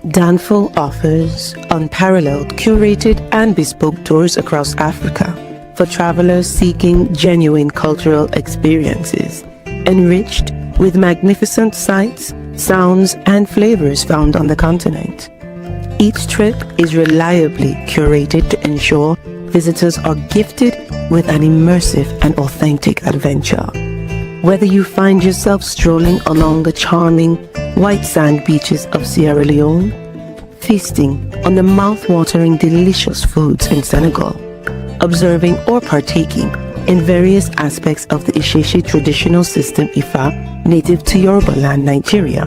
Danful offers unparalleled, curated, and bespoke tours across Africa for travelers seeking genuine cultural experiences, enriched with magnificent sights, sounds, and flavors found on the continent. Each trip is reliably curated to ensure visitors are gifted with an immersive and authentic adventure. Whether you find yourself strolling along the charming white sand beaches of Sierra Leone, feasting on the mouth-watering delicious foods in Senegal, observing or partaking in various aspects of the Isheshi traditional system Ifa native to Yoruba land, Nigeria,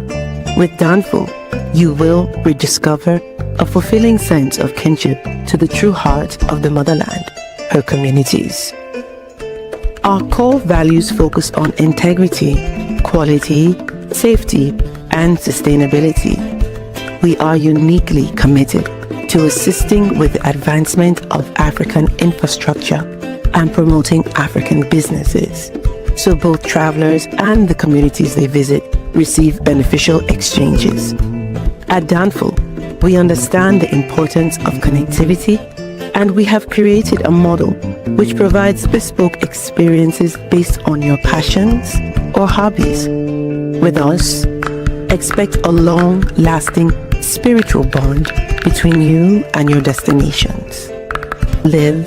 with Danful, you will rediscover a fulfilling sense of kinship to the true heart of the motherland, her communities. Our core values focus on integrity, quality, safety, and sustainability. We are uniquely committed to assisting with the advancement of African infrastructure and promoting African businesses, so both travelers and the communities they visit receive beneficial exchanges. At Danful, we understand the importance of connectivity, and we have created a model which provides bespoke experiences based on your passions or hobbies. With us, expect a long-lasting spiritual bond between you and your destinations. Live,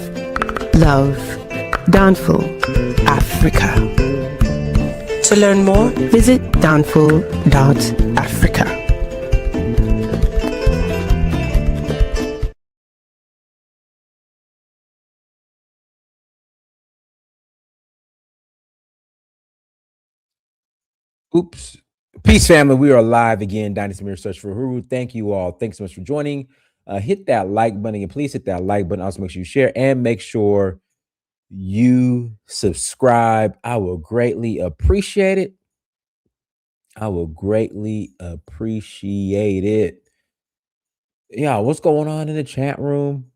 love, Danful, Africa. To learn more, visit danful.africa. Oops. Peace, family. We are live again. Dynasty Mirror Search for Uhuru. Thank you all. Thanks so much for joining. Hit that like button and please hit that like button. Also, make sure you share and make sure you subscribe. I will greatly appreciate it. I will greatly appreciate it. Yeah, what's going on in the chat room?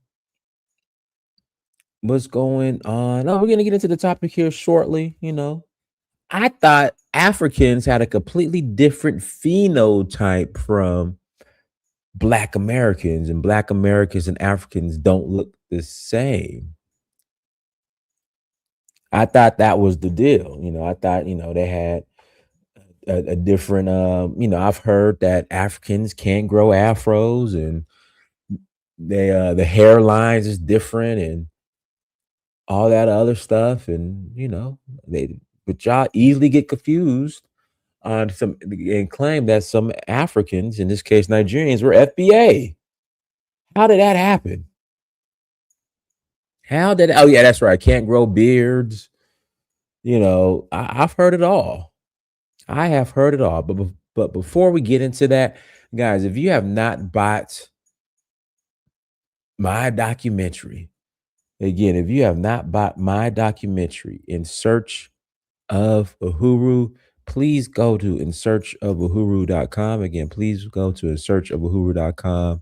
What's going on? Oh, we're going to get into the topic here shortly. I thought Africans had a completely different phenotype from Black Americans, and Black Americans and Africans don't look the same. I thought that was the deal. I thought, they had a different, I've heard that Africans can't grow afros and the hairlines is different and all that other stuff. And, but y'all easily get confused on some and claim that some Africans, in this case Nigerians, were FBA. How did that happen? Oh yeah, that's right. Can't grow beards. I've heard it all. I have heard it all. But before we get into that, guys, if you have not bought my documentary, again, if you have not bought my documentary, In Search of Uhuru, please go to insearchofuhuru.com. Again, please go to insearchofuhuru.com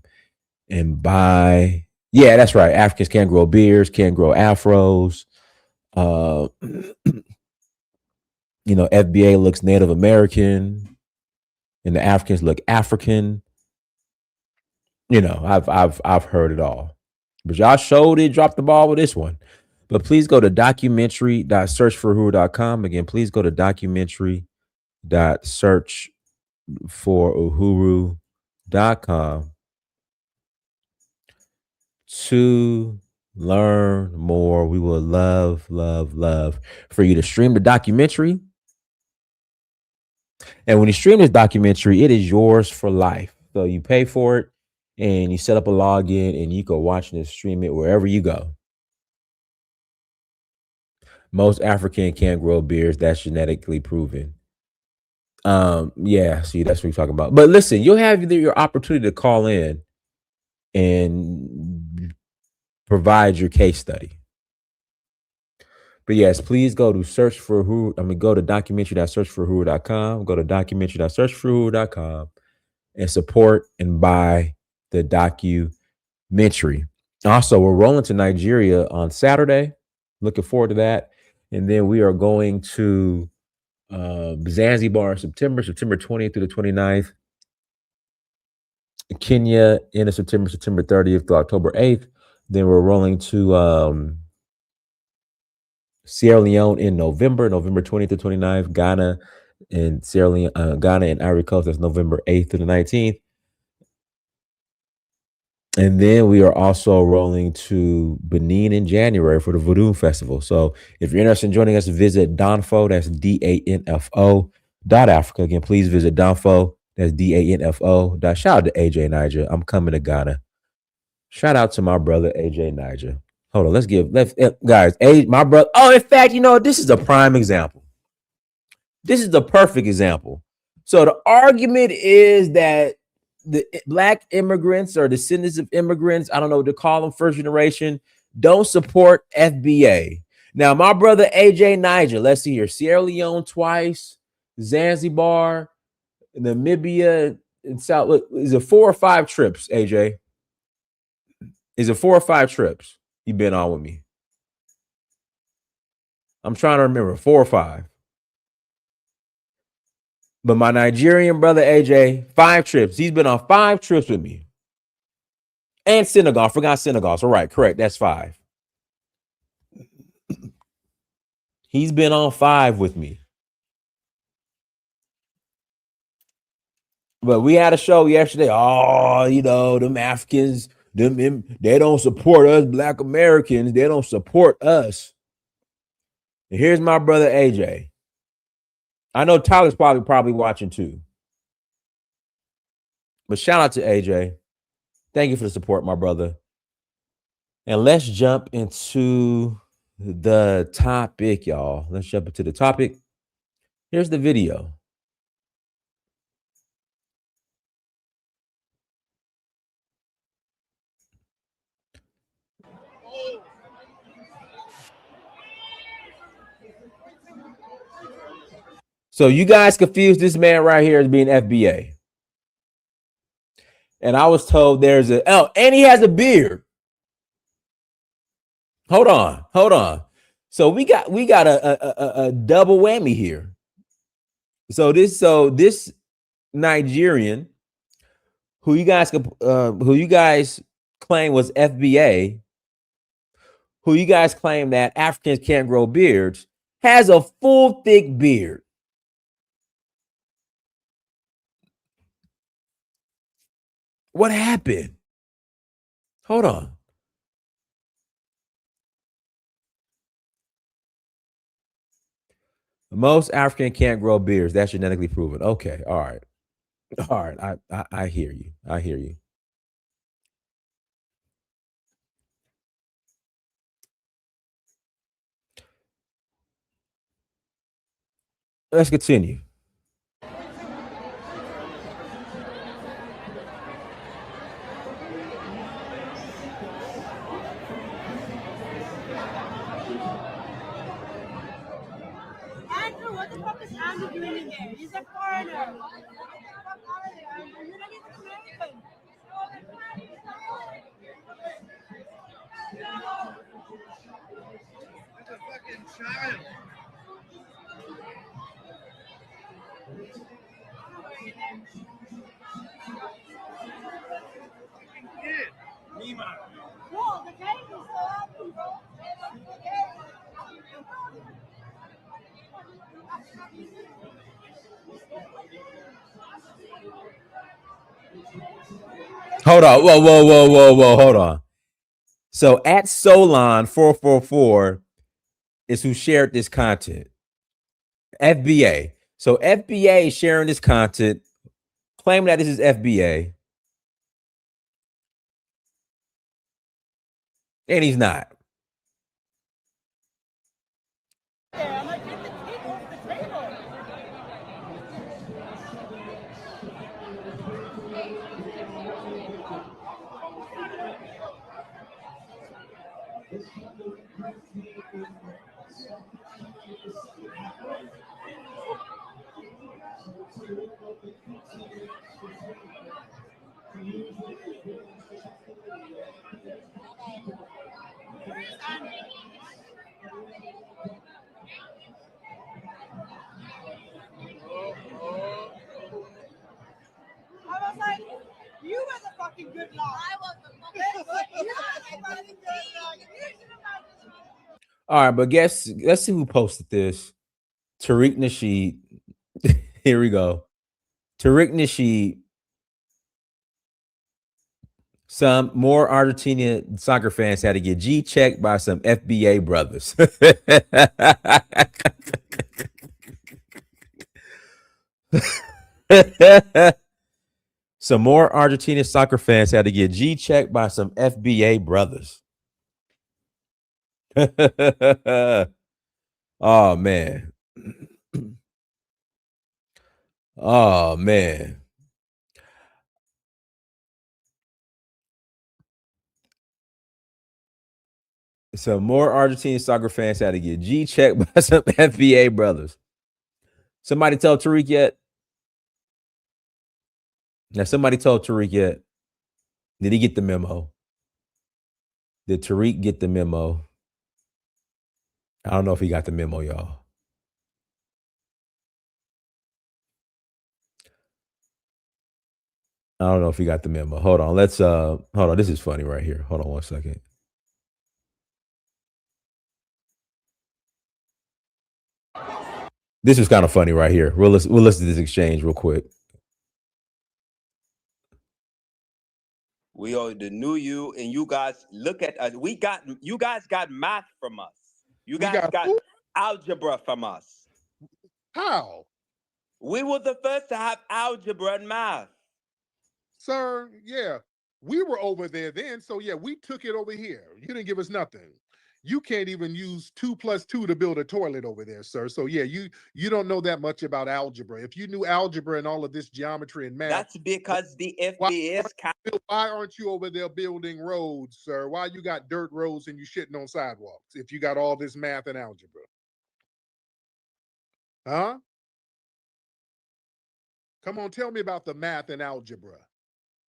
and buy. Yeah, that's right. Africans can't grow beards, can't grow afros. FBA looks Native American and the Africans look African. I've heard it all. But y'all showed it, dropped the ball with this one. But please go to documentary.searchforuhuru.com. Again, please go to documentary.searchforuhuru.com to learn more. We will love, love, love for you to stream the documentary. And when you stream this documentary, it is yours for life. So you pay for it and you set up a login and you go watch and stream it wherever you go. Most African can't grow beards. That's genetically proven. Yeah, see, that's what we're talking about. But listen, you'll have your opportunity to call in and provide your case study. But yes, please go to go to documentary.searchforuhuru.com, go to documentary.searchforuhuru.com and support and buy the documentary. Also, we're rolling to Nigeria on Saturday. Looking forward to that. And then we are going to Zanzibar in September 20th through the 29th. Kenya end of September 30th to October 8th. Then we're rolling to Sierra Leone in November 20th to 29th. Ghana and Sierra Leone, Ghana and Ivory Coast, that's November 8th to the 19th. And then we are also rolling to Benin in January for the Voodoo Festival. So if you're interested in joining us, visit Danfo, that's DANFO .Africa. Again, please visit Danfo, that's DANFO. Shout out to AJ Niger. I'm coming to Ghana. Shout out to my brother AJ Niger. Hold on, let's guys, my brother. Oh, in fact, this is a prime example. This is the perfect example. So the argument is that the black immigrants or descendants of immigrants, I don't know what to call them, first generation, don't support FBA. Now, my brother AJ Niger, let's see here, Sierra Leone twice, Zanzibar, Namibia, and South. Look, is it 4 or 5 trips, AJ? Is it 4 or 5 trips you've been on with me? I'm trying to remember, 4 or 5. But my Nigerian brother AJ, 5 trips. He's been on 5 trips with me. And Senegal. I forgot Senegal. So right, correct. That's 5. He's been on 5 with me. But we had a show yesterday. Oh, them Africans, they don't support us, Black Americans. They don't support us. And here's my brother AJ. I know Tyler's probably watching too. But shout out to AJ. Thank you for the support, my brother. And let's jump into the topic, y'all. Let's jump into the topic. Here's the video. So you guys confused this man right here as being FBA. And I was told there's and he has a beard. Hold on. So we got a double whammy here. So this Nigerian who you guys claim was FBA, who you guys claim that Africans can't grow beards, has a full thick beard. What happened? Hold on. Most African can't grow beards. That's genetically proven. Okay. All right. I hear you. Let's continue. Andrew, what the fuck is Andrew doing in there? He's a foreigner. You're not even American. That's a fucking child. Whoa, the game is so happy, bro. Hold on. Whoa. Hold on. So at Solon 444 is who shared this content. FBA. So FBA is sharing this content, claiming that this is FBA. And he's not. I'm like, get the cake off the table. I was like, you were All right, but guess let's see who posted this. Tariq Nasheed. Here we go. Tariq Nasheed. Some more Argentinian soccer fans had to get G checked by some FBA brothers. Some more Argentinian soccer fans had to get G checked by some FBA brothers. Oh man. Oh man. So more Argentinian soccer fans had to get G checked by some FBA brothers. Somebody tell Tariq yet? Now somebody told Tariq yet? Did he get the memo? Did Tariq get the memo? I don't know if he got the memo, y'all. I don't know if he got the memo. Hold on. Let's hold on. This is funny right here. Hold on one second. This is kind of funny right here. We'll listen to this exchange real quick. We are the new you, and you guys look at us. You guys got math from us. You guys got algebra from us. How? We were the first to have algebra and math. Sir, yeah. We were over there then, so yeah, we took it over here. You didn't give us nothing. You can't even use 2 + 2 to build a toilet over there, sir. So yeah, you don't know that much about algebra. If you knew algebra and all of this geometry and math, that's because the FBA why aren't you over there building roads, sir? Why you got dirt roads and you shitting on sidewalks if you got all this math and algebra? Huh? Come on, tell me about the math and algebra.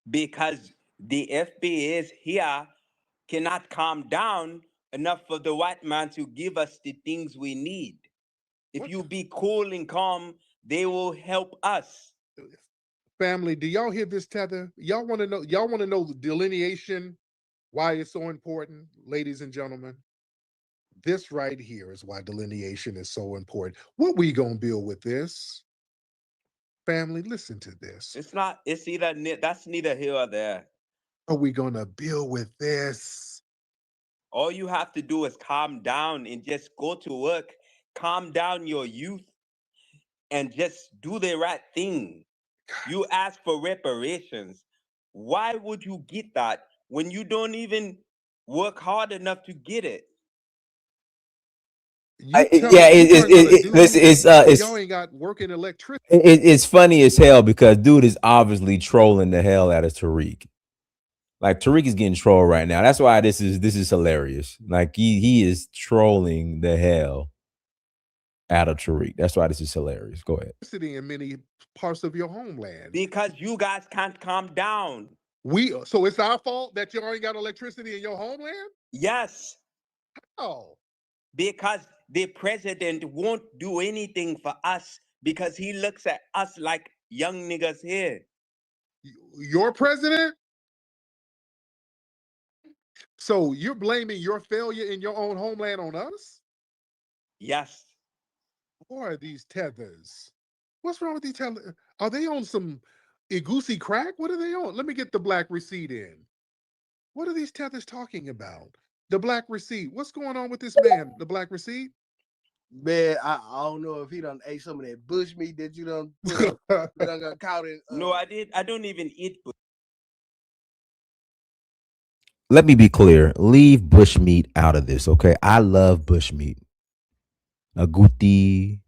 Because the FBAs here cannot calm down enough for the white man to give us the things we need. If you be cool and calm, they will help us. Family, do y'all hear this tether? Y'all want to know the delineation, why it's so important, ladies and gentlemen? This right here is why delineation is so important. What we gonna build with this? Family, listen to this. That's neither here or there. Are we gonna build with this? All you have to do is calm down and just go to work, calm down your youth, and just do the right thing. You ask for reparations. Why would you get that when you don't even work hard enough to get it? Y'all ain't got working electricity. It's funny as hell because dude is obviously trolling the hell out of Tariq. Like Tariq is getting trolled right now. That's why this is hilarious. Like he is trolling the hell out of Tariq. That's why this is hilarious. Go ahead. Sitting in many parts of your homeland. Because you guys can't calm down. So it's our fault that you ain't got electricity in your homeland? Yes. How? Because the president won't do anything for us because he looks at us like young niggas here. Your president? So you're blaming your failure in your own homeland on us? Yes. Who are these tethers? What's wrong with these tethers? Are they on some Igoosie crack? What are they on? Let me get the black receipt in. What are these tethers talking about? The black receipt. What's going on with this man? The black receipt? Man, I don't know if he done ate some of that bush meat that you done put up, done got caught in. No, I did. I don't even eat bush. Let me be clear. Leave bushmeat out of this, okay? I love bushmeat. Agouti,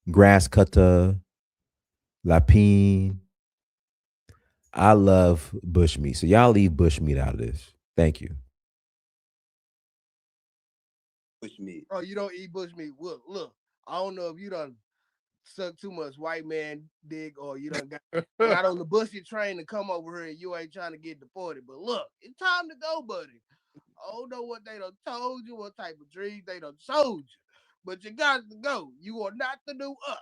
grass cutter, lapine. I love bushmeat. So y'all leave bushmeat out of this. Thank you. Bushmeat. Oh, you don't eat bushmeat? Look, I don't know if you done sucked too much white man dick or you done got on the bushy train to come over here and you ain't trying to get deported. But look, it's time to go, buddy. I don't know what they done told you, what type of dreams they done showed you, but you got to go. You are not the new us.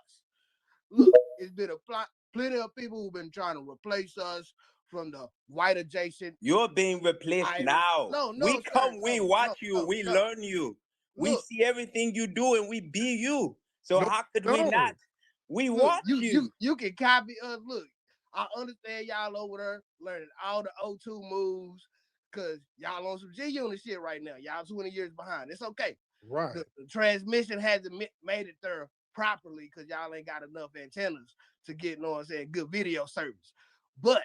Look, it's been plenty of people who've been trying to replace us from the white adjacent. You're being replaced Irish. now. No, We no, come, sir. we No, watch no, you, no, we no. learn you. We Look, see everything you do and we be you. So No, how could we no. not? We look, watch you. you can copy us. Look, I understand y'all over there learning all the O2 moves because y'all on some G unit shit right now. Y'all 20 years behind. It's okay. Right. The transmission hasn't made it there properly because y'all ain't got enough antennas to get, you know what I'm saying, good video service. But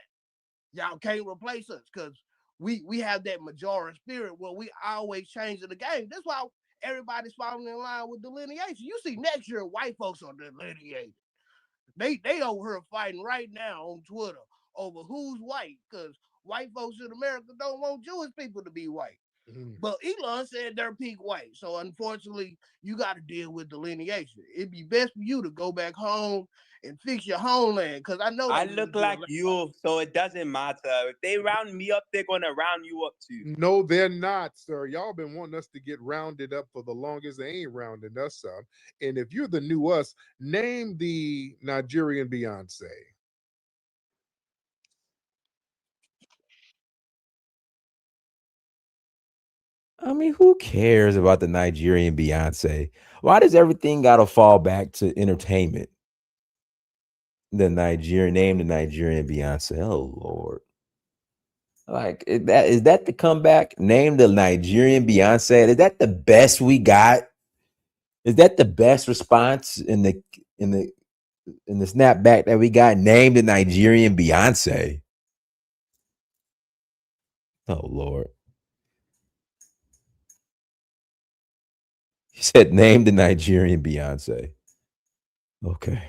y'all can't replace us because we have that Majora spirit where we always changing the game. That's why everybody's falling in line with delineation. You see, next year white folks are delineated. They over here fighting right now on Twitter over who's white because white folks in America don't want Jewish people to be white. Mhm. But Elon said they're peak white. So unfortunately, you got to deal with delineation. It'd be best for you to go back home and fix your homeland because I know I they look like you, so it doesn't matter. If they round me up, they're gonna round you up too. No, they're not, sir. Y'all been wanting us to get rounded up for the longest. They ain't rounding us up. And if you're the new us, name the Nigerian Beyonce. I mean, who cares about the Nigerian Beyonce? Why does everything gotta fall back to entertainment? The Nigerian name, the Nigerian Beyonce. Oh Lord. Like is that the comeback? Name the Nigerian Beyonce. Is that the best we got? Is that the best response in the snapback that we got? Name the Nigerian Beyonce. Oh Lord. He said name the Nigerian Beyonce. Okay.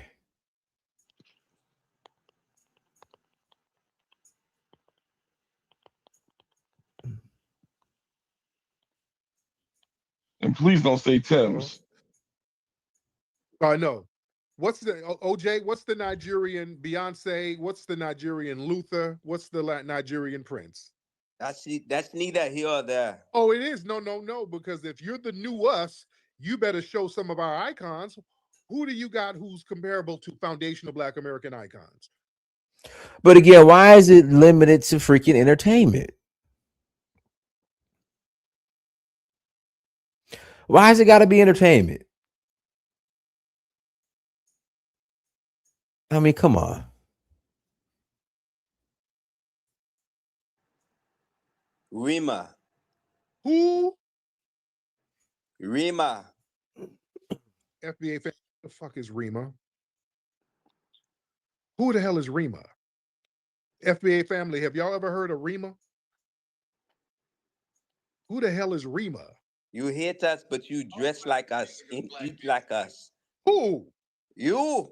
And please don't say Thames. I know. What's the OJ? What's the Nigerian Beyonce? What's the Nigerian Luther? What's the Nigerian Prince? That's neither here or there. Oh, it is. No, no, no. Because if you're the new us, you better show some of our icons. Who do you got who's comparable to foundational Black American icons? But again, why is it limited to freaking entertainment? Why has it got to be entertainment? I mean, come on. Rima. Who? Rima. FBA fan. Who the fuck is Rima? Who the hell is Rima? FBA family, have y'all ever heard of Rima? Who the hell is Rima? You hate us, but you dress like us and eat like us. Who? You.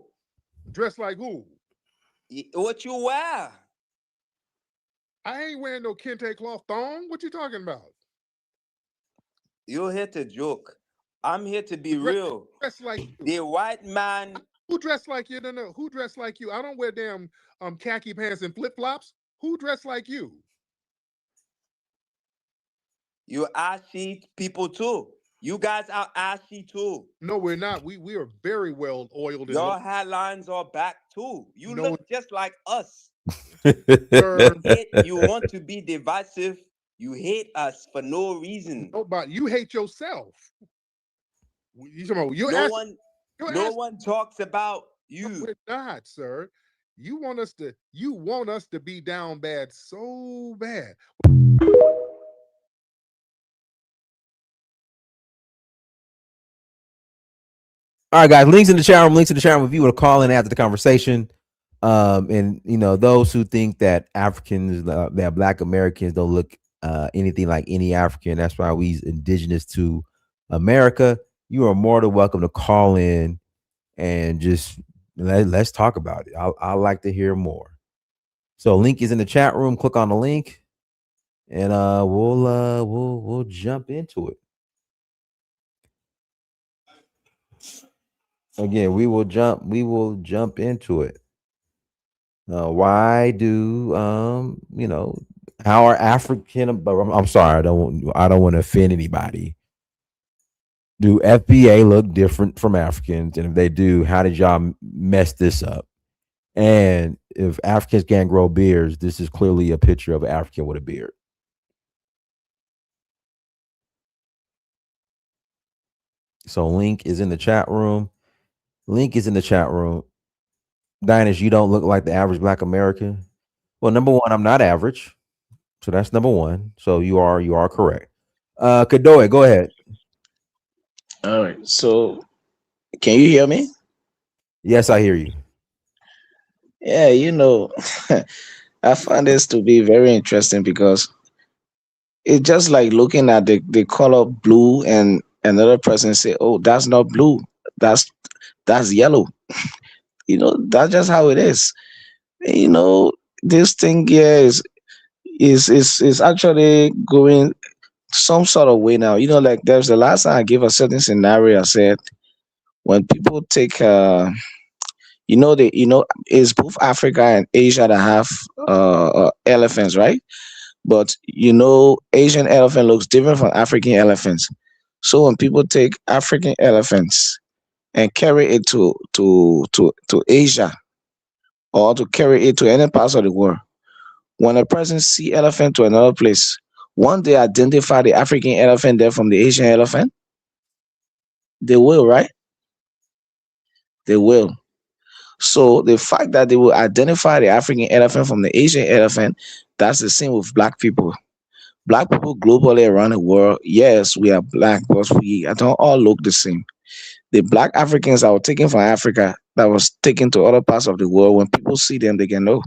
Dressed like who? What you wear? I ain't wearing no kente cloth thong. What you talking about? You're here to joke. I'm here to be real. Dressed like you. The white man. Who dressed like you? No. Who dressed like you? I don't wear damn khaki pants and flip flops. Who dressed like you? You ashy people too. You guys are ashy too. No, we're not. We are very well oiled. Your hairlines are back too. You No. look just like us. Sir, You want to be divisive. You hate us for no reason. nobody. You hate yourself. You talking about, No one talks about No, you. we're not, sir. You want us to be down bad so bad. All right, guys. Links in the chat room. Links in the chat room. If you want to call in after the conversation, and those who think that Africans, that Black Americans don't look anything like any African, that's why we indigenous to America. You are more than welcome to call in and just let's talk about it. I like to hear more. So, link is in the chat room. Click on the link, and we'll jump into it. Again, we will jump into it. Why do how are African, but I'm sorry, I don't want to offend anybody. Do FBA look different from Africans? And if they do, how did y'all mess this up? And if Africans can't grow beards, this is clearly a picture of an African with a beard. So link is in the chat room. Link is in the chat room. Dinus, you don't look like the average Black American. Well, number one, I'm not average, so that's number one. So you are correct. Kadoe, go ahead. All right. So can you hear me? Yes, I hear you. Yeah, I find this to be very interesting because it's just like looking at the color blue and another person say, "Oh, that's not blue. That's that's yellow." That's just how it is. You know, this thing here is actually going some sort of way now. Like there's the last time I gave a certain scenario. I said when people take it's both Africa and Asia that have elephants, right? But Asian elephant looks different from African elephants. So when people take African elephants and carry it to Asia or to carry it to any parts of the world, when a person see elephant to another place, once they identify the African elephant there from the Asian elephant, they will, right? They will. So the fact that they will identify the African elephant from the Asian elephant, that's the same with black people. Black people globally around the world, yes, we are black, but we don't all look the same. The black Africans that were taken from Africa, that was taken to other parts of the world, when people see them, they can know.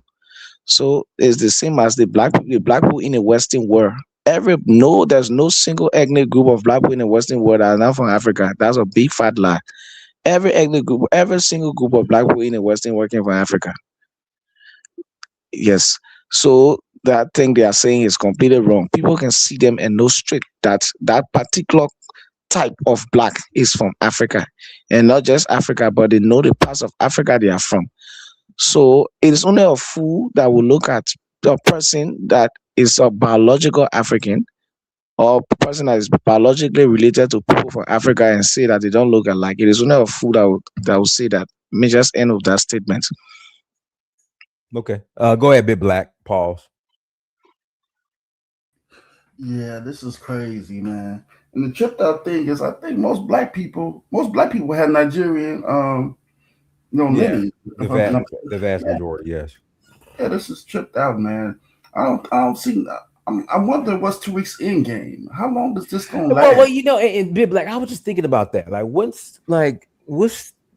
So it's the same as the black people in the Western world. There's no single ethnic group of black people in the Western world that are not from Africa. That's a big fat lie. Every ethnic group, every single group of black people in the Western world came from Africa. Yes. So that thing they are saying is completely wrong. People can see them and know straight that that particular type of black is from Africa. And not just Africa, but they know the parts of Africa they are from. So it is only a fool that will look at a person that is a biological African or person that is biologically related to people from Africa and say that they don't look alike. It is only a fool that will say that. May just end of that statement. Okay. Go ahead, Big Black. Pause. Yeah, this is crazy, man. And the tripped out thing is, I think most black people have Nigerian, Yeah, lineage. the the vast majority, yes. Yeah, this is tripped out, man. I don't see. I wonder what's 2 weeks in game. How long is this gonna Well, last? and Big Black, I was just thinking about that. What's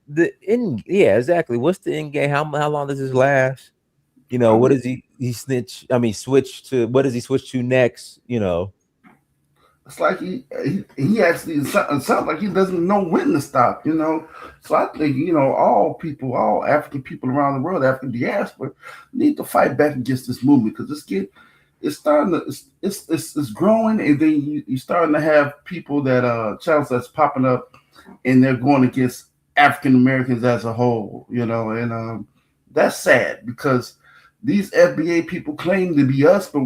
the end? Yeah, exactly. What's the end game? How long does this last? What does he snitch? I mean, switch to what does he switch to next? It's like he actually it sounds like he doesn't know when to stop. So I think all African people around the world, African diaspora, need to fight back against this movement because it's starting to it's growing, and then you're starting to have people that channels that's popping up, and they're going against African Americans as a whole, and that's sad because these FBA people claim to be us, but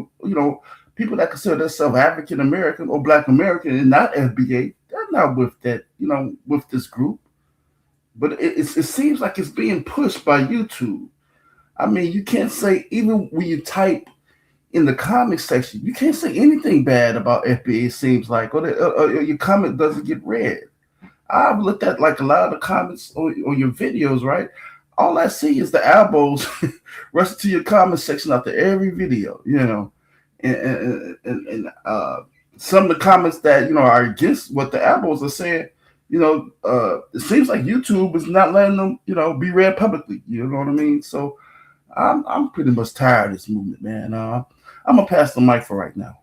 people that consider themselves African American or Black American and not FBA, they're not with that, with this group. But it seems like it's being pushed by YouTube. I mean, you can't say, even when you type in the comment section, you can't say anything bad about FBA, it seems like, or your comment doesn't get read. I've looked at like a lot of the comments on your videos, right? All I see is the elbows rushing to your comment section after every video, and some of the comments that are against what the elbows are saying. It seems like YouTube is not letting them, be read publicly. You know what I mean? So I'm pretty much tired of this movement, man. I'm gonna pass the mic for right now.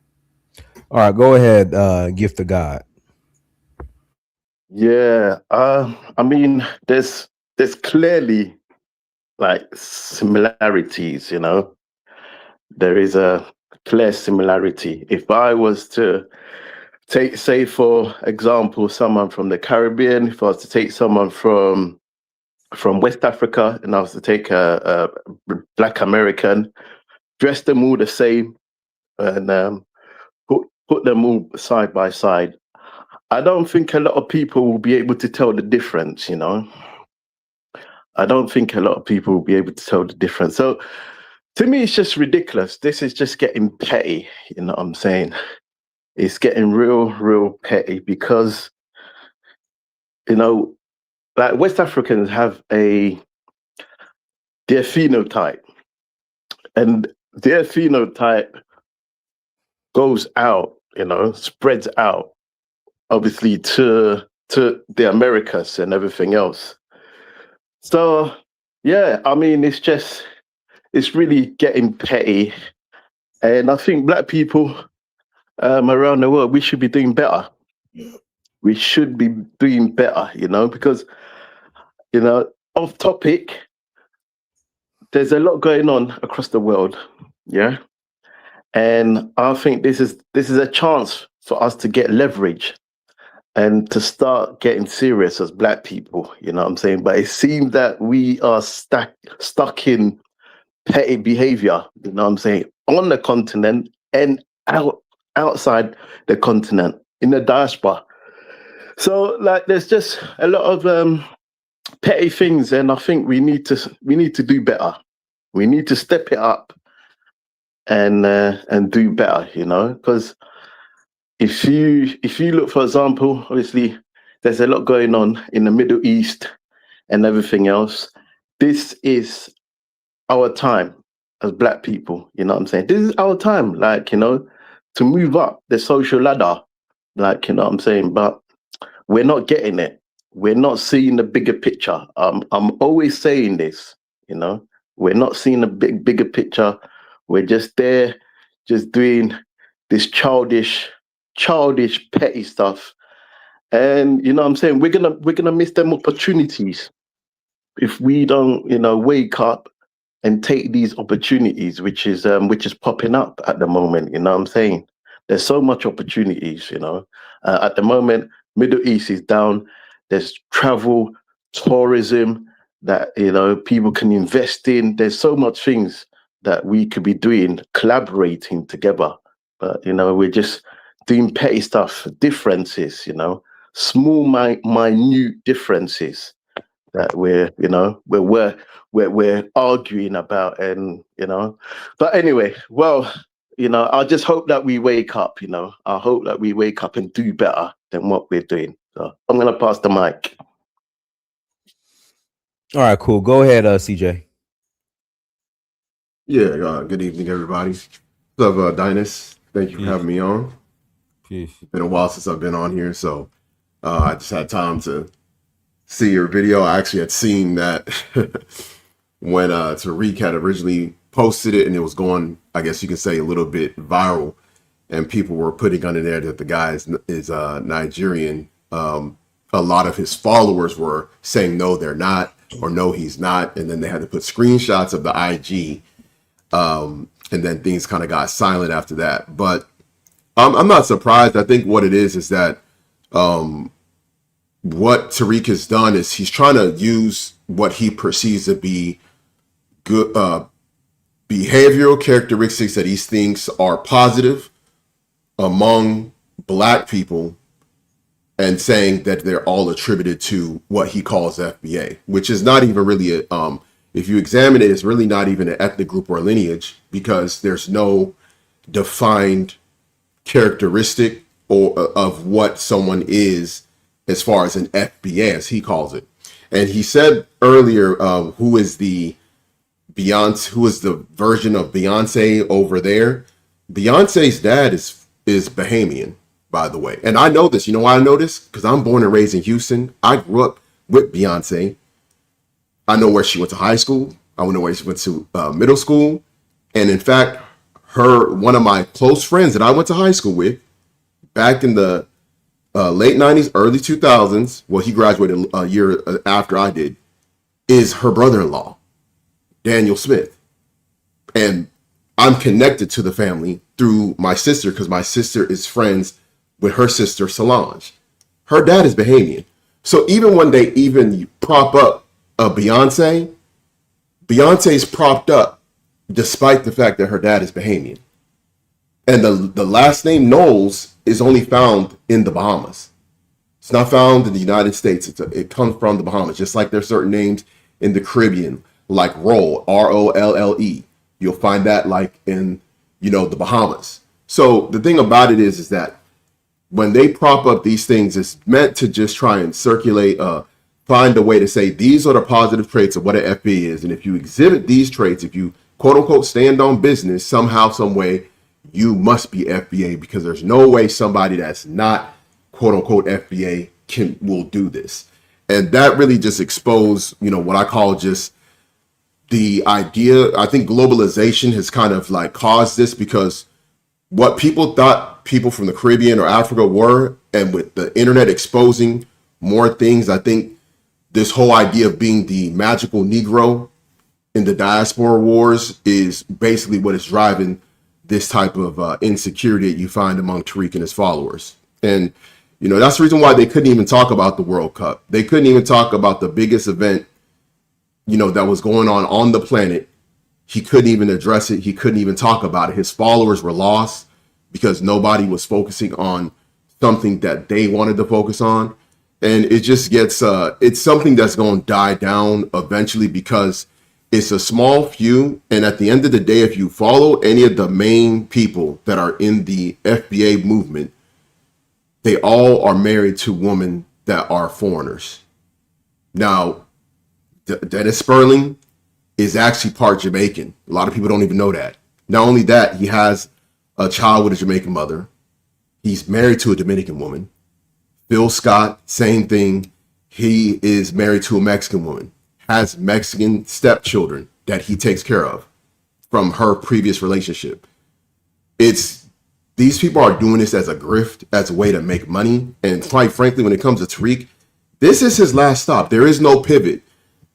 All right, go ahead, gift of God. Yeah, I mean, there's clearly like similarities. There is a clear similarity. If I was to take, say, for example, someone from the Caribbean, if I was to take someone from West Africa, and I was to take a Black American, dress them all the same, and put them all side by side, I don't think a lot of people will be able to tell the difference. I don't think a lot of people will be able to tell the difference. So to me, it's just ridiculous. This is just getting petty. You know what I'm saying? It's getting real petty because, you know, like West Africans have their phenotype, and their phenotype goes out, you know, spreads out, obviously to the Americas and everything else. So yeah, I mean, it's really getting petty, and I think black people around the world, we should be doing better. We should be doing better, you know, because, you know, off topic, there's a lot going on across the world, yeah, and I think this is a chance for us to get leverage and to start getting serious as black people, you know what I'm saying? But it seems that we are stuck in petty behavior, you know what I'm saying, on the continent and outside the continent, in the diaspora. So like there's just a lot of petty things, and I think we need to do better. We need to step it up and do better, you know, because if you look, for example, obviously there's a lot going on in the Middle East and everything else. This is our time as black people, you know what I'm saying? This is our time, like, you know, to move up the social ladder, like, you know what I'm saying? But we're not getting it. We're not seeing the bigger picture. I'm always saying this, you know, we're not seeing the bigger picture. We're just there, just doing this childish petty stuff. And you know what I'm saying, we're gonna miss them opportunities if we don't, you know, wake up and take these opportunities, which is popping up at the moment. You know what I'm saying? There's so much opportunities, you know. At the moment, Middle East is down. There's travel, tourism that, you know, people can invest in. There's so much things that we could be doing, collaborating together. But, you know, we're just doing petty stuff, differences, you know, small, minute differences that we're arguing about, and, you know. But anyway, well, you know, I just hope that we wake up, you know. I hope that we wake up and do better than what we're doing. So I'm going to pass the mic. All right, cool. Go ahead, CJ. Yeah, good evening, everybody. What's up, Dinus? Thank you for having me on. Peace. It's been a while since I've been on here, so I just had time to see your video. I actually had seen that when Tariq had originally posted it, and it was going, I guess you can say, a little bit viral, and people were putting under there that the guy is Nigerian. A lot of his followers were saying, no, they're not, or no, he's not, and then they had to put screenshots of the IG, and then things kind of got silent after that. But I'm not surprised. I think what it is that what Tariq has done is he's trying to use what he perceives to be good behavioral characteristics that he thinks are positive among black people, and saying that they're all attributed to what he calls FBA, which is not even really if you examine it, it's really not even an ethnic group or lineage, because there's no defined characteristic or of what someone is as far as an FBA, as he calls it. And he said earlier, who is the version of Beyonce over there? Beyonce's dad is Bahamian, by the way. And I know this. You know why I know this? Because I'm born and raised in Houston. I grew up with Beyonce. I know where she went to high school. I know where she went to middle school. And in fact, one of my close friends that I went to high school with back in the late 90s, early 2000s, well, he graduated a year after I did, is her brother-in-law, Daniel Smith. And I'm connected to the family through my sister, because my sister is friends with her sister, Solange. Her dad is Bahamian. So even when they even prop up Beyonce's propped up despite the fact that her dad is Bahamian. And the last name Knowles is only found in the Bahamas. It's not found in the United States. It comes from the Bahamas, just like there's certain names in the Caribbean, like roll, R-O-L-L-E. You'll find that like in, the Bahamas. So the thing about it is that when they prop up these things, it's meant to just try and circulate, find a way to say these are the positive traits of what an FBA is. And if you exhibit these traits, if you quote unquote stand on business somehow, some way, you must be FBA, because there's no way somebody that's not quote unquote FBA will do this. And that really just exposed, what I call just the idea. I think globalization has kind of like caused this, because what people thought people from the Caribbean or Africa were, and with the internet exposing more things, I think this whole idea of being the magical Negro in the diaspora wars is basically what is driving this type of insecurity that you find among Tariq and his followers. And, that's the reason why they couldn't even talk about the World Cup. They couldn't even talk about the biggest event, that was going on the planet. He couldn't even address it. He couldn't even talk about it. His followers were lost because nobody was focusing on something that they wanted to focus on. And it just gets, it's something that's going to die down eventually, because it's a small few. And at the end of the day, if you follow any of the main people that are in the FBA movement, they all are married to women that are foreigners. Now, Dennis Sperling is actually part Jamaican. A lot of people don't even know that. Not only that, he has a child with a Jamaican mother. He's married to a Dominican woman. Phil Scott, same thing. He is married to a Mexican woman, has Mexican stepchildren that he takes care of from her previous relationship. These people are doing this as a grift, as a way to make money. And quite frankly, when it comes to Tariq, this is his last stop. There is no pivot.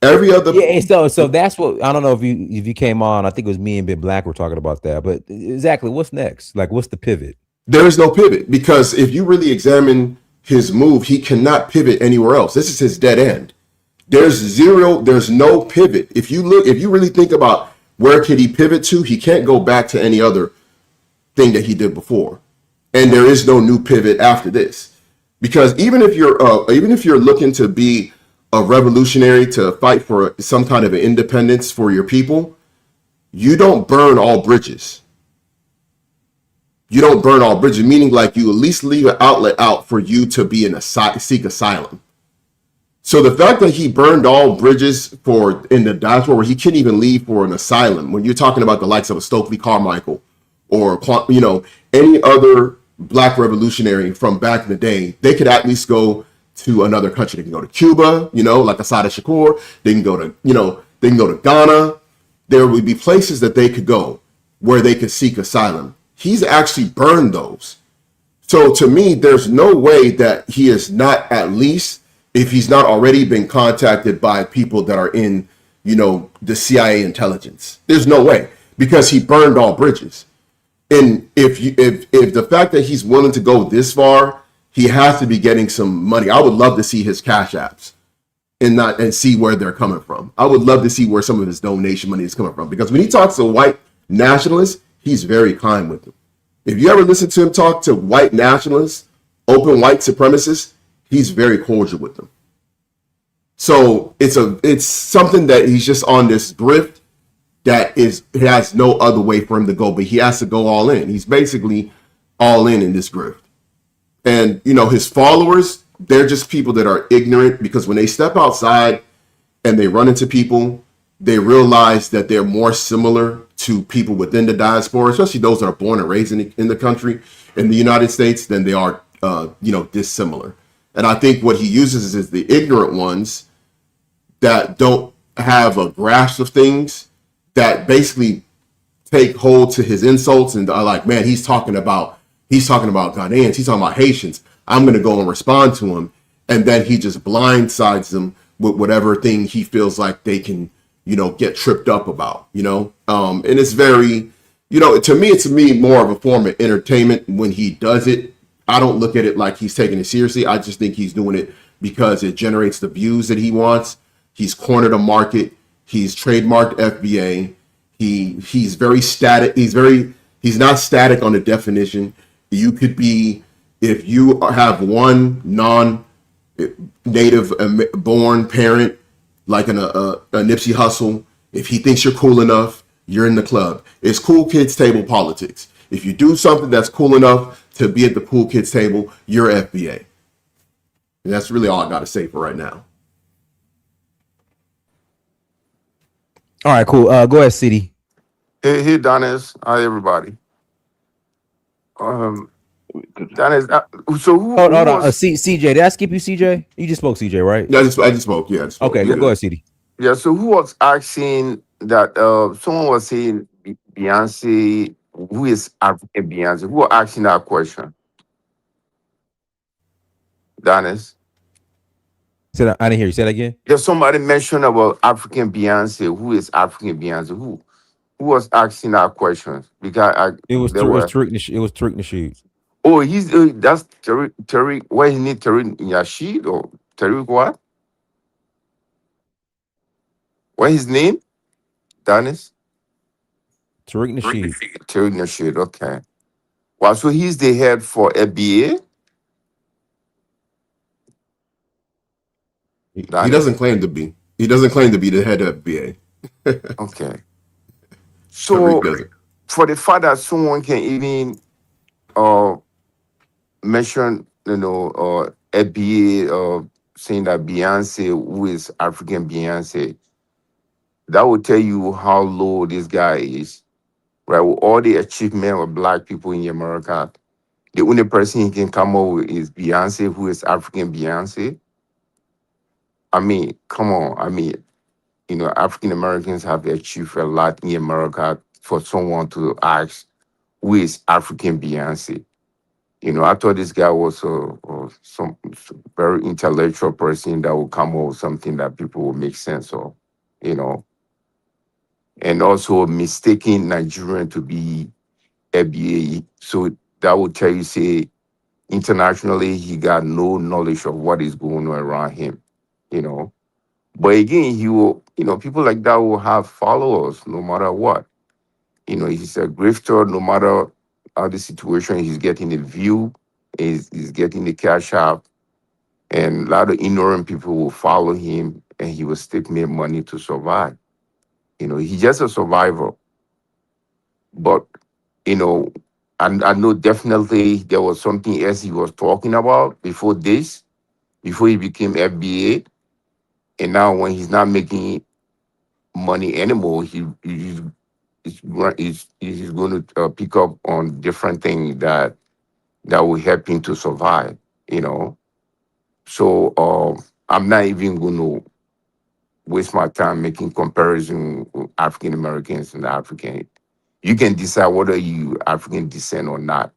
Every other so that's what, I don't know if you came on. I think it was me and Big Black were talking about that. But exactly, what's next? Like, what's the pivot? There is no pivot, because if you really examine his move, he cannot pivot anywhere else. This is his dead end. There's no pivot. If you really think about where could he pivot to, he can't go back to any other thing that he did before. And there is no new pivot after this. Because even if you're looking to be a revolutionary, to fight for some kind of an independence for your people, you don't burn all bridges. You don't burn all bridges, meaning like you at least leave an outlet out for you to be seek asylum. So the fact that he burned all bridges in the diaspora, where he couldn't even leave for an asylum, when you're talking about the likes of a Stokely Carmichael or any other Black revolutionary from back in the day, they could at least go to another country. They can go to Cuba, like Assata Shakur. They can go to Ghana. There would be places that they could go where they could seek asylum. He's actually burned those. So to me, there's no way that he is not, at least if he's not already been contacted by people that are in, the CIA intelligence. There's no way, because he burned all bridges. And if the fact that he's willing to go this far, he has to be getting some money. I would love to see his cash apps and see where they're coming from. I would love to see where some of his donation money is coming from, because when he talks to white nationalists, he's very kind with them. If you ever listen to him talk to white nationalists, open white supremacists, he's very cordial with them. So it's something that he's just on this grift that it has no other way for him to go, but he has to go all in. He's basically all in this grift. And, his followers, they're just people that are ignorant, because when they step outside and they run into people, they realize that they're more similar to people within the diaspora, especially those that are born and raised in the country, in the United States, than they are, dissimilar. And I think what he uses is the ignorant ones that don't have a grasp of things, that basically take hold to his insults and are like, man, he's talking about Ghanaians, he's talking about Haitians. I'm going to go and respond to him. And then he just blindsides them with whatever thing he feels like they can, get tripped up about, and it's very, to me, more of a form of entertainment when he does it. I don't look at it like he's taking it seriously. I just think he's doing it because it generates the views that he wants. He's cornered a market. He's trademarked FBA. He's very static. He's not static on the definition. You could be, if you have one non-native born parent like a Nipsey Hussle. If he thinks you're cool enough, you're in the club. It's cool kids table politics. If you do something that's cool enough to be at the cool kids table, you're FBA. And that's really all I got to say for right now. All right, cool. Go ahead, CD. Hey, Dennis. Hi, everybody. Um, Dennis. So who Hold on. was? CJ, did I skip you, CJ? You just spoke, CJ, right? Yeah, I just spoke. Yeah, I just spoke. Okay, You go good. ahead, CD. Yeah. So who was asking that? Someone was saying Beyonce. Who is African Beyonce? Who was asking that question? Dennis. I didn't hear you. Say that again. There's somebody mentioned about African Beyonce. Who is African Beyonce? Who was asking that question? Because there It was were. Tariq. It was Tariq Nasheed. Oh, he's that's Tariq. What he need Tariq Yashid or Tariq what? What his name? Dennis? Tariq Nasheed. Tariq Nasheed. Okay. Wow. So he's the head for FBA. He Dennis. doesn't claim to be. He doesn't claim to be the head of FBA. Okay. Tariq So doesn't. for the fact that someone can even uh mention FBA saying that Beyonce, who is African Beyonce, that will tell you how low this guy is. Right, with all the achievement of black people in America, the only person he can come up with is Beyonce, who is African Beyonce. I mean, come on. I mean, African Americans have achieved a lot in America for someone to ask who is African Beyonce. I thought this guy was some very intellectual person that would come up with something that people will make sense of, you know, and also mistaking Nigerian to be FBA. So that would tell you, say, internationally, he got no knowledge of what is going on around him, you know. But again, he will, people like that will have followers no matter what. He's a grifter no matter how the situation, he's getting the view, he's getting the cash out, and a lot of ignorant people will follow him and he will still make money to survive. He's just a survivor. But, you know, I know definitely there was something else he was talking about before this, before he became FBA. And now when he's not making money anymore, he's going to pick up on different things that will help him to survive, you know. So I'm not even going to waste my time making comparison with African Americans and African. You can decide whether you African descent or not,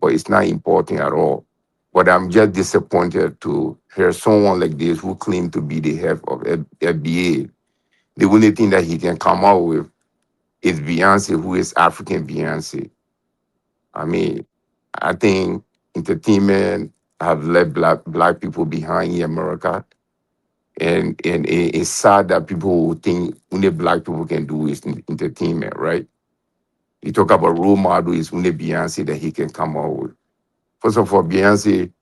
but it's not important at all. But I'm just disappointed to hear someone like this who claimed to be the head of FBA. The only thing that he can come out with is Beyonce, who is African Beyonce. I mean, I think entertainment have left black people behind in America. And it's sad that people will think only black people can do is entertainment, right? You talk about role model is only Beyonce that he can come out with. First of all, Beyonce,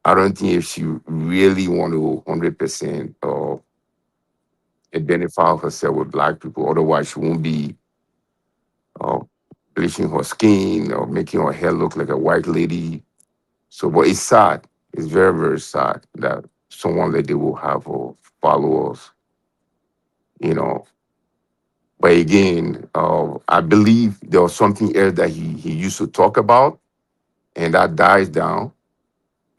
I don't think if she really want to 100% identify herself with black people, otherwise she won't be uh, bleaching her skin or making her hair look like a white lady. So, but it's sad. It's very, very sad that someone like they will have followers, you know. But again, I believe there was something else that he used to talk about, and that dies down.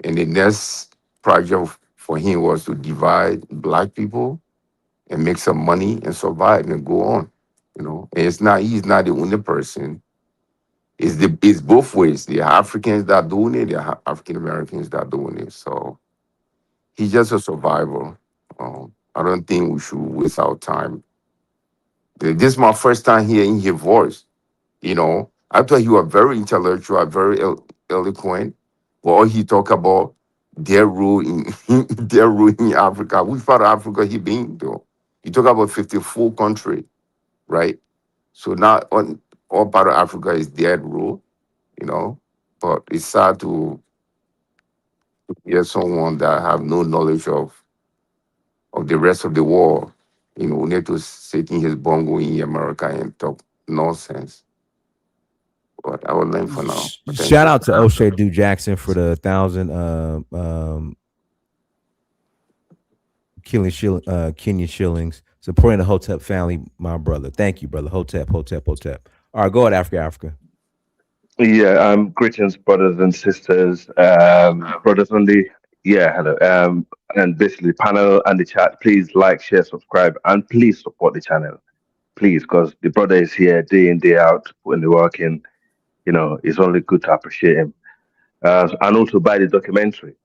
And the next project for him was to divide black people and make some money and survive and go on. And he's not the only person. It's both ways. There are Africans that are doing it, there are African Americans that are doing it. So he's just a survivor. I don't think we should waste our time. This is my first time hearing his voice. I thought he was very intellectual, very eloquent. But all he talk about their rule in their rule in Africa. Which part of Africa he been though? He talk about 54 country, right? So now on all part of Africa is their rule, you know. But it's sad to hear someone that have no knowledge of of the rest of the world. Need to sit in his bongo in America and talk nonsense. But I will learn for now. But thank Shout you. out to O'Shea Duke Jackson for the 1,000 Kenyan shillings, supporting the Hotep family, my brother. Thank you, brother. Hotep, Hotep, Hotep. All right, go ahead, Africa. Yeah, greetings, brothers and sisters. Brothers on the hello. And basically, panel and the chat. Please like, share, subscribe, and please support the channel. Please, because the brother is here day in, day out, putting the work in. It's only good to appreciate him. And also buy the documentary.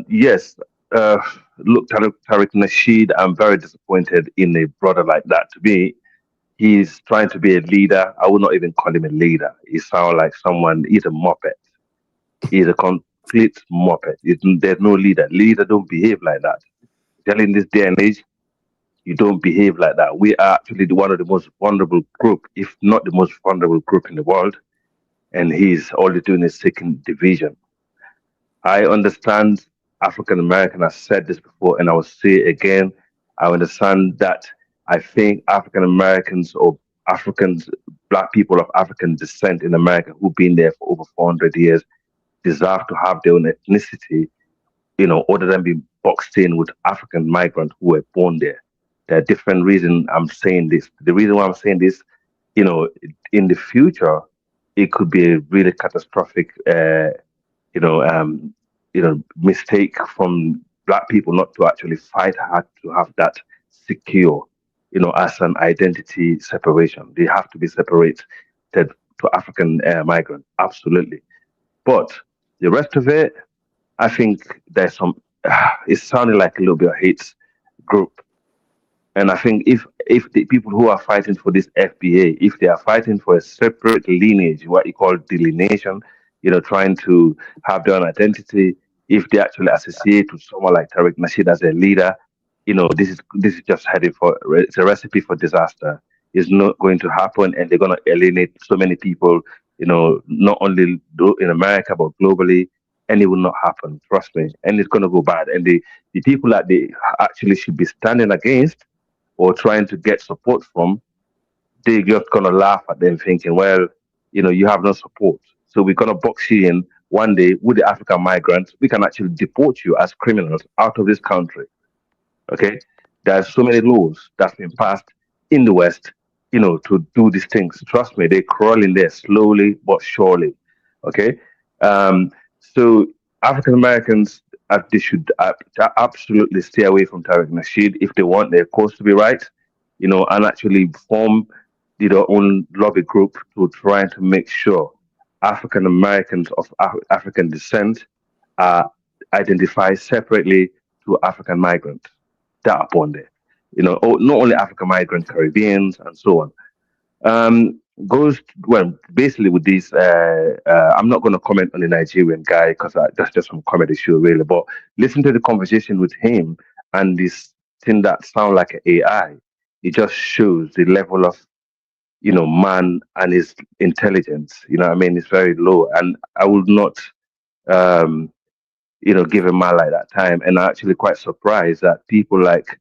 Yes, uh, look, Tariq Nasheed, I'm very disappointed in a brother like that. To me, he's trying to be a leader. I would not even call him a leader. He sounds like someone, he's a muppet. He's a complete muppet. There's no leader. Leader don't behave like that. Especially in this day and age, you don't behave like that. We are actually one of the most vulnerable group, if not the most vulnerable group in the world. And he's only doing is seeking division. I understand African American. I've said this before, and I will say it again. I understand that I think African Americans or Africans, Black people of African descent in America who've been there for over 400 years deserve to have their own ethnicity, other than being boxed in with African migrants who were born there. There are different reasons I'm saying this. The reason why I'm saying this, you know, in the future, it could be a really catastrophic you know, um, mistake from black people not to actually fight hard to have that secure, as an identity separation. They have to be separated to African migrants, absolutely. But the rest of it, I think there's some. It's sounding like a little bit of hate group. And I think if the people who are fighting for this FBA, if they are fighting for a separate lineage, what you call delineation, trying to have their own identity, if they actually associate with someone like Tariq Nasheed as a leader, this is just heading for it's a recipe for disaster. It's not going to happen, and they're going to alienate so many people, not only in America but globally, and it will not happen. Trust me, and it's going to go bad. And the people that they actually should be standing against or trying to get support from, they're just gonna laugh at them, thinking, well, you have no support. So we're gonna box you in one day with the African migrants. We can actually deport you as criminals out of this country. Okay, there's so many laws that's been passed in the West, to do these things. Trust me, they're crawling there slowly but surely. Okay, so African Americans, they should absolutely stay away from Tariq Nasheed if they want their cause to be right, and actually form their own lobby group to try to make sure African Americans of African descent are identified separately to African migrants that are born there. Not only African migrants, Caribbeans, and so on. Goes well basically with this. I'm not going to comment on the Nigerian guy because that's just some comedy show, really. But listen to the conversation with him and this thing that sound like an AI. It just shows the level of man and his intelligence. What I mean, it's very low, and I would not um, give a man like that time. And I'm actually quite surprised that people like,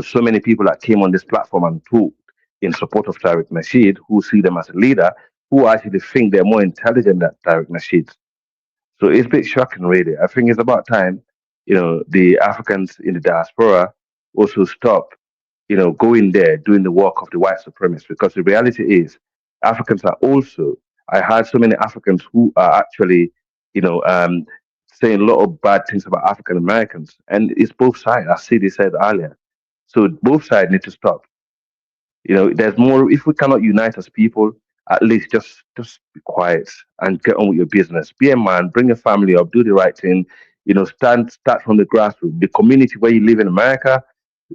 so many people that came on this platform and talked in support of Tariq Nasheed, who see them as a leader, who actually think they're more intelligent than Tariq Nasheed. So it's a bit shocking, really. I think it's about time, the Africans in the diaspora also stop, going there doing the work of the white supremacists. Because the reality is, Africans are also. I heard so many Africans who are actually, you know, um, saying a lot of bad things about African Americans, and it's both sides. As CD said earlier, so both sides need to stop. There's more. If we cannot unite as people, at least just be quiet and get on with your business. Be a man, bring a family up, do the right thing. Start from the grassroots, the community where you live in America.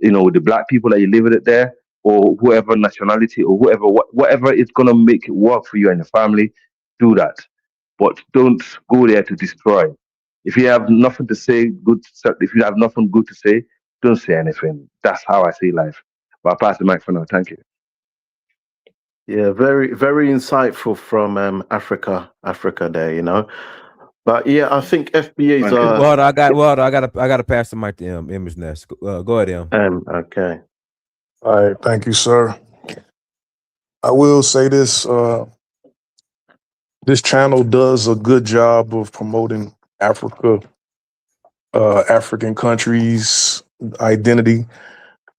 With the black people that you live with it there, or whoever nationality or whoever, whatever is gonna make it work for you and your family. Do that, but don't go there to destroy. If you have nothing to say good, if you have nothing good to say, don't say anything. That's how I see life. But I'll pass the mic for now. Thank you. Yeah, very, very insightful from Africa there, But yeah, I think FBA's Okay. Well, I gotta pass the mic to Image Nest. Go ahead, okay. All right, thank you, sir. I will say this: this channel does a good job of promoting Africa, African countries' identity.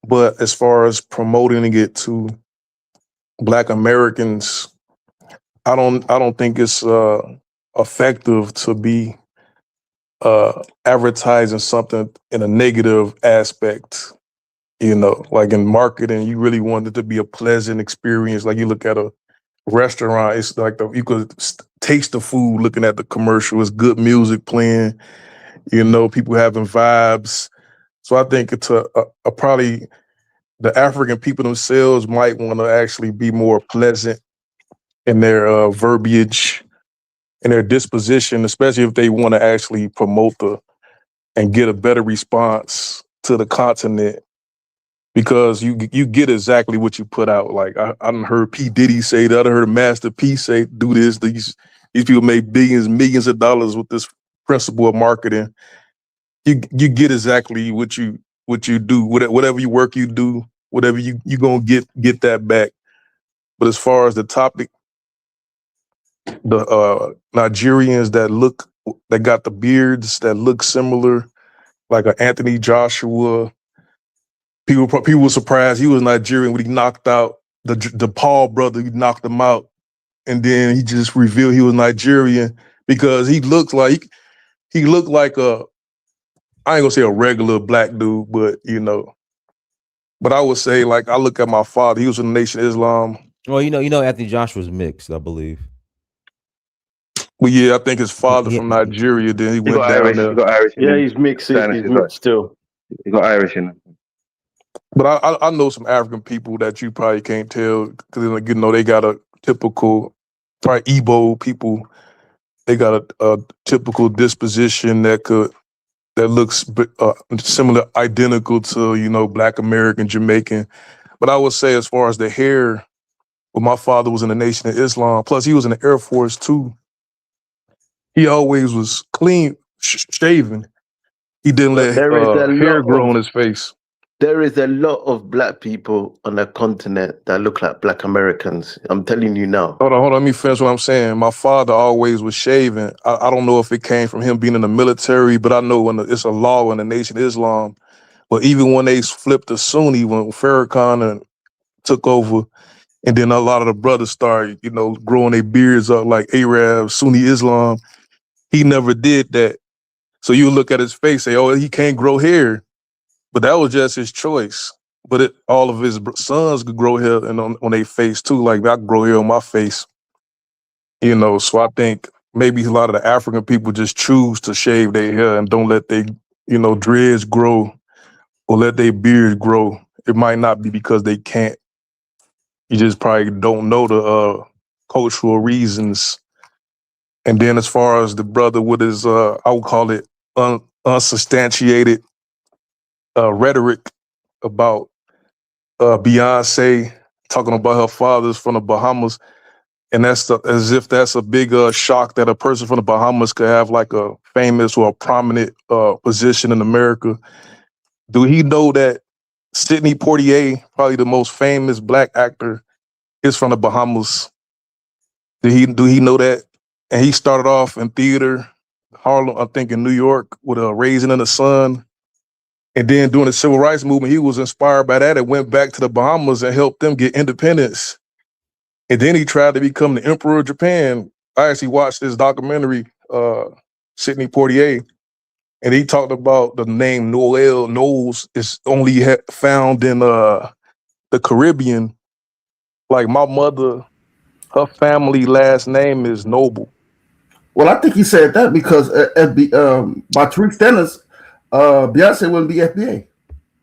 But as far as promoting it to Black Americans, I don't think it's effective to be advertising something in a negative aspect. You know, like in marketing, you really want it to be a pleasant experience. Like you look at a restaurant, it's like you could taste the food looking at the commercial. It's good music playing, you know, people having vibes. So I think it's a probably the African people themselves might want to actually be more pleasant in their verbiage and their disposition, especially if they want to actually promote and get a better response to the continent. Because you get exactly what you put out. Like I done heard P. Diddy say that, I heard Master P say, do this. These people make millions of dollars with this principle of marketing. You get exactly what you do, whatever you work you do, whatever you gonna get that back. But as far as the topic, the Nigerians that got the beards that look similar, like a Anthony Joshua. People were surprised he was Nigerian when he knocked out the Paul brother. He knocked him out, and then he just revealed he was Nigerian because he looked like a, I ain't gonna say a regular black dude, but you know. But I would say, like, I look at my father. He was in the Nation of Islam. Well, you know, Anthony Joshua's mixed, I believe. Well, yeah, I think his father from Nigeria. Then he went got down Irish. there. He got Irish. Yeah, he's mixed. He's mixed still. He got Irish in him. But I know some African people that you probably can't tell because you know they got a typical, probably Igbo people. They got a typical disposition that looks similar, identical to, you know, Black American, Jamaican. But I would say as far as the hair, well, my father was in the Nation of Islam. Plus, he was in the Air Force too. He always was clean, shaven. He didn't But let there is a hair lot grow of on his face. there is a lot of black people on the continent that look like Black Americans. I'm telling you now. Hold on. Let me finish what I'm saying. My father always was shaving. I don't know if it came from him being in the military, but I know when it's a law in the Nation of Islam. But even when they flipped to Sunni, when Farrakhan took over, and then a lot of the brothers started, you know, growing their beards up like Arab, Sunni Islam, he never did that. So you look at his face, say, oh, he can't grow hair. But that was just his choice. But all of his sons could grow hair and on their face too. Like I grow hair on my face, you know. So I think maybe a lot of the African people just choose to shave their hair and don't let their, you know, dreads grow or let their beard grow. It might not be because they can't. You just probably don't know the cultural reasons. And then as far as the brother with his, I would call it unsubstantiated rhetoric about Beyonce talking about her father's from the Bahamas, and that's as if that's a big shock that a person from the Bahamas could have like a famous or a prominent position in America. Do he know that Sidney Poitier, probably the most famous Black actor, is from the Bahamas? Do he know that? And he started off in theater, Harlem, I think in New York, with a Raisin in the Sun. And then during the civil rights movement, he was inspired by that and went back to the Bahamas and helped them get independence. And then he tried to become the emperor of Japan. I actually watched this documentary, Sidney Poitier, and he talked about the name Knowles is only found in the Caribbean. Like my mother, her family last name is Noble. Well, I think he said that because by Tariq Stennis, Beyonce wouldn't be FBA.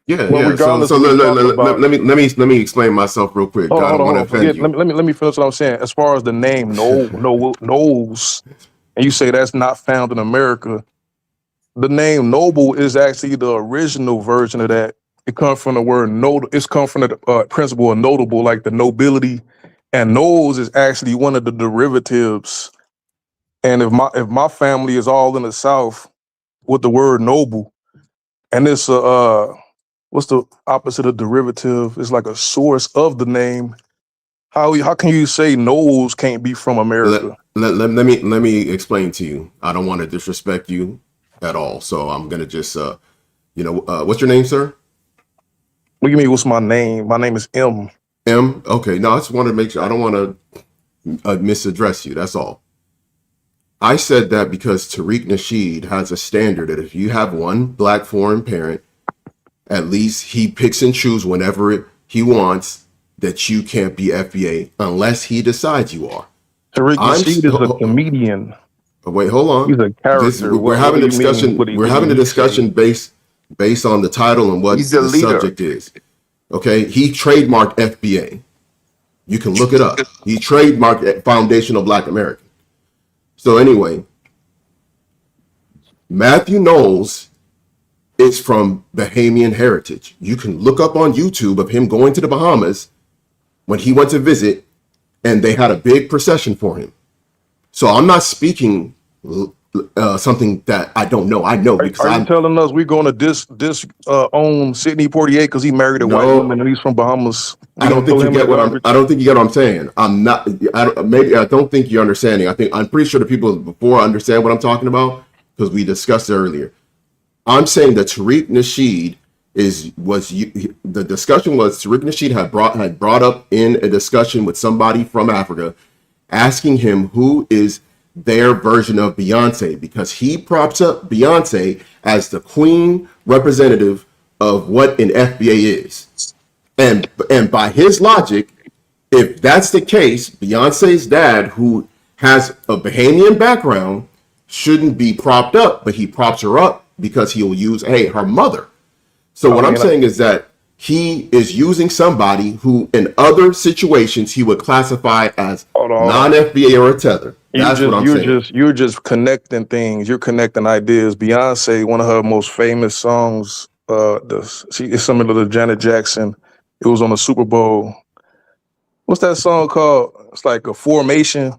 Yeah, Well, yeah. regardless So of what we're talking about. let me explain myself real quick. Hold I don't want to on. offend you. Let me finish what I'm saying. As far as the name Knowles, and you say that's not found in America, the name Noble is actually the original version of that. It comes from the word note. It's come from the principle of notable, like the nobility. And Knowles is actually one of the derivatives And if my family is all in the South with the word noble, and it's what's the opposite of derivative? It's like a source of the name. How can you say Knowles can't be from America? Let me explain to you. I don't want to disrespect you at all, so I'm gonna just what's your name, sir? What do you mean? What's my name? My name is M. M. Okay, no, I just want to make sure. I don't want to misaddress you. That's all. I said that because Tariq Nasheed has a standard that if you have one black foreign parent, at least he picks and chooses whenever he wants, that you can't be FBA unless he decides you are. Tariq Nasheed is a comedian. Wait, hold on. He's a character. We're having a discussion. We're having a discussion based on the title and what the subject is. Okay, he trademarked FBA. You can look it up. He trademarked Foundational Black American. So anyway, Matthew Knowles is from Bahamian heritage. You can look up on YouTube of him going to the Bahamas when he went to visit, and they had a big procession for him. So I'm not speaking something that I don't know. I know because Are you telling us we're going to own Sidney Poitier because he married a white woman and he's from Bahamas? I don't think you get what I'm saying. I'm not. I don't think you're understanding. I'm pretty sure the people before understand what I'm talking about because we discussed it earlier. I'm saying that Tariq Nasheed the discussion was Tariq Nasheed had brought up in a discussion with somebody from Africa, asking him who is their version of Beyonce, because he props up Beyonce as the queen representative of what an FBA is. And by his logic, if that's the case, Beyonce's dad, who has a Bahamian background, shouldn't be propped up, but he props her up because he'll use, her mother. So what I'm saying is that he is using somebody who in other situations he would classify as non-FBA or a tether. That's what I'm saying. You're just connecting things. You're connecting ideas. Beyonce, one of her most famous songs, it's similar to Janet Jackson. It was on the Super Bowl. What's that song called? It's like a formation.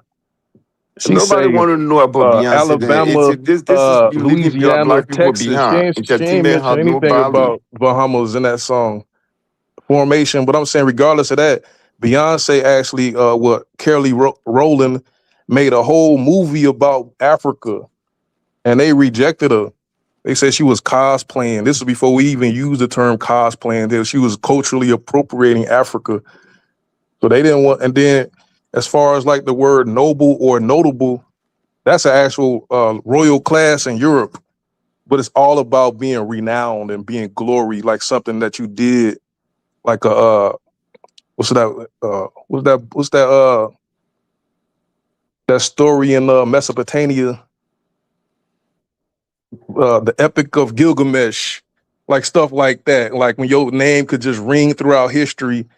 Nobody want to know about Beyonce. Alabama, This is Louisiana, black people Texas. behind. She ain't mention anything about Bahamas in that song. Formation. But I'm saying, regardless of that, Beyonce actually, Kelly Rowland made a whole movie about Africa, and they rejected her. They said she was cosplaying. This was before we even used the term cosplaying. That she was culturally appropriating Africa. So they didn't want. And then, as far as like the word noble or notable, that's an actual royal class in Europe. But it's all about being renowned and being glory, like something that you did, like that story in Mesopotamia, the Epic of Gilgamesh, like stuff like that. Like when your name could just ring throughout history.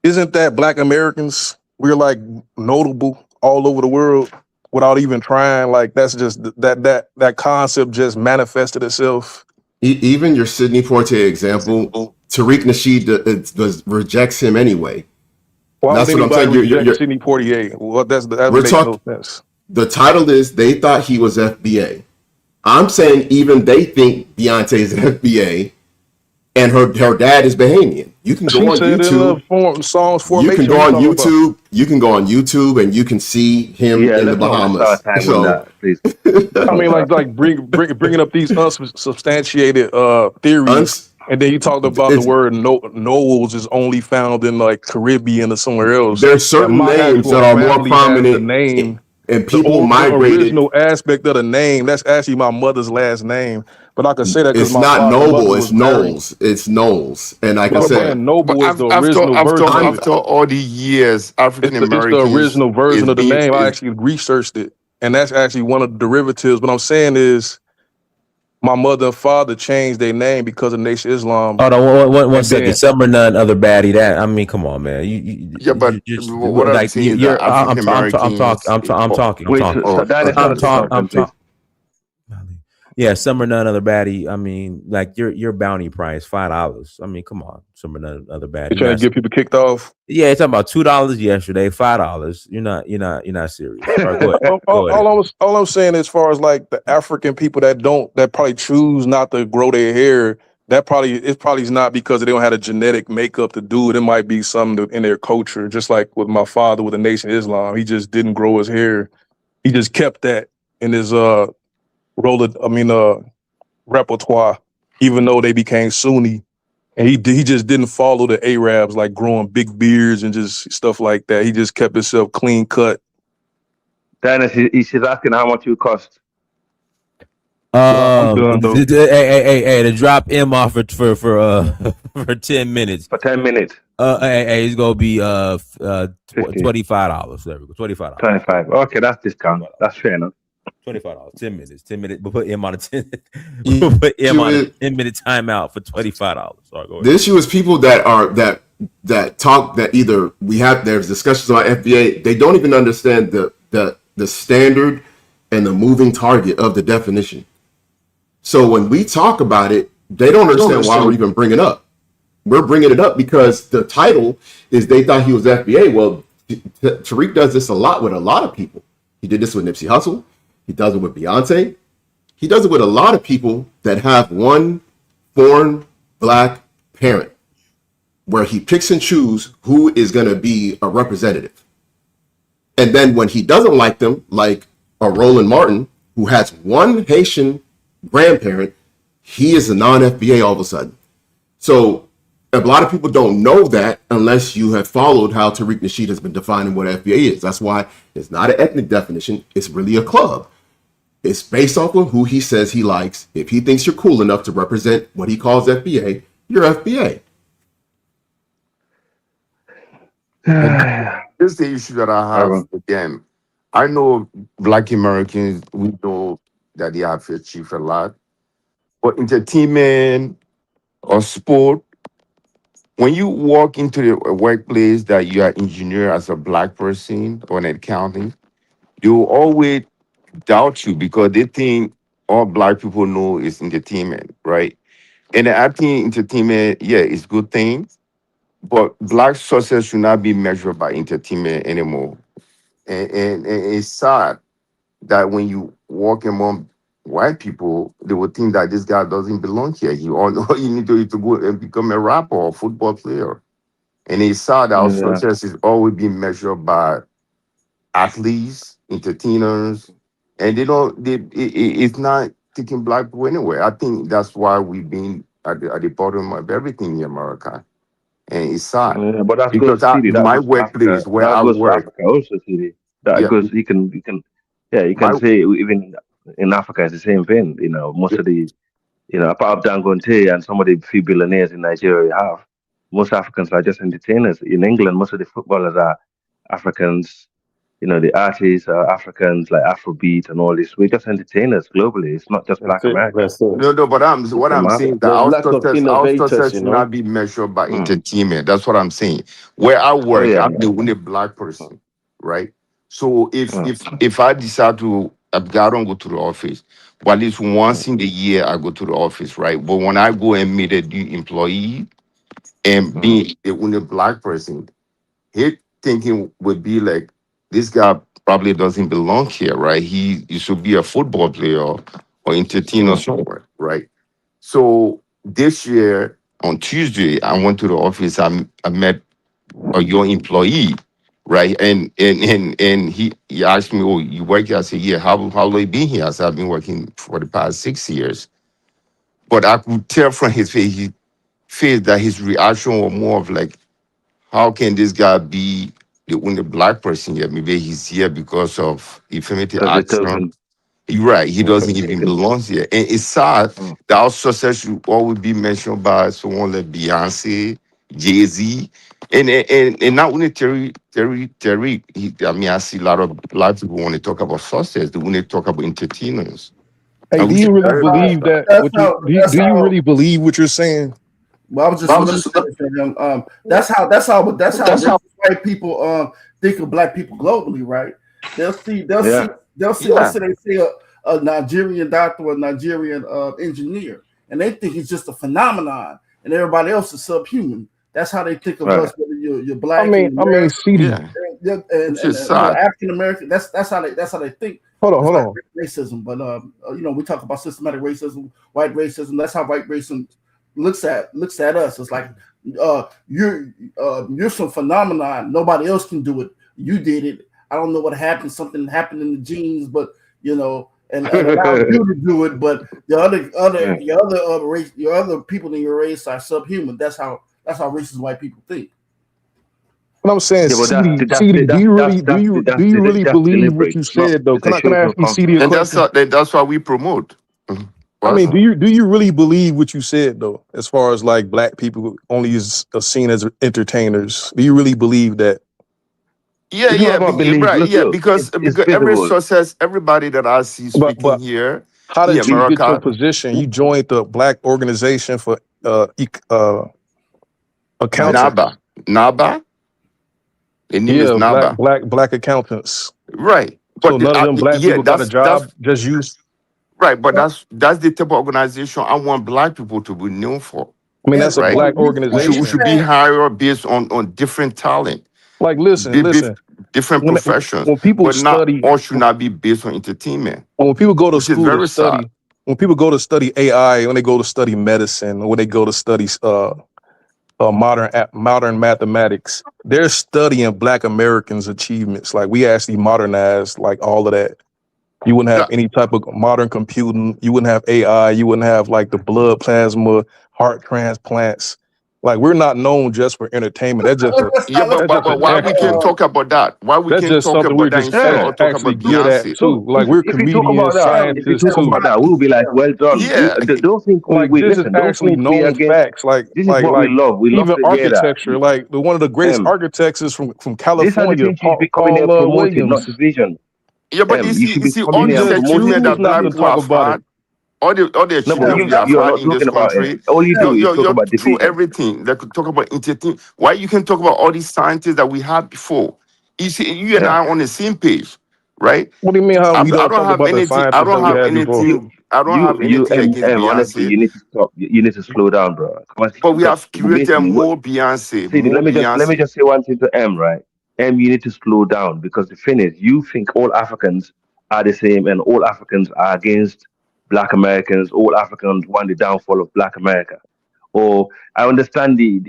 Isn't that Black Americans? We're like notable all over the world without even trying. Like that's just that concept just manifested itself. Even your Sidney Poitier example, Tariq Nasheed rejects him anyway. Why that's what I'm saying. You're Sidney Poitier. Well, that makes no sense. The title is they thought he was FBA. I'm saying even they think Beyonce is FBA, and her dad is Bahamian. You can go on YouTube. Songs you can go on YouTube. You can go on YouTube and you can see him in the Bahamas. So, I mean, like bringing up these unsubstantiated theories, and then you talked about the word Knowles is only found in like Caribbean or somewhere else. There's certain names that are more prominent. Name. And people migrated. The original aspect of the name, that's actually my mother's last name. But I can say that because it's not Noble, it's Knowles. It's Knowles. And like I said, Noble is the original version. After all the years, African Americans. It's the original version of the name. I actually researched it. And that's actually one of the derivatives. What I'm saying is my mother and father changed their name because of Nation Islam. Hold on, one second. Some or none other baddie. That I mean, come on, man. What I'm saying is that I'm talking. Yeah, some or none other baddie. I mean, like your bounty price $5. I mean, come on, some or none other You baddie. trying to get people kicked off? Yeah, it's talking about $2 yesterday, $5. You're not serious. All right, go ahead. Go ahead. All I'm saying, as far as like the African people that probably choose not to grow their hair, it probably is not because they don't have a genetic makeup to do it. It might be something in their culture. Just like with my father with the Nation of Islam, he just didn't grow his hair. He just kept that in his repertoire, even though they became Sunni. And he just didn't follow the Arabs, like growing big beards and just stuff like that. He just kept himself clean cut. Dennis, she's asking how much it would cost. I'm done, though. Hey, to drop M off for 10 minutes. For 10 minutes. Hey, it's gonna be $25. There we go. $25. 25. Okay, that's discount. That's fair enough. $25. 10 minutes. 10 minutes. We'll put M on a 10. We'll put M on a 10-minute timeout for $25. Sorry, go ahead. The issue is people that talk that either there's discussions about FBA, they don't even understand the standard and the moving target of the definition. So when we talk about it, they don't understand why we're even bringing it up. We're bringing it up because the title is they thought he was FBA. Well, Tariq does this a lot with a lot of people. He did this with Nipsey Hussle. He does it with Beyonce. He does it with a lot of people that have one foreign black parent, where he picks and chooses who is going to be a representative. And then when he doesn't like them, like a Roland Martin, who has one Haitian grandparent, he is a non-FBA all of a sudden. So a lot of people don't know that unless you have followed how Tariq Nasheed has been defining what FBA is. That's why it's not an ethnic definition. It's really a club. It's based off of who he says he likes. If he thinks you're cool enough to represent what he calls FBA, you're FBA. This is the issue that I have again. I know Black Americans, we know that they have achieved a lot. But entertainment or sport, when you walk into the workplace that you are engineer as a Black person or an accountant, they will always doubt you because they think all Black people know is entertainment, right? And I think entertainment, yeah, it's good thing, but Black success should not be measured by entertainment anymore. And it's sad that when you walk among white people, they would think that this guy doesn't belong here. All you need to go and become a rapper or football player. And it's sad that our success is always being measured by athletes, entertainers, and it's not taking Black people anywhere. I think that's why we've been at the bottom of everything in America. And it's sad. Yeah, but that's because my workplace where I goes work. For Africa also, CD. That goes. You can say even in Africa it's the same thing. You know, most of the, apart of Dangote and some of the few billionaires in Nigeria have, most Africans are just entertainers. In England, most of the footballers are Africans. The artists are Africans, like Afrobeat and all this. We're just entertainers globally. It's not just Black Americans. No, but what I'm saying that our success should not be measured by entertainment. That's what I'm saying. Where I work, I'm the only Black person, right? So if I decide to, I don't go to the office, but at least once in the year I go to the office, right? But when I go and meet a new employee and being the only Black person, his thinking would be like, this guy probably doesn't belong here, right? He should be a football player or entertainer somewhere, right? So this year on Tuesday, I went to the office. I met your employee, right? And he asked me, "Oh, you work here?" I said, "Yeah." How long you been here? I said, "I've been working for the past 6 years." But I could tell from his face that his reaction was more of like, how can this guy be the only Black person here? Maybe he's here because of affirmative action. You're right. He doesn't even belong here. And it's sad that our success should always be mentioned by someone like Beyonce, Jay-Z, and not only Terry. I see a lot of Black people when they talk about success, they when they talk about entertainers. Hey, do you really believe that? Do you really believe what you're saying? Well, I was just saying him. That's how white people think of Black people globally, right? They'll see let's say a Nigerian doctor or a Nigerian engineer, and they think it's just a phenomenon, and everybody else is subhuman. That's how they think of Right. us, whether you're black and I mean, you're CD. Yeah. and It's just you know, sad. African American. That's how they think. Hold It's like on. racism, but you know, we talk about systematic racism, white racism. That's how white racism looks at us. It's like you're some phenomenon. Nobody else can do it. You did it. I don't know what happened. Something happened in the genes, but you know, and allowed you to do it. But the other race, your other people in your race are subhuman. That's how racist white people think. What I'm saying, Yeah, but CD, do you really that's believe what deliberate. you It's not. said though? It Can shows I no ask you, CD, a And question? that's what we promote. Mhm. I What? mean, do you really believe what you said though? As far as like black people only are seen as entertainers, do you really believe that? Yeah, It's not about belief. right. Look, Yeah, look. because It's every visible. success, everybody that I see speaking But here how in did you get your America, position? You joined the Black Organization for Accountants. NABA. The name is Yeah, NABA. black accountants. Right. So But none of them black yeah, people got a that's job. Just you. right. But that's the type of organization I want black people to be known for. I mean, Yeah, that's a but Right. black we We organization. should be hired based on different talent, Like, listen. different professions, When people but not study, all should not be based on entertainment, when people go to which is school to very sad. study, when people go to study AI, when they go to study medicine, when they go to study modern mathematics, they're studying Black Americans' achievements. Like, we actually modernized like all of that. You wouldn't have That- any type of modern computing. You wouldn't have AI. You wouldn't have like the blood plasma, heart transplants. Like, we're not known just for entertainment. That's just a yeah, but, that's but just but an why we can't extra. talk about that? Why we That's can't just talk something we're about that just instead Yeah. of talk actually about good at Beyonce? too. So Like, we're if we talk about comedians, that, if we scientists talk too. about that, we'll be like, well done. Yeah, Don't think Like, we this is listen. Don't actually think we known against. facts. Like This is what we love. We love even to hear that. architecture. Like, one of the greatest Um, architects is from these are the California, things you should be coming Paul here promoting, not Williams. division. yeah, but you You see, should be all coming You these here just achievements promoting choose that not black to things. people talk have about it. had, all the No, but achievements we have you're had not in this talking about it. country, All you do is talk you're about through division. everything. They could talk about entertainment. Why you can talk about all these scientists that we had before? You see, you and Yeah. I are on the same page, right? What do you mean how we I don't don't talk have about the anything. I scientists don't that we have had before? anything. I don't have You, anything against honestly, Beyonce, you need to stop. You need to slow down, bro. but we Because have created basically, more Beyonce, see, more let me Beyonce. just say one thing to M, right? M, you need to slow down because the thing is, you think all Africans are the same and all Africans are against Black Americans. All Africans want the downfall of Black America. Or I understand the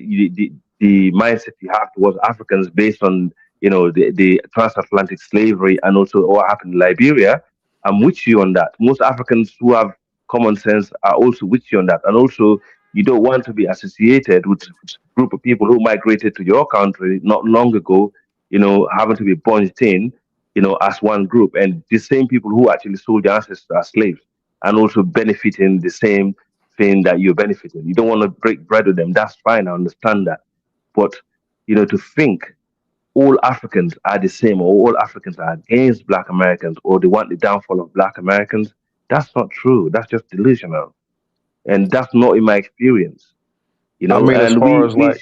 mindset you have towards Africans based on the transatlantic slavery and also what happened in Liberia. I'm with you on that. Most Africans who have common sense are also with you on that, and also you don't want to be associated with a group of people who migrated to your country not long ago, having to be bunched in, as one group, and the same people who actually sold their ancestors as slaves and also benefiting the same thing that you're benefiting. You don't want to break bread with them. That's fine. I understand that. But, to think all Africans are the same or all Africans are against Black Americans or they want the downfall of Black Americans, that's not true. That's just delusional. And that's not in my experience. I mean, as And far as like,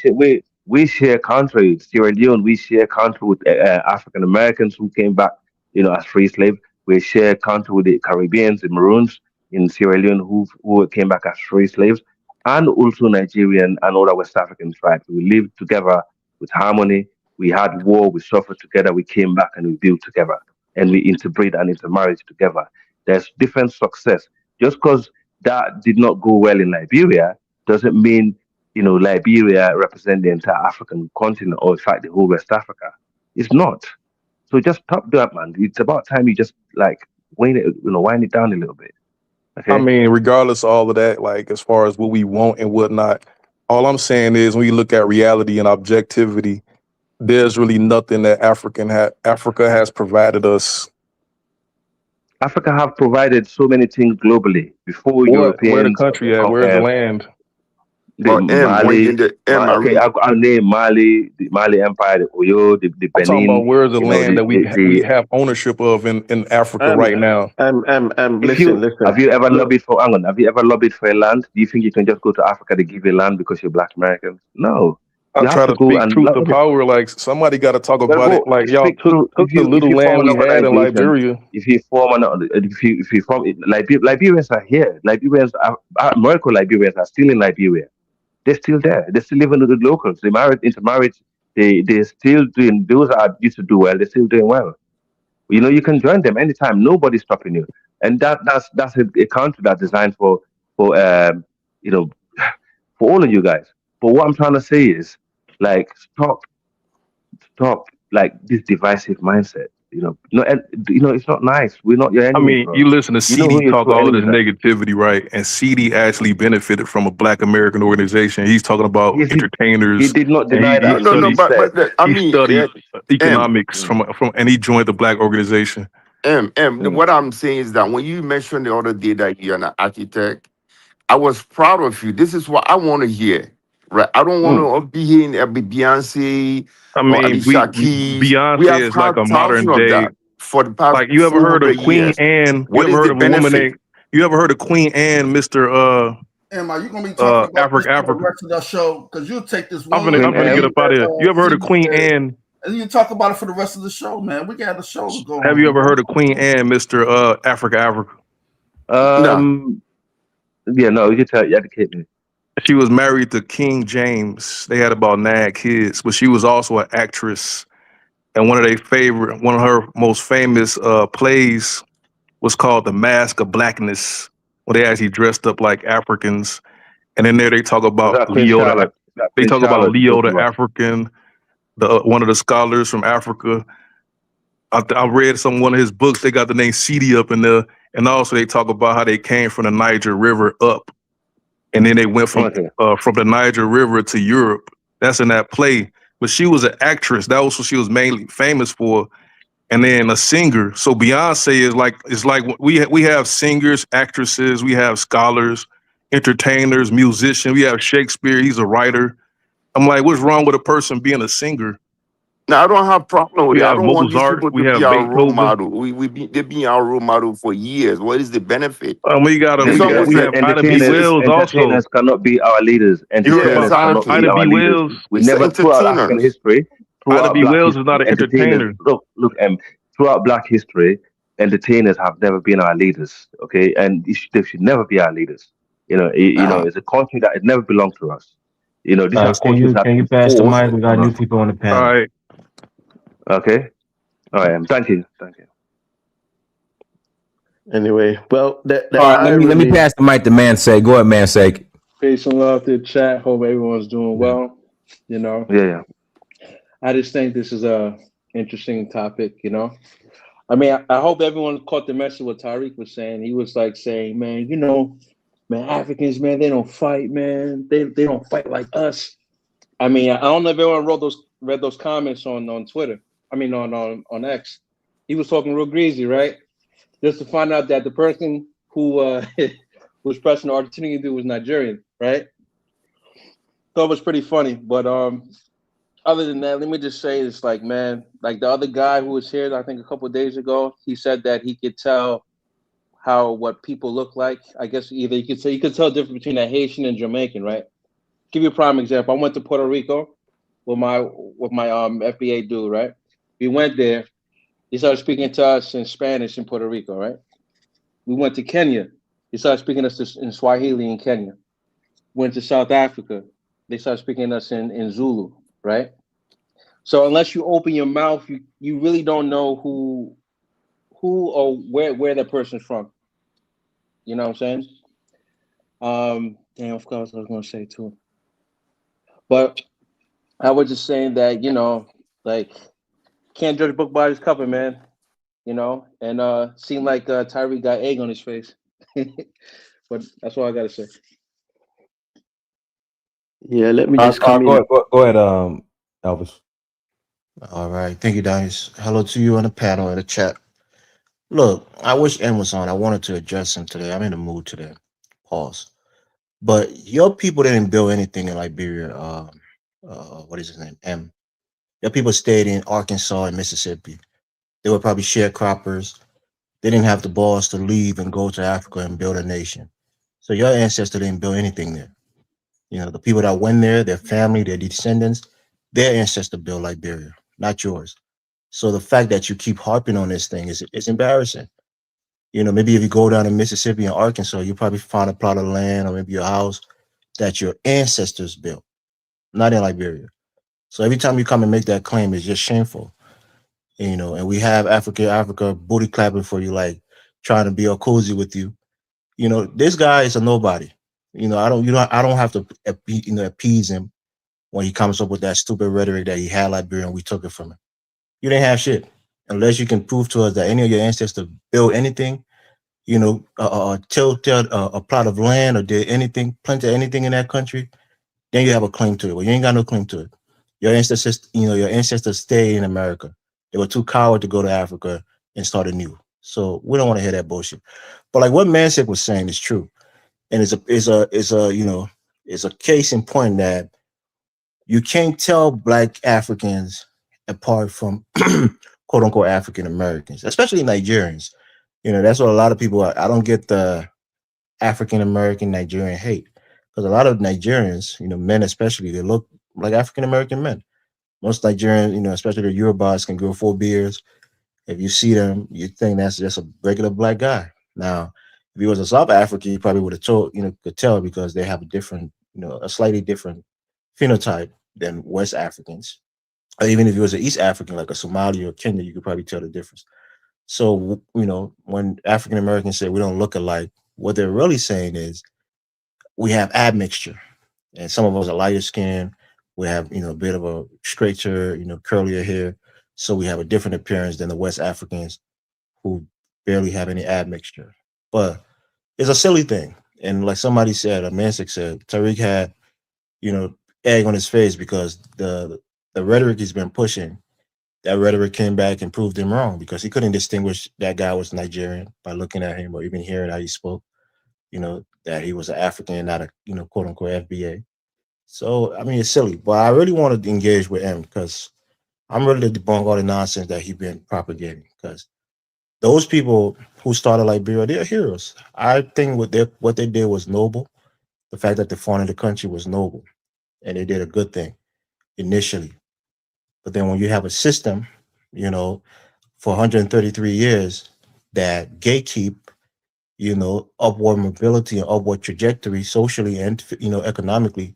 we share country. Sierra Leone, we share country with African Americans who came back, as free slaves. We share country with the Caribbeans, the Maroons in Sierra Leone who came back as free slaves, and also Nigerian and other West African tribes. We lived together with harmony. We had war. We suffered together. We came back and we built together, and we interbreed and intermarried together. There's different success. Just because that did not go well in Liberia doesn't mean Liberia represent the entire African continent or in fact the whole West Africa. It's not. So just stop that, man. It's about time you just like wind it down a little bit. I Okay. mean, regardless of all of that, like as far as what we want and whatnot, all I'm saying is when you look at reality and objectivity, there's really nothing that Africa has provided us. Africa have provided so many things globally before Where the Europeans, country at? Where's the uh, land? the But Mali. I Okay, read. I'll name Mali, the Mali Empire, the Oyo, the I'm talking about Benin. where's the land that we The have ownership of in Africa Um, right now. If listen. have you ever Look, lobbied for? Have you ever lobbied for a land? Do you think you can just go to Africa to give you land because you're Black American? No. I You have try to to go speak and truth to power. Like somebody got to talk well, about it. go Like y'all speak through. took the If little you form land an we had in organization, Liberia. if you form an if you form Liberians are here. American Liberians are still in Liberia. They're still there. They're still living with the locals. They married intermarriage. They're still doing. Those are used to do well. They're still doing well. You know, you can join them anytime. Nobody's stopping you. And that's a country that's designed for you know for all of you guys. But what I'm trying to say is, like, stop like this divisive mindset. It's not nice. We're not your I enemies, mean, you bro. listen to You know who CD your talk true all of this enemies are. negativity, right? And CD actually benefited from a Black American organization. He's talking about Yes, he entertainers, did not and deny he that. No, He no, studied just said, I he mean, studied M, economics from and he joined the Black organization. mm, what I'm saying is that when you mentioned the other day that you're an architect, I was proud of you. This is what I want to hear, right? I don't want mm. to be hearing every Beyonce I or mean, Alicia Keys. We Beyonce have is like had a thousands modern of day. that for the past Like you ever heard 400 of Queen years. Anne? You What ever is heard the of a woman benefit? named? You ever heard of Queen Anne, Mister Am I you gonna be talking about this Africa for the Africa? rest of the show? Because you'll take this I'm one gonna little I'm Queen gonna get thing up M. out of that here. You ever heard of CD Queen said, Anne? and you talk about it for the rest of the show, man. We got a show to go Have you on, ever man. heard of Queen Anne, Mister Africa Africa? No. Yeah, no, you educate me. She was married to King James. They had about 9 kids, but she was also an actress. And one of her most famous plays was called The Mask of Blackness, where they actually dressed up like Africans. And in there they talk Was about that Queen Charlotte? That They Queen talk about Charlotte you're Leo talking the about? African, one of the scholars from Africa. I read one of his books. They got the name CD up in there, and also they talk about how they came from the Niger River up, and then they went Okay. from the Niger River to Europe. That's in that play. But she was an actress. That was what she was mainly famous for, and then a singer. So Beyonce is like we have singers, actresses, we have scholars, entertainers, musicians. We have Shakespeare. He's a writer. I'm like, what's wrong with a person being a singer? Now I don't have problem with We it. I have don't want these Mozart. people to We be have our role Beethoven. model. They've been our role model for years. What is the benefit? We got It's we almost have like Ida B. Wells also. Entertainers cannot be our leaders. yeah, But Entertainers cannot be exactly. Ida our B. leaders. Wells, We It's never, throughout African entertainers. history, Ida throughout B. Black Wells is history, not an entertainers. entertainer. Throughout Black history, entertainers have never been our leaders. Okay, and they should never be our leaders. Now, It's a country that it never belonged to us. These are Guys, can countries you that can you been pass the forced mic? We got on new us. people on the All panel. right. Okay, all right. Thank you. Anyway, well, the All right, let me irony. pass the mic to Mansake. Go ahead, Mansake. Peace and love to the chat. Hope everyone's doing well. Yeah. I just think this is a interesting topic. I mean, I hope everyone caught the message what Tariq was saying. He was like saying, man, man, Africans, man, they don't fight, man. They don't fight like us. I mean, I don't know if everyone read those comments on Twitter. I mean, on X. He was talking real greasy, right? Just to find out that the person who was pressing the Argentinian dude was Nigerian, right? Thought it was pretty funny, but other than that, let me just say it's like, man, like the other guy who was here, I think a couple of days ago, he said that he could tell what people look like. I guess either you could tell the difference between a Haitian and Jamaican, right? Give you a prime example. I went to Puerto Rico with my FBA dude, right? We went there. He started speaking to us in Spanish in Puerto Rico, right? We went to Kenya. He started speaking to us in Swahili in Kenya. Went to South Africa. They started speaking to us in Zulu, right? So unless you open your mouth, you really don't know who or where that person's from. You know what I'm saying? Damn, of course I was gonna say too. But I was just saying that, like, can't judge a book by its cover, man. And seemed like Tyree got egg on his face. But that's all I gotta say. Yeah, let me just come in. Go ahead, Elvis. All right, thank you, guys. Hello to you on the panel in the chat. Look, I wish M was on. I wanted to address him today. I'm in the mood today. Pause. But your people didn't build anything in Liberia. What is his name? M. Your people stayed in Arkansas and Mississippi. They were probably sharecroppers. They didn't have the balls to leave and go to Africa and build a nation. So your ancestors didn't build anything there. You know, the people that went there, their family, their descendants, their ancestor built Liberia, not yours. So the fact that you keep harping on this thing is embarrassing. You know, maybe if you go down to Mississippi and Arkansas, you probably find a plot of land or maybe a house that your ancestors built, not in Liberia. So every time you come and make that claim, it's just shameful. You know, and we have Africa booty clapping for you, like trying to be all cozy with you. You know, this guy is a nobody. You know, I don't have to, appease him when he comes up with that stupid rhetoric that he had Liberia and we took it from him. You didn't have shit unless you can prove to us that any of your ancestors built anything. You know, tilled a plot of land or did anything, planted anything in that country. Then you have a claim to it. Well, you ain't got no claim to it. Your ancestors stay in America. They were too coward to go to Africa and start anew. So we don't want to hear that bullshit. But like what Mansik was saying is true, and it's a case in point that you can't tell Black Africans apart from quote unquote African Americans, especially Nigerians. You know, that's what a lot of people are. I don't get the African American Nigerian hate because a lot of Nigerians, you know, men especially, they look like African American men. Most Nigerians, you know, especially the Yorubas, can grow 4 beards. If you see them, you think that's just a regular Black guy. Now, if he was a South African, you probably would have told, you know, could tell because they have a different, you know, a slightly different phenotype than West Africans. Or even if he was an East African, like a Somali or Kenya, you could probably tell the difference. So, you know, when African Americans say we don't look alike, what they're really saying is we have admixture. And some of us are lighter skin. We have, you know, a bit of a straighter, you know, curlier hair. So we have a different appearance than the West Africans who barely have any admixture. But it's a silly thing. And like somebody said, Mansik said, Tariq had, you know, egg on his face because the rhetoric he's been pushing, that rhetoric came back and proved him wrong because he couldn't distinguish that guy was Nigerian by looking at him or even hearing how he spoke, you know, that he was an African, not a, you know, quote unquote FBA. So, I mean, it's silly, but I really wanted to engage with him because I'm ready to debunk all the nonsense that he's been propagating because those people who started Liberia, they're heroes. I think what they did was noble. The fact that they fought in the country was noble and they did a good thing initially. But then when you have a system, you know, for 133 years that gatekeep, you know, upward mobility and upward trajectory socially and, you know, economically,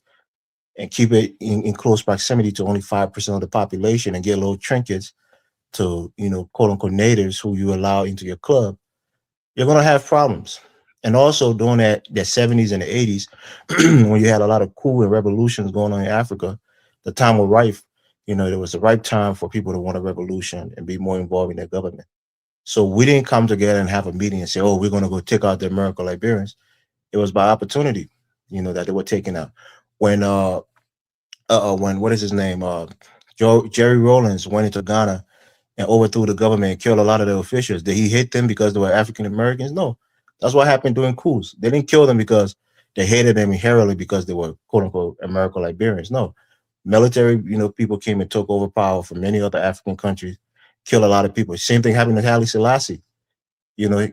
and keep it in close proximity to only 5% of the population and get little trinkets to, you know, quote unquote natives who you allow into your club, you're going to have problems. And also during the 70s and the 80s, when you had a lot of coup and revolutions going on in Africa, the time was ripe. You know, it was the right time for people to want a revolution and be more involved in their government. So we didn't come together and have a meeting and say, oh, we're going to go take out the American Liberians. It was by opportunity, you know, that they were taken out. When what is his name? Jerry Rawlings went into Ghana and overthrew the government and killed a lot of the officials. Did he hate them because they were African Americans? No. That's what happened during coups. They didn't kill them because they hated them inherently because they were quote unquote American Liberians. No. Military, you know, people came and took over power from many other African countries, killed a lot of people. Same thing happened to Haile Selassie. You know,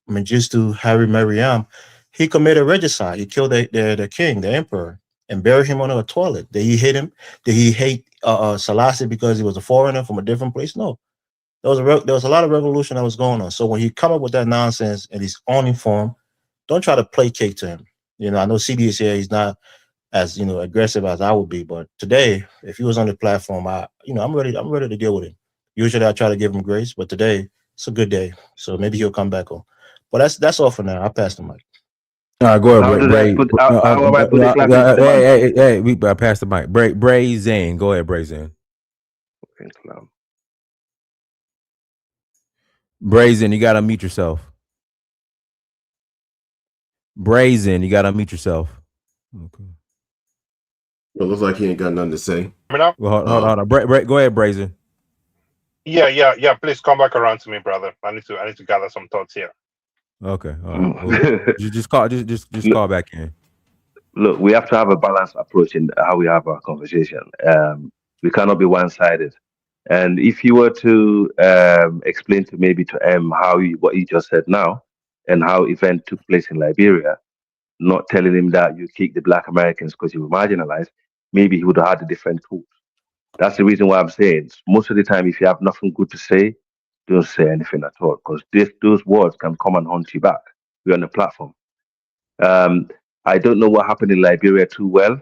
Mengistu Harry Mariam, he committed regicide. He killed the king, the emperor, and buried him under a toilet. Did he hate him? Did he hate Selassie because he was a foreigner from a different place? No. There was a lot of revolution that was going on. So when he come up with that nonsense in his own form, don't try to placate to him. You know, I know CD is here. He's not as, you know, aggressive as I would be, but today, if he was on the platform, I'm ready to deal with him. Usually I try to give him grace, but today it's a good day. So maybe he'll come back on. But that's all for now. I'll pass the mic. All right, go How ahead, do I put how do I put it clap into the mic? Hey, we pass the mic. Brazen, go ahead, Brazen. Brazen, you gotta mute yourself. Brazen, you gotta mute yourself. Okay. It looks like he ain't got nothing to say. Now? Well, hold on. Go ahead, Brazen. Yeah. Please come back around to me, brother. I need to gather some thoughts here. Okay. All right. Well, just call back in. Look, we have to have a balanced approach in how we have our conversation. We cannot be one-sided. And if you were to explain to M what you just said now and how event took place in Liberia, not telling him that you kick the black Americans because you were marginalized, maybe he would have had a different thought. That's the reason why I'm saying most of the time, if you have nothing good to say, don't say anything at all because those words can come and haunt you back. We're on the platform. Um, I don't know what happened in Liberia too well,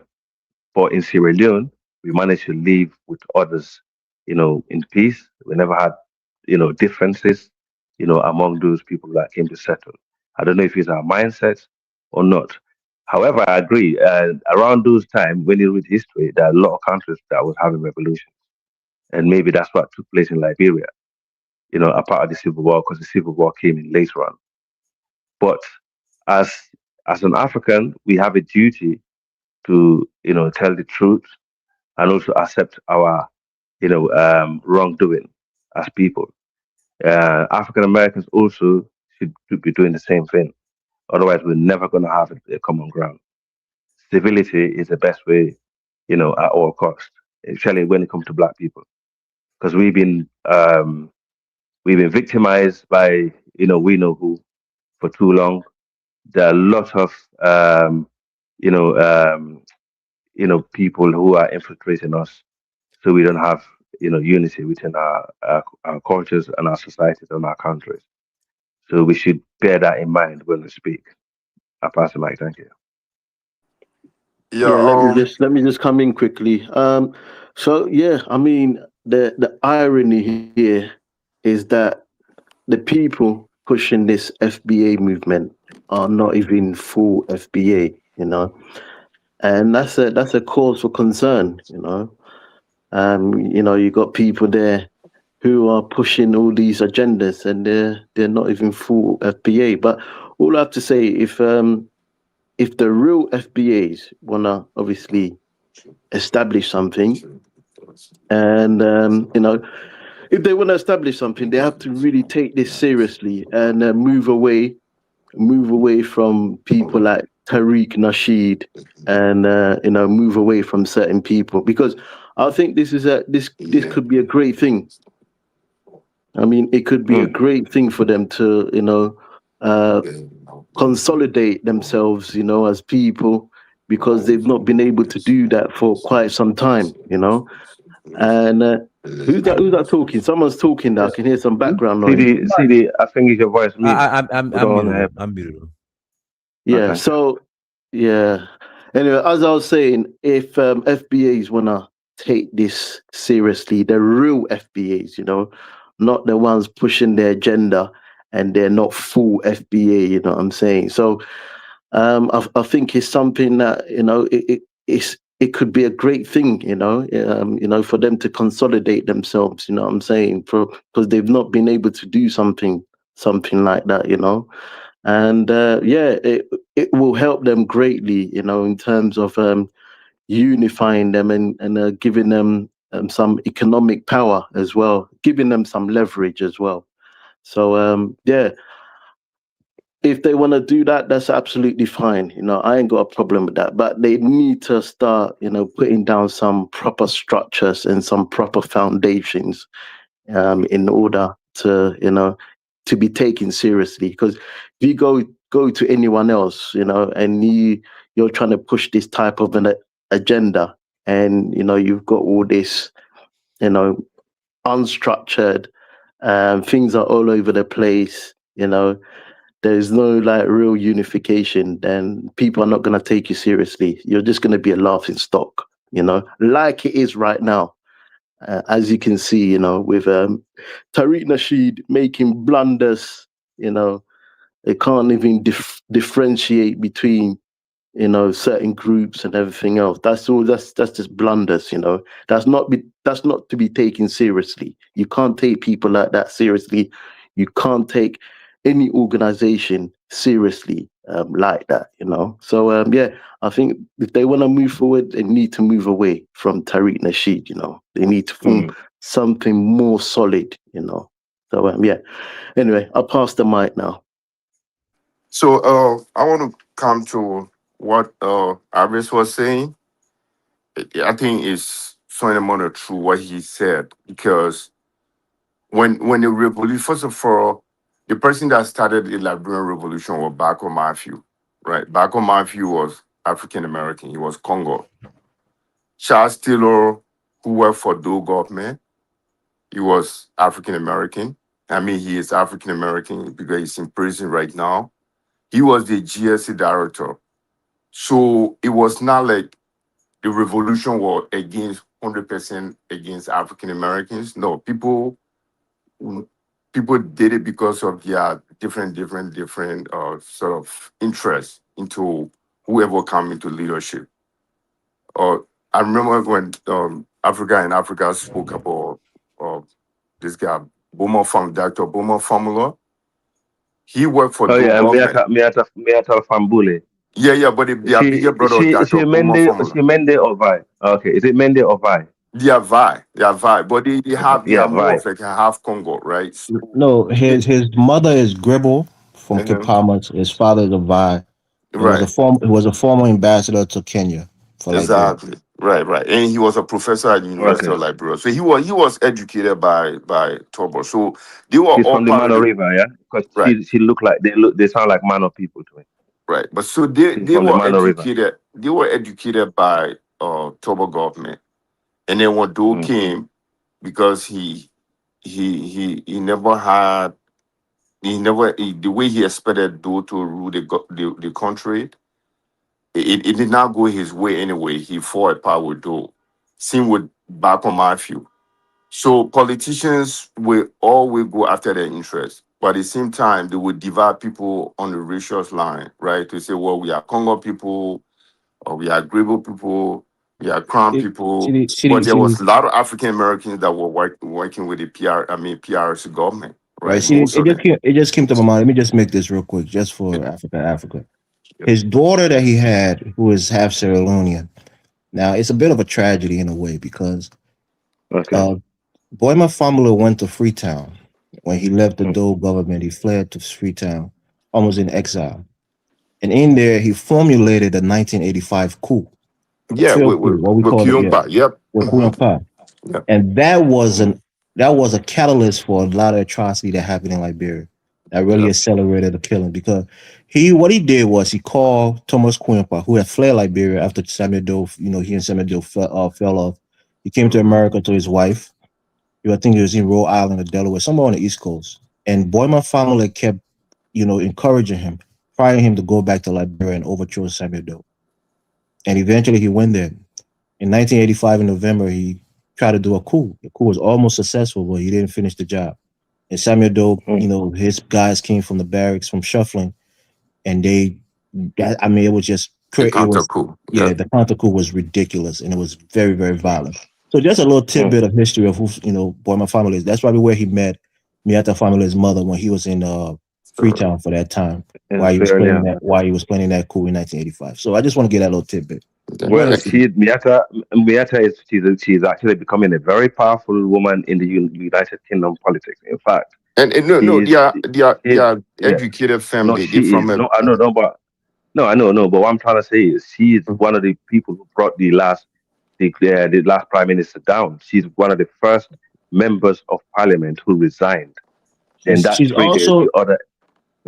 but in Sierra Leone, we managed to live with others, in peace. We never had, differences, among those people that came to settle. I don't know if it's our mindset or not. However, I agree. Around those times, when you read history, there are a lot of countries that was having revolutions, and maybe that's what took place in Liberia. A part of the Civil War, because the Civil War came in later on. But as as an African, we have a duty to tell the truth and also accept our wrongdoing as people. African Americans also should be doing the same thing. Otherwise, we're never going to have a common ground. Civility is the best way, at all costs, especially when it comes to Black people, because we've been victimized by we know who for too long. There are a lot of you know um, people who are infiltrating us, so we don't have unity within our cultures and our societies and our countries. So we should bear that in mind when we speak. I pass the mic. Thank you. Yeah, Yeah, let me just come in quickly. So yeah, I mean the irony here is that the people pushing this FBA movement are not even full FBA, and that's a cause for concern, you got people there who are pushing all these agendas, and they're not even full FBA. But all I have to say, if the real FBAs wanna obviously establish something, and if they want to establish something, they have to really take this seriously and move away from people like Tariq Nasheed, and move away from certain people, because I think this could be a great thing. I mean, it could be a great thing for them to uh, consolidate themselves, as people, because they've not been able to do that for quite some time, And who's that talking? Someone's talking now. I can hear some background noise. CD, I think it's your voice mute. I'm muted. I'm muted. Yeah. Okay. So, yeah. Anyway, as I was saying, if FBAs wanna take this seriously, the real FBAs, not the ones pushing their agenda and they're not full FBA. You know what I'm saying? So, I think it's something that it could be a great thing, for them to consolidate themselves. You know what I'm saying? Because they've not been able to do something like that. And it will help them greatly, in terms of unifying them and giving them some economic power as well, giving them some leverage as well. So if they want to do that, that's absolutely fine. I ain't got a problem with that. But they need to start, putting down some proper structures and some proper foundations in order to be taken seriously. Because if you go to anyone else, and you're trying to push this type of an agenda, and you've got all this, unstructured, things are all over the place, there's no like real unification, then people are not going to take you seriously. You're just going to be a laughing stock, like it is right now. As you can see, with Tariq Nasheed making blunders, they can't even differentiate between certain groups and everything else. That's just blunders. That's not to be taken seriously. You can't take people like that seriously. You can't take any organization seriously like that. So yeah, I think if they want to move forward, they need to move away from Tariq Nasheed. They need to form something more solid. So yeah. Anyway, I'll pass the mic now. So I want to come to what Aris was saying. I think it's something amount of true what he said, because when the revolution, first of all, the person that started the Liberian Revolution was Baco Matthew. right? Back on my view was African American. He was Congo. Charles Taylor, who worked for Doe government, he was African American. I mean, he is African American because he's in prison right now. He was the GSC director. So it was not like the revolution was against 100% against African Americans. No, people did it because of their different sort of interests into whoever come into leadership. I remember when Africa and Africa spoke about this guy, Dr. Boma Formula. He worked for Oh Doe yeah, government. Meata Fambule. Yeah, but their bigger brother, Is Dr. she Boma Formula. Mende or Vi? Okay, is it Mende or Vi? They are Vi, but Okay, they yeah, are more Vi. of like a half Congo, right? So No, his mother is Gribble from uh Kipamas. His father is a Vi. right, He was a former ambassador to Kenya for Liberia. exactly, right, and he was a professor at the University Okay. of Liberia. So he was educated by Tobo. So they were She's all from the part of Mano the River, yeah? Because right. she look like they sound like Mano people to me. Right, but so they She's they from the were Mano River. educated. They were educated by Togo government, and then when Doe Mm. came, because he never had the way he expected Doe to rule the country. It did not go his way anyway. He fought power with Doe. Same with Bako Matthew. So politicians will always go after their interests, but at the same time, they will divide people on the racial line, right? To say, well, we are Congo people, or we are Grebo people, we are Crown people. But there was a lot of African Americans that were working with the PRC government, Right. right? Most of them. It just came to my mind. Let me just make this real quick, just for Africa. His daughter that he had, who is half Sierra Leonean. Now it's a bit of a tragedy in a way because Okay. Boyma Famula went to Freetown when he left the Mm. Doe government. He fled to Freetown, almost in exile, and in there he formulated the 1985 coup, the Yeah, failed coup, what we with call it, Kyumpa. Yep. with Kuyampa. Yep. And that was a catalyst for a lot of atrocity that happened in Liberia. That really Yep. accelerated the killing because what he did was he called Thomas Quimpa, who had fled Liberia after Samuel Doe, he and Samuel Doe fell off. He came to America to his wife. I think he was in Rhode Island or Delaware, somewhere on the East Coast. And Boyma family kept, encouraging him, prying him to go back to Liberia and overthrow Samuel Doe. And eventually he went there. In 1985, in November, he tried to do a coup. The coup was almost successful, but he didn't finish the job. And Samuel Doe, his guys came from the barracks from Shuffling, and it was just The it counter was coup. yeah, Yep. the counter coup was ridiculous, and it was very, very violent. So just a little tidbit of history of who Boyma family is. That's probably where he met Miata family's mother when he was in Freetown for that time, In while he was Sierra planning Leone. that coup in 1985. So I just want to get that little tidbit. Go Well, ahead, Steve. Miata is she's actually becoming a very powerful woman in the United Kingdom politics. In fact, And no, she's they are yeah. educated No, family. They she from is. a No, I know, no, but no, I know, no. But what I'm trying to say is, she is one of the people who brought the last prime minister down. She's one of the first members of parliament who resigned, and that She's triggered also the other.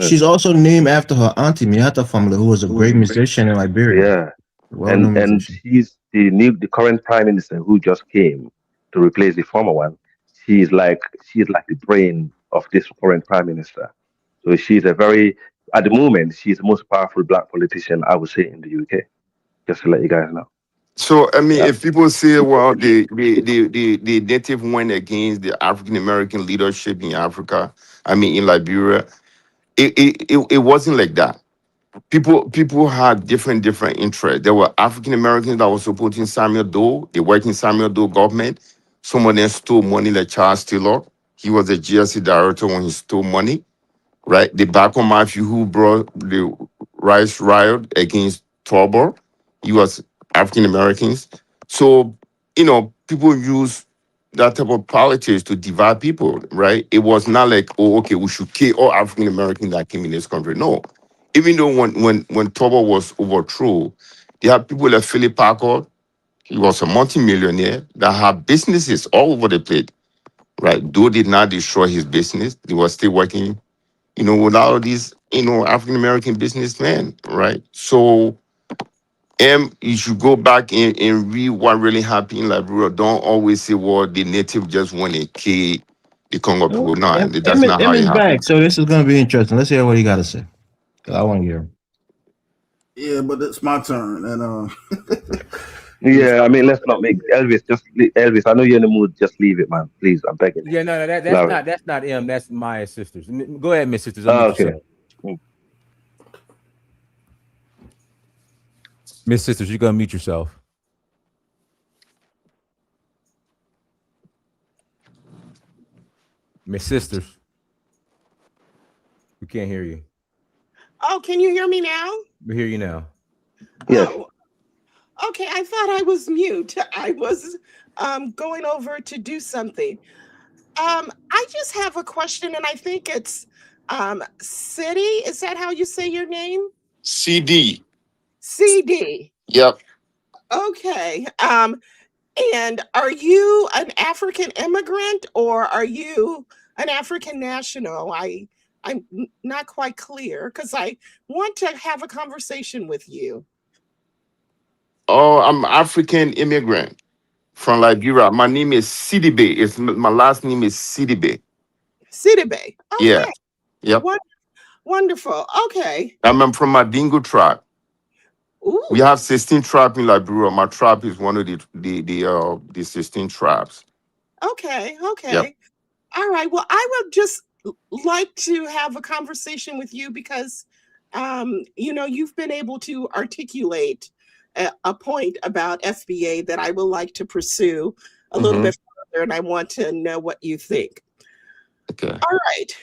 She's also named after her auntie Miata family, who was a great musician in Liberia, Yeah, well-known and musician. she's the current prime minister who just came to replace the former one. She's like the brain of this current prime minister. So she's at the moment she's the most powerful black politician I would say in the UK. Just to let you guys know. So I mean, Yeah. if people say, well, the native went against the African American leadership in Africa, I mean in Liberia, it wasn't like that. People had different interests. There were African Americans that were supporting Samuel Doe. They worked in Samuel Doe government. Some of them stole money like Charles Taylor. He was the GSC director when he stole money, right? The Bako Mafia who brought the rice riot against Torbo. He was African Americans. So, people use that type of politics to divide people, right? It was not like, oh, okay, we should kill all African Americans that came in this country. No. Even though when Torbo was overthrown, they had people like Philip Packard. He was a multimillionaire that had businesses all over the place, right? Though did not destroy his business. He was still working without these, African American businessmen, right? So, you should go back and read what really happened in Liberia. Don't always say, well, the native just want to kill the Congo people. No, that's not how M it is back, happened. so this is gonna be interesting. Let's hear what he got to say. 'Cause I want to hear him. Yeah, but it's my turn, and Yeah, I mean, let's not make Elvis Elvis. I know you're in the mood. Just leave it, man. Please, I'm begging you. Yeah, no, that's Allow it. not M. That's Maya sisters. Go ahead, Miss Sisters. Unmute Okay. yourself. Miss Sisters, you're gonna mute yourself. Miss Sisters, we can't hear you. Oh, can you hear me now? We hear you now. Yes. Oh, okay. I thought I was mute. I was going over to do something. I just have a question, and I think it's City. Is that how you say your name? CD. CD. Yep. Okay. And are you an African immigrant or are you an African national? I'm not quite clear because I want to have a conversation with you. Oh, I'm African immigrant from Liberia. My name is Sidibe. My last name is Sidibe. Sidibe. Okay. Yeah. Yep. Wonderful. Okay. I'm from Madingo tribe. Ooh. We have 16 tribes in Liberia. My tribe is one of the 16 tribes. Okay. Okay. Yep. All right. Well, I would just like to have a conversation with you because, you've been able to articulate a point about FBA that I would like to pursue a little bit further, and I want to know what you think. Okay. All right.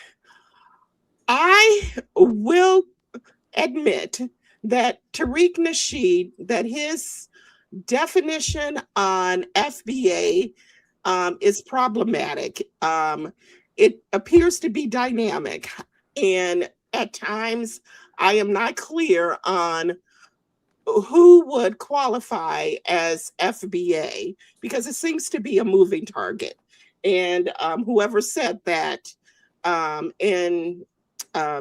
I will admit that Tariq Nasheed, that his definition on FBA is problematic. It appears to be dynamic, and at times I am not clear on who would qualify as FBA because it seems to be a moving target. And whoever said that in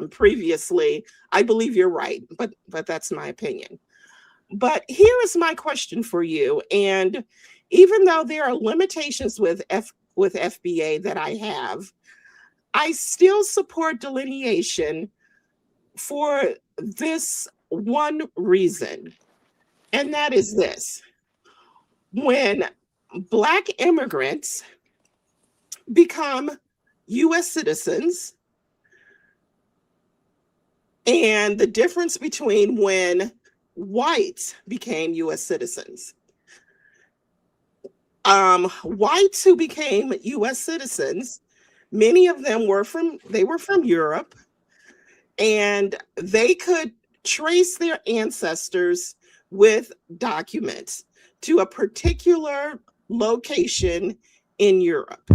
previously, I believe you're right, but that's my opinion. But here is my question for you. And even though there are limitations with FBA that I have, I still support delineation for this one reason. And that is this. When Black immigrants become US citizens, and the difference between when whites became US citizens. Whites who became US citizens, many of them were from Europe, and they could trace their ancestors with documents to a particular location in Europe.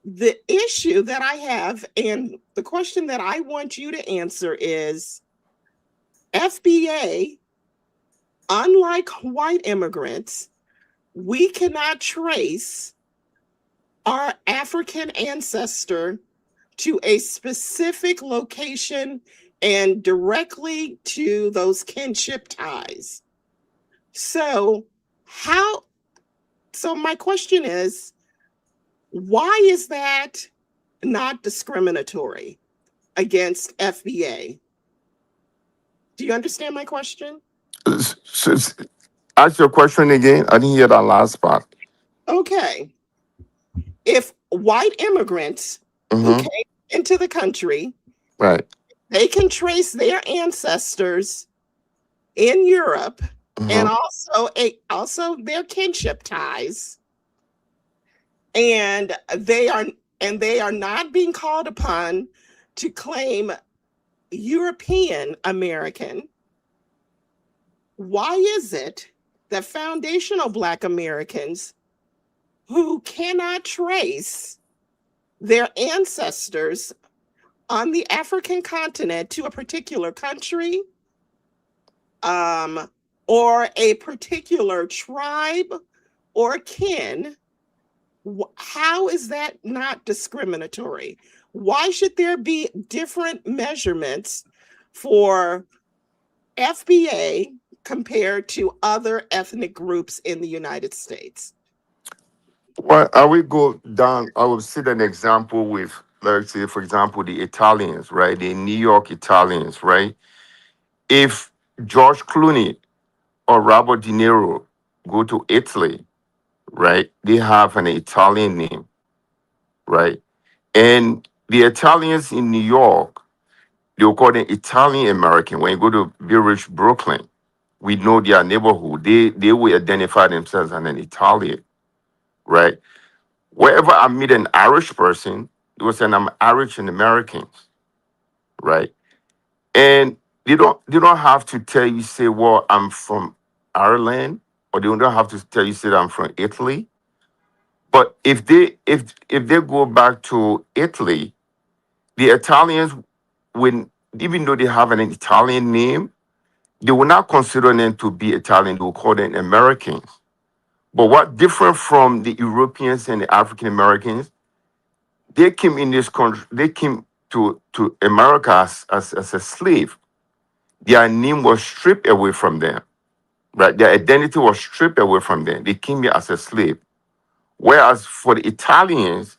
The issue that I have, and the question that I want you to answer is, FBA, unlike white immigrants, we cannot trace our African ancestor to a specific location and directly to those kinship ties. So my question is, why is that not discriminatory against FBA? Do you understand my question? Ask your question again. I didn't hear that last part. Okay. If white immigrants who came into the country, right, they can trace their ancestors in Europe and also their kinship ties, and they are not being called upon to claim European American. Why is it that foundational Black Americans who cannot trace their ancestors on the African continent to a particular country or a particular tribe or kin, How is that not discriminatory? Why should there be different measurements for FBA compared to other ethnic groups in the United States? Well, I will go down. I will see an example with, let's say, for example, the Italians, right? The New York Italians, right? If George Clooney or Robert De Niro go to Italy, right? They have an Italian name, right? And the Italians in New York, they will call them Italian American. When you go to Village, Brooklyn, we know their neighborhood. They will identify themselves as an Italian, right? Wherever I meet an Irish person, they will say I'm Irish and Americans, right? And they don't have to tell you, say, well, I'm from Ireland, or they don't have to tell you, say, I'm from Italy. But if they go back to Italy, the Italians, when even though they have an Italian name, they will not consider them to be Italian. They will call them Americans. But what different from the Europeans and the African Americans, they came in this country, they came to America as a slave. Their name was stripped away from them, right? Their identity was stripped away from them. They came here as a slave. Whereas for the Italians,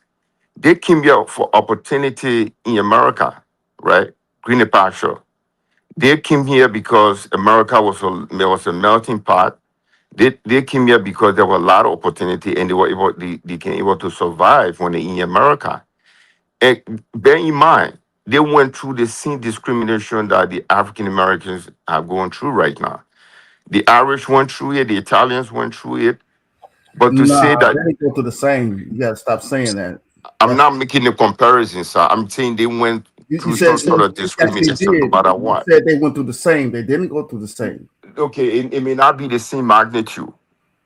they came here for opportunity in America, right? Green pasture. They came here because America was a melting pot. They came here because there were a lot of opportunity and they came able to survive when they in America. And bear in mind, they went through the same discrimination that the African Americans are going through right now. The Irish went through it, the Italians went through it. But to say Nah, that they didn't go through the same. You gotta stop saying that. I'm That's not making a comparison, sir. I'm saying they went you through said some sort they, of yes, they discrimination no did. matter You what. said they went through the same. They didn't go through the same. Okay, it may not be the same magnitude.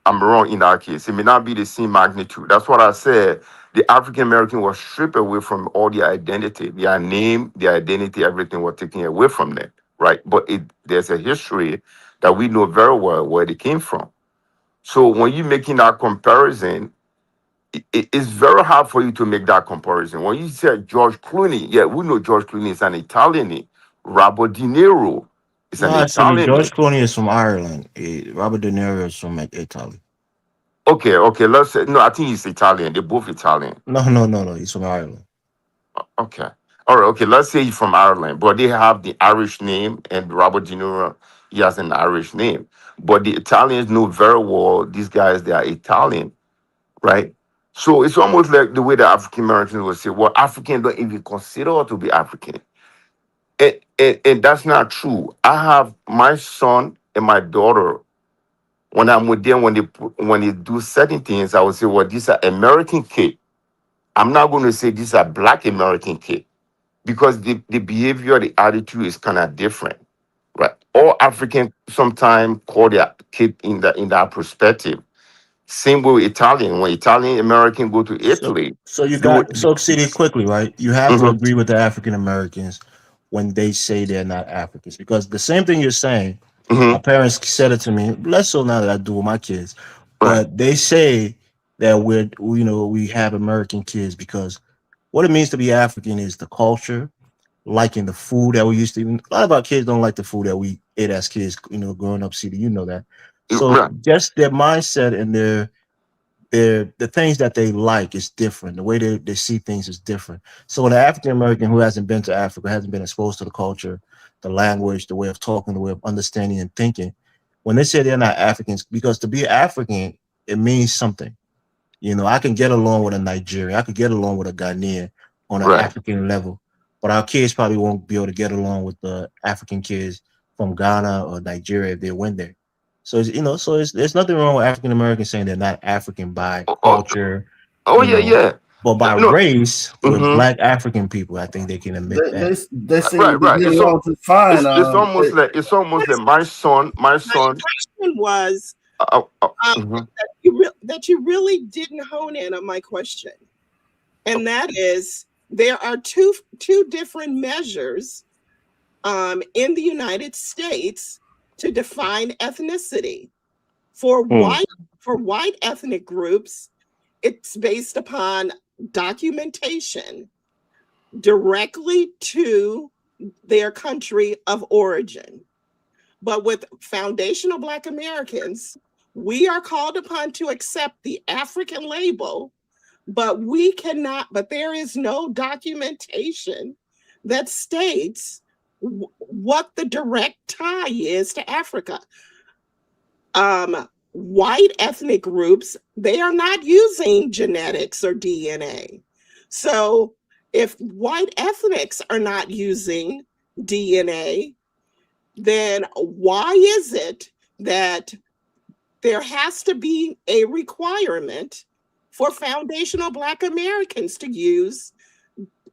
I'm wrong in that case. It may not be the same magnitude. That's what I said. The African American was stripped away from all their identity, their name, their identity, everything was taken away from them, right? But there's a history that we know very well where they came from. So when you're making that comparison, it's very hard for you to make that comparison. When you say George Clooney, yeah, we know George Clooney is an Italian name. Robert De Niro is No, an actually, Italian George name. Clooney is from Ireland. Robert De Niro is from Italy. Okay, let's say, no, I think he's Italian. They're both Italian. No. He's from Ireland. Okay. All right, okay, let's say he's from Ireland, but they have the Irish name, and Robert De Niro, he has an Irish name. But the Italians know very well these guys, they are Italian, right? So it's almost like the way the African Americans will say, well, African don't even consider to be African. And that's not true. I have my son and my daughter. When I'm with them, when they do certain things, I will say, well, these are American kids. I'm not going to say these are Black American kids because the behavior, the attitude is kind of different, right? All African sometimes call their kid in that perspective. Same way with Italian. When Italian American go to So, Italy, so you they would. got so see it quickly, right? You have to Mhm. agree with the African Americans when they say they're not Africans, because the same thing you're saying, my parents said it to me. Less so now that I do with my kids, Right. but they say that we have American kids because what it means to be African is the culture, liking the food that we used to eat. A lot of our kids don't like the food that we ate as kids, growing up, CD, you know that. So Right. just their mindset and the things that they like is different. The way they see things is different. So an African American who hasn't been to Africa, hasn't been exposed to the culture, the language, the way of talking, the way of understanding and thinking, when they say they're not Africans, because to be African, it means something. I can get along with a Nigerian, I could get along with a Ghanaian on an Right. African level, but our kids probably won't be able to get along with the African kids from Ghana or Nigeria if they went there. So there's nothing wrong with African Americans saying they're not African by Oh, culture, oh yeah, yeah. but by No. race with Mhm. Black African people, I think they can admit that. They seem to Right, be right. getting along just fine. It's almost like my son. My question was Mhm. that you really didn't hone in on my question, and that is there are two different measures in the United States to define ethnicity. For white ethnic groups, it's based upon documentation directly to their country of origin. But with foundational Black Americans, we are called upon to accept the African label, but there is no documentation that states what the direct tie is to Africa. White ethnic groups, they are not using genetics or DNA. So if white ethnics are not using DNA, then why is it that there has to be a requirement for foundational Black Americans to use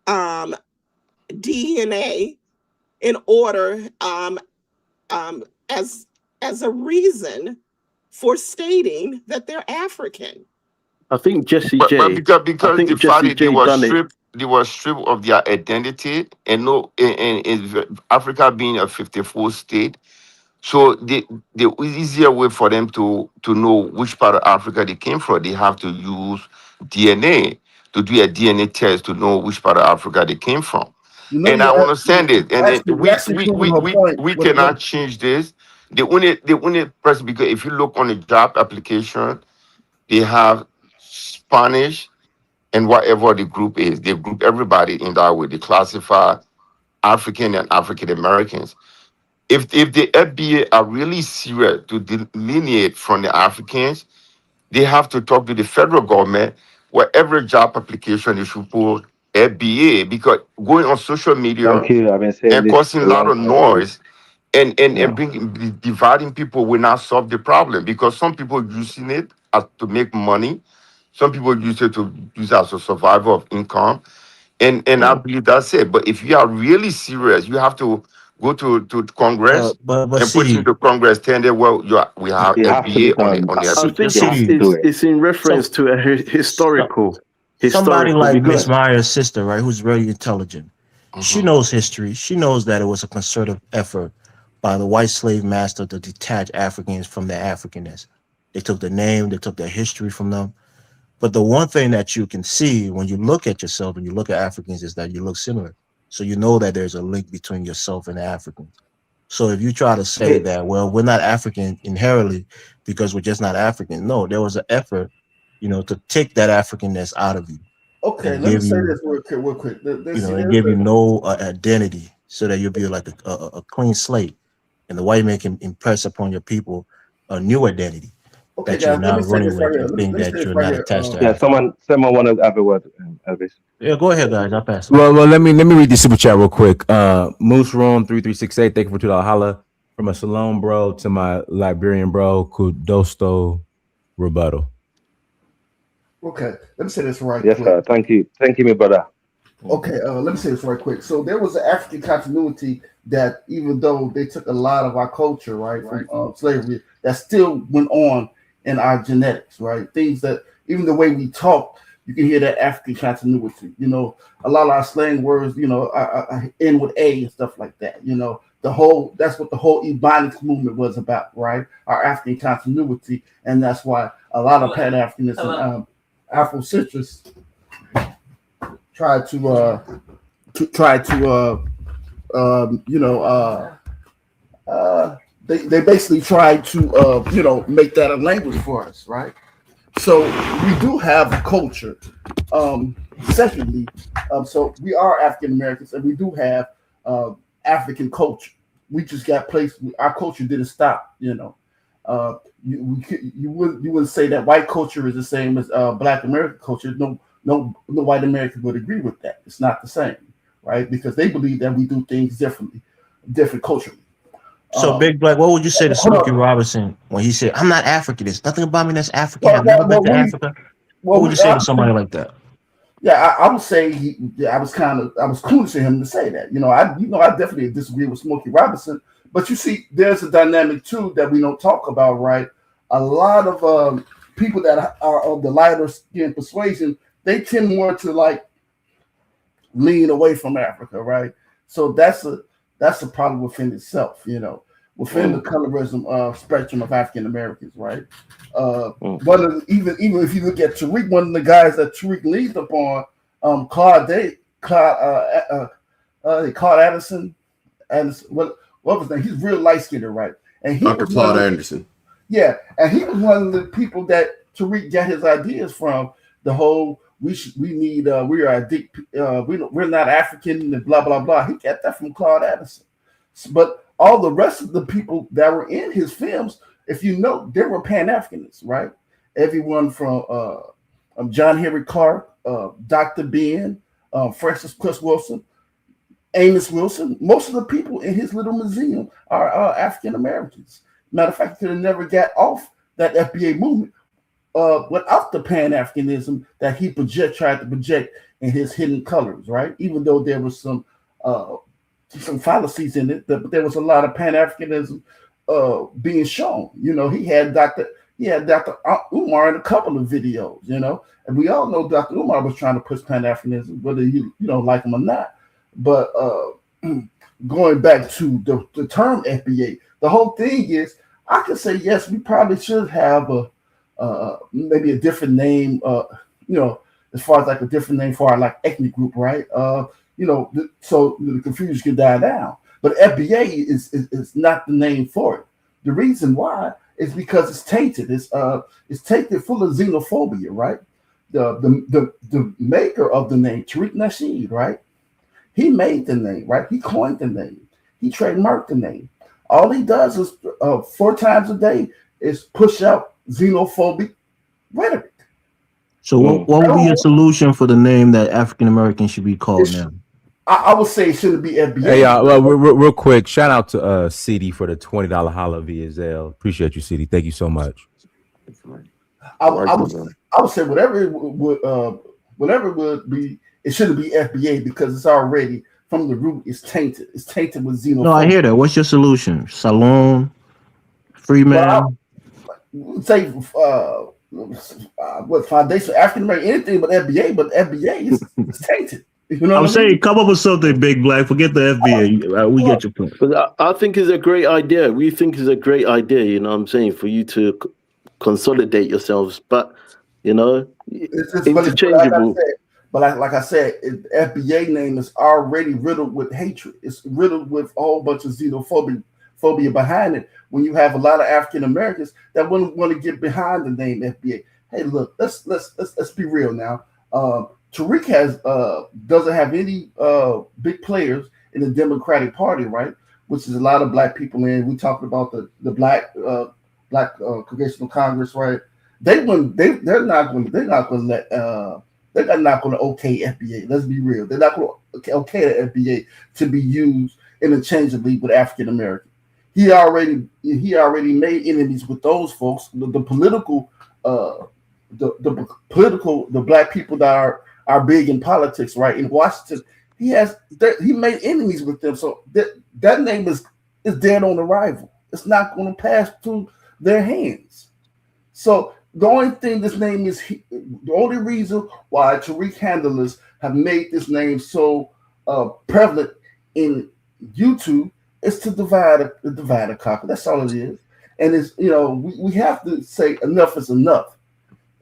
DNA in order as a reason for stating that they're African? I think Jesse But J. because I the think fact Jesse that J done it. they were stripped of their identity, and no, in Africa being a 54 state, so the easier way for them to know which part of Africa they came from, they have to use DNA to do a DNA test to know which part of Africa they came from. You know, And I understand it, and then you're actually proving her point. we cannot change this. The only person, because if you look on the job application, they have Spanish and whatever the group is, they group everybody in that way. They classify African and African Americans. If the FBA are really serious to delineate from the Africans, they have to talk to the federal government where every job application they should put FBA, because going on social media Thank you. I've been saying and this causing a a lot long of time, please. noise and Yeah. dividing people will not solve the problem, because some people using it as to make money, some people use it to use as a survival of income, and I believe that's it. But if you are really serious, you have to go to Congress But and put see, into Congress telling them, well, we have It has to be FBA on done. it on the I see, think You application. have to do it. it's in reference so, to a so somebody historical like Miss because Meyer's sister, right, who's very intelligent. She Mhm. knows history. She knows that it was a concerted effort by the white slave master to detach Africans from their Africanness. They took the name, they took their history from them. But the one thing that you can see when you look at yourself and you look at Africans is that you look similar. So you know that there's a link between yourself and the Africans. So if you try to say that, well, we're not African inherently because we're just not African, no, there was an effort, to take that Africanness out of you Okay, and let me give say you, this real quick. See, and there's give you a, no identity, so that you'll be like a clean slate, and the white man can impress upon your people a new identity okay, that you're guys. Let me not say running this right with here. and think Let me that say this you're right not here. attached to Yeah, Africa. someone want to have a word, Elvis. Yeah, go ahead, guys. I'll pass it. Well, let me read this super chat real quick. Moose Room 3368. Thank you for $2 holla. From a Salone bro to my Liberian bro, Kudosto rebuttal. Okay, let me say this right Yes, quick. sir. Thank you, my brother. Okay, let me say this right quick. So there was an African continuity that, even though they took a lot of our culture, right, from slavery, that still went on in our genetics, right? Things that, even the way we talk, you can hear that African continuity. A lot of our slang words, end with A and stuff like that. That's what the whole Ebonics movement was about, right? Our African continuity, and that's why a lot of Pan Africanists and Afrocentrists try they basically tried to make that a language for us, right? So we do have a culture. Secondly, so we are African Americans and we do have African culture. We just got placed. Our culture didn't stop. You wouldn't say that white culture is the same as Black American culture. No white American would agree with that. It's not the same, right? Because they believe that we do things differently, different culturally. So, Big Black, what would you say to Hold Smokey on. Robinson when he said, "I'm not African. There's nothing about me that's African. I've never been to Africa." What would you say to somebody like that? Yeah, I would say I was clueless to him to say that. I definitely disagree with Smokey Robinson. But you see, there's a dynamic too that we don't talk about, right? A lot of people that are of the lighter skin persuasion, they tend more to lean away from Africa, right? So that's a problem within itself. within the colorism spectrum of African Americans, right? One of even if you look at Tariq, one of the guys that Tariq leads upon, Claude Addison, and what was his name? He's real light skinned, right? And he Dr. was Claude Anderson. Yeah, and he was one of the people that Tariq got his ideas from. The whole we're not African and blah blah blah. He got that from Claude Addison. But all the rest of the people that were in his films, if you know, they were Pan-Africanists, right? Everyone from John Henry Clark, Dr. Ben, Francis Chris Wilson, Amos Wilson. Most of the people in his little museum are African Americans. Matter of fact, he could have never got off that FBA movement without the Pan-Africanism that he tried to project in his hidden colors, right? Even though there was some fallacies in it, but there was a lot of Pan-Africanism being shown. You know, he had Dr. Umar in a couple of videos, you know, and we all know Dr. Umar was trying to push Pan-Africanism, whether you don't like him or not. But going back to the term FBA, the whole thing is, I could say yes, we probably should have maybe a different name, as far as like a different name for our like ethnic group, right? So the confusion can die down. But FBA is not the name for it. The reason why is because it's tainted. It's tainted full of xenophobia, right? The maker of the name, Tariq Nasheed, right? He made the name, right? He coined the name. He trademarked the name. All he does is 4 times a day is push out xenophobic rhetoric. So what would be a solution for the name that African Americans should be called now? I would say it shouldn't be FBA. Hey, y'all, well, real quick, shout out to CD for the $20 holla via Zelle. Appreciate you, CD. Thank you so much. I would say whatever it would be, it shouldn't be FBA because it's already from the root. It's tainted. It's tainted with xenophobia. No, I hear that. What's your solution? Salon, Freeman. Say what foundation African American anything but FBA, but FBA is tainted. You know I'm saying come up with something, Big Black. Forget the FBA. We get your point. But I think it's a great idea. We think it's a great idea, you know what I'm saying, for you to consolidate yourselves. But, you know, it's interchangeable. But like I said, the FBA name is already riddled with hatred. It's riddled with a whole bunch of xenophobia behind it. When you have a lot of African Americans that wouldn't want to get behind the name FBA. Hey, look, let's be real now. Tariq doesn't have any big players in the Democratic Party, right? Which is a lot of black people in. We talked about the black Congressional Congress, right? They're not going to okay FBA. Let's be real. They're not going to okay the FBA to be used interchangeably with African American. He already made enemies with those folks. The black people that are big in politics, right? In Washington, he made enemies with them. So that name is dead on arrival. It's not going to pass through their hands. So the only thing this name is, the only reason why Tariq handlers have made this name so prevalent in YouTube is to divide and conquer. That's all it is. And it's, we have to say enough is enough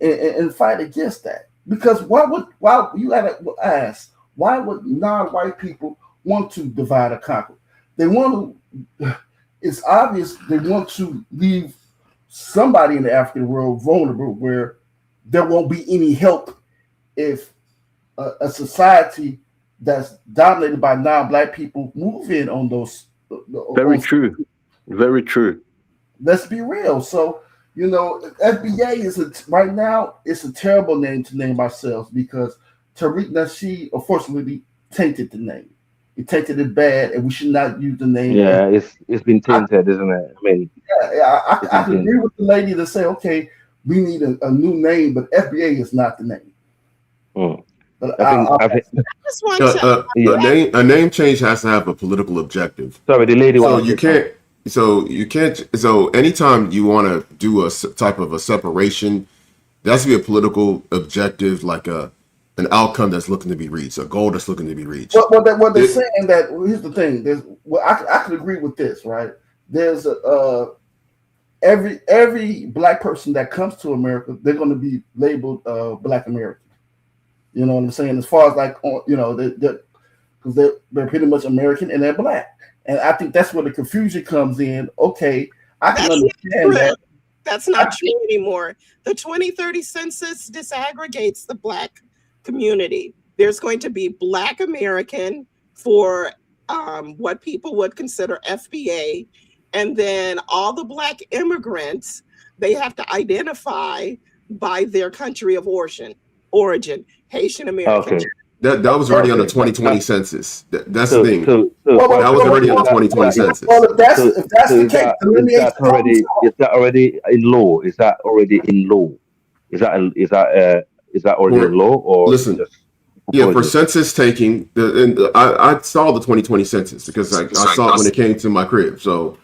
and fight against that. Because why would non-white people want to divide and conquer? It's obvious they want to leave somebody in the African world vulnerable where there won't be any help if a society that's dominated by non-black people move in on those. Very true. Very true. Let's be real. So, FBA right now, it's a terrible name to name ourselves because Tariq Nasheed, unfortunately, tainted the name. He tainted it bad, and we should not use the name. Yeah, it's been tainted, isn't it? I mean, I can agree with the lady to say, okay, we need a new name, but FBA is not the name. But I think just want to a name change has to have a political objective. Sorry, the lady. So anytime you want to do a type of a separation, there has to be a political objective, like an outcome that's looking to be reached, a goal that's looking to be reached. What they're saying that here's the thing. I could agree with this, right? there's every black person that comes to America, they're going to be labeled Black American. You know what I'm saying? As far as like, you know, because they're pretty much American and they're black. And I think that's where the confusion comes in. Okay, I can understand that. That's not true anymore. The 2030 census disaggregates the Black community. There's going to be Black American for what people would consider FBA. And then all the Black immigrants, they have to identify by their country of origin, Haitian American. Okay. That was already on the 2020 census. That's the thing. That was already on the 2020 census. Well, if that's the case, is that already in law? Is that already in law? Is that already in law? Or listen? Yeah, for census taking, I saw the 2020 census because I saw it when it came to my crib. So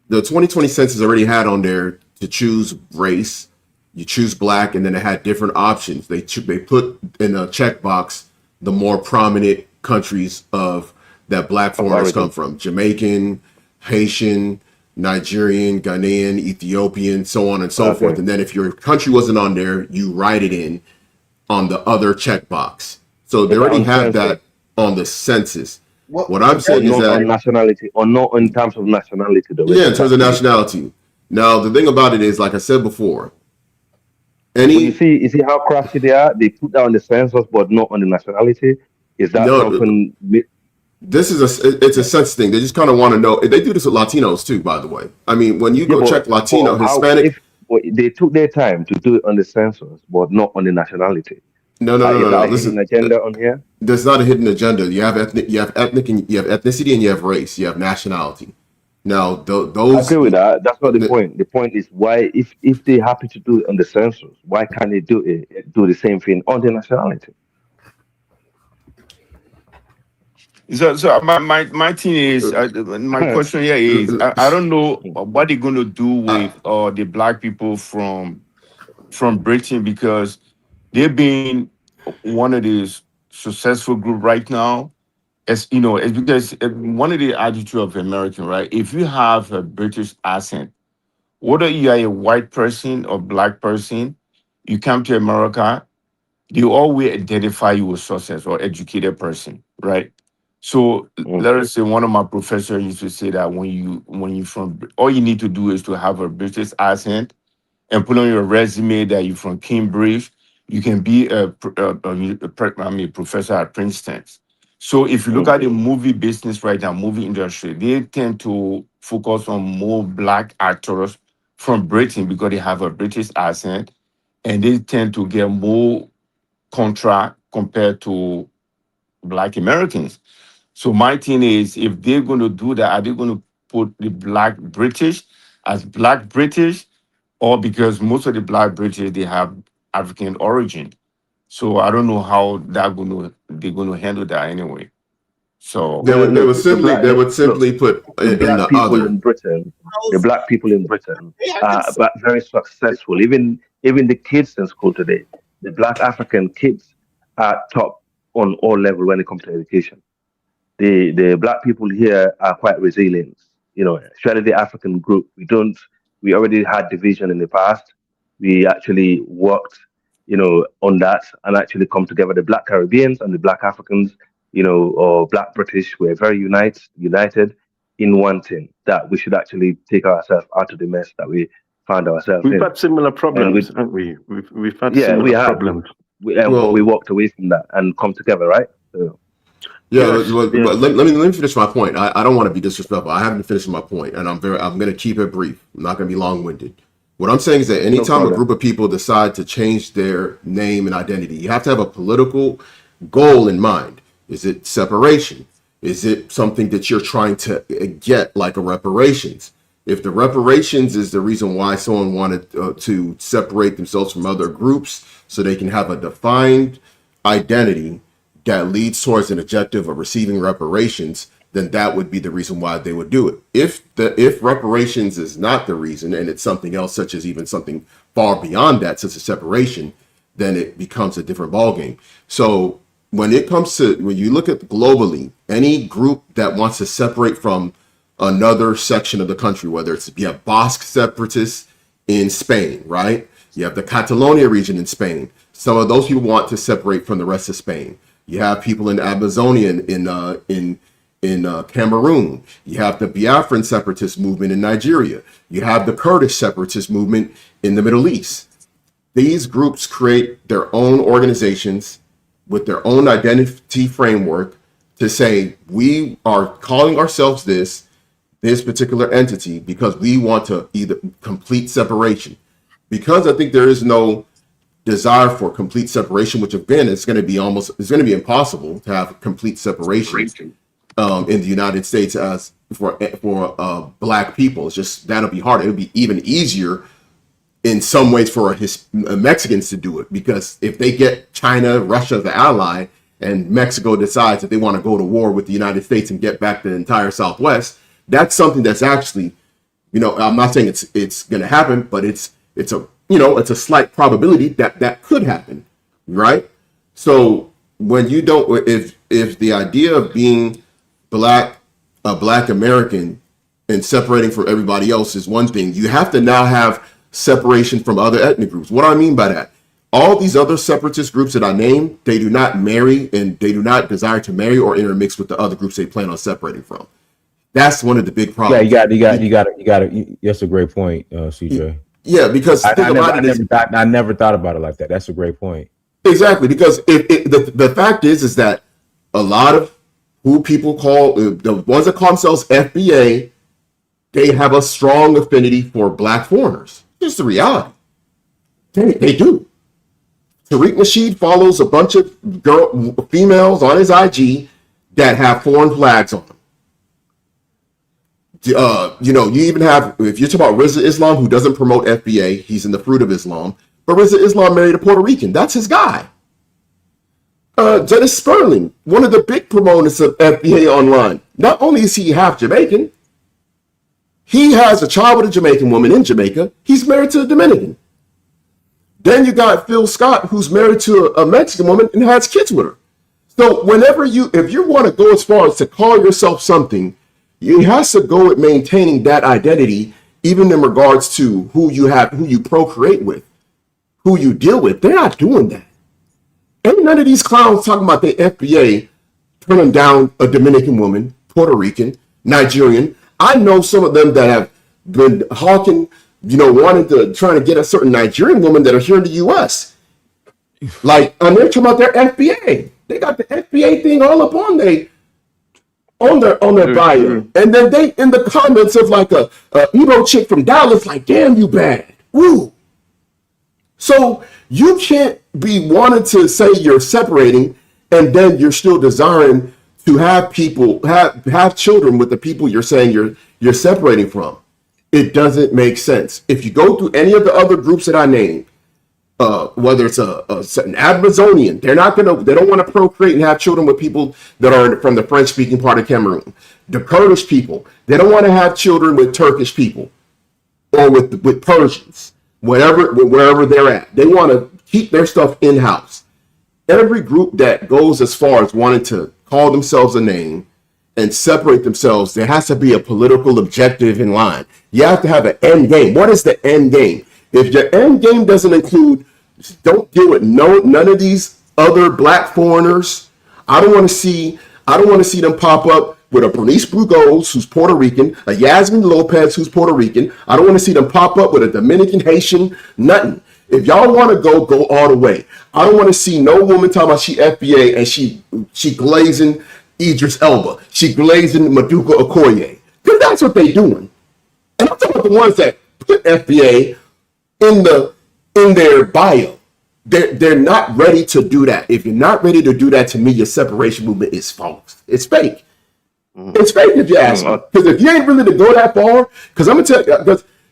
the 2020 census already had on there to choose race. You choose Black, and then it had different options. They put in a checkbox the more prominent countries of that Black foreigners come from: Jamaican, Haitian, Nigerian, Ghanaian, Ethiopian, so on and so forth. And then if your country wasn't on there, you write it in on the other checkbox. So they already have that on the census. What I'm saying is that nationality, or not in terms of nationality, though. Yeah, in terms of nationality. Now the thing about it is, like I said before, you see how crafty they are. They put down the census, but not on the nationality. Is that something? This is it's a census thing. They just kind of want to know. They do this with Latinos too, by the way. I mean, when you go check Latino, Hispanic, they took their time to do it on the census, but not on the nationality. No. Listen, agenda on here. There's not a hidden agenda. You have ethnic, and you have ethnicity, and you have race. You have nationality. Now, those. I agree with that. That's not the point. The point is why, if they're happy to do it on the census, why can't they do the same thing on the nationality? So my thing is, my question here is, I don't know what they're going to do with the Black people from Britain, because they've been one of these successful group right now. As you know, it's because one of the attitude of American, right? If you have a British accent, whether you are a white person or Black person, you come to America, they always identify you as success or educated person, right? So let us say one of my professors used to say that when you from, all you need to do is to have a British accent and put on your resume that you're from Cambridge. You can be a professor at Princeton. So if you look at the movie business right now, movie industry, they tend to focus on more Black actors from Britain because they have a British accent, and they tend to get more contract compared to Black Americans. So my thing is, if they're going to do that, are they going to put the Black British as Black British, or because most of the Black British, they have African origin? So I don't know how they're going to handle that anyway. So they would simply put in the other. In Britain, the Black people in Britain are but very successful. Even the kids in school today, the Black African kids are top on all levels when it comes to education. The Black people here are quite resilient, especially the African group. We already had division in the past. We actually worked, on that and actually come together. The Black Caribbeans and the Black Africans, or Black British, were very united in one thing, that we should actually take ourselves out of the mess that we found ourselves in. We've had similar problems, haven't we? We've had similar problems. But we walked away from that and come together, right? So. But let me finish my point. I don't want to be disrespectful. I haven't finished my point, and I'm going to keep it brief. I'm not going to be long-winded. What I'm saying is that anytime a group of people decide to change their name and identity, you have to have a political goal in mind. Is it separation? Is it something that you're trying to get, like a reparations? If the reparations is the reason why someone wanted to separate themselves from other groups so they can have a defined identity that leads towards an objective of receiving reparations, then that would be the reason why they would do it. If reparations is not the reason, and it's something else, such as even something far beyond that, such as separation, then it becomes a different ballgame. So when you look at globally, any group that wants to separate from another section of the country, whether it's, you have Basque separatists in Spain, right? You have the Catalonia region in Spain. Some of those people want to separate from the rest of Spain. You have people in Amazonia in Cameroon. You have the Biafran separatist movement in Nigeria. You have the Kurdish separatist movement in the Middle East. These groups create their own organizations with their own identity framework to say, we are calling ourselves this particular entity because we want to either complete separation. Because I think there is no desire for complete separation, which again, it's going to be impossible to have complete separation in the United States as for Black people. It's just, that'll be hard. It would be even easier in some ways for Mexicans to do it, because if they get China, Russia as an ally, and Mexico decides that they want to go to war with the United States and get back the entire Southwest, that's something that's actually, I'm not saying it's going to happen, but it's a slight probability that could happen, right? So when you don't, if the idea of being a Black American and separating from everybody else is one thing, you have to now have separation from other ethnic groups. What do I mean by that? All these other separatist groups that I named, they do not marry, and they do not desire to marry or intermix with the other groups they plan on separating from. That's one of the big problems. Yeah, you got it. That's a great point, CJ. Yeah, because I never thought about it like that. That's a great point. Exactly, because the fact is that a lot of who people call the ones that call themselves FBA, they have a strong affinity for Black foreigners. It's the reality. They do. Tariq Nasheed follows a bunch of females on his IG that have foreign flags on them. You even have, if you're talking about Rizza Islam, who doesn't promote FBA, he's in the Fruit of Islam, but Rizza Islam married a Puerto Rican. That's his guy. Dennis Sperling, one of the big promoters of FBA online. Not only is he half Jamaican, he has a child with a Jamaican woman in Jamaica. He's married to a Dominican. Then you got Phil Scott, who's married to a Mexican woman and has kids with her. So if you want to go as far as to call yourself something, you have to go with maintaining that identity, even in regards to who you procreate with, who you deal with. They're not doing that. Ain't none of these clowns talking about the FBA turning down a Dominican woman, Puerto Rican, Nigerian. I know some of them that have been hawking, trying to get a certain Nigerian woman that are here in the U.S. And they're talking about their FBA. They got the FBA thing all up on their bio. And then they, in the comments of like a Igbo chick from Dallas, like, damn, you bad. Woo. So you can't be wanting to say you're separating and then you're still desiring to have people have children with the people you're saying you're separating from. It doesn't make sense. If you go through any of the other groups that I named, whether it's an Amazonian, they don't want to procreate and have children with people that are from the French-speaking part of Cameroon. The Kurdish people, they don't want to have children with Turkish people or with Persians, wherever they're at. They want to keep their stuff in-house. Every group that goes as far as wanting to call themselves a name and separate themselves, there has to be a political objective in line. You have to have an end game. What is the end game? If your end game doesn't include, don't deal with none of these other Black foreigners. I don't want to see them pop up with a Bernice Brugos, who's Puerto Rican, a Yasmin Lopez, who's Puerto Rican. I don't want to see them pop up with a Dominican, Haitian, nothing. If y'all want to go all the way. I don't want to see no woman talking about she FBA and she glazing Idris Elba. She glazing Maduka Okoye. Because that's what they doing. And I'm talking about the ones that put FBA in their bio. They're not ready to do that. If you're not ready to do that, to me, your separation movement is false. It's fake. It's fake if you ask me. Because if you ain't really to go that far, because I'm gonna tell you,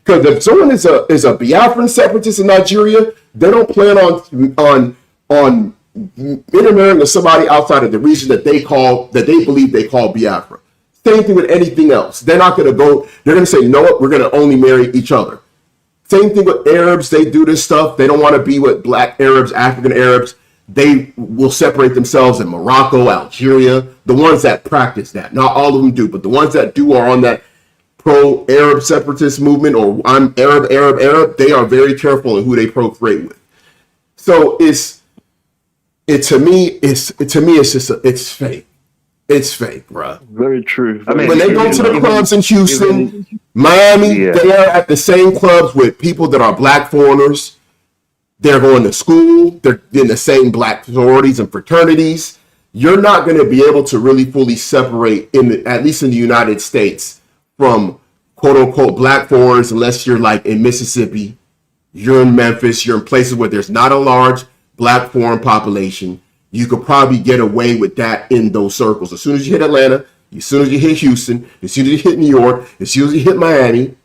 because if someone is a Biafran separatist in Nigeria, they don't plan on intermarrying with somebody outside of the region that they believe they call Biafra. Same thing with anything else. They're not going to go. They're going to say, no, we're going to only marry each other. Same thing with Arabs. They do this stuff. They don't want to be with Black Arabs, African Arabs. They will separate themselves in Morocco, Algeria. The ones that practice that, not all of them do, but the ones that do are on that pro-Arab separatist movement, or I'm Arab, they are very careful in who they procreate with. So to me, it's just it's fake. It's fake, bro. Very true. I Very mean, When they true. go You to the know. clubs in Houston, even Miami, yeah, they are at the same clubs with people that are black foreigners. They're going to school. They're in the same black sororities and fraternities. You're not going to be able to really fully separate, at least in the United States, from quote unquote black foreigners unless you're like in Mississippi, you're in Memphis, you're in places where there's not a large black foreign population. You could probably get away with that in those circles. As soon as you hit Atlanta, as soon as you hit Houston, as soon as you hit New York, as soon as you hit Miami,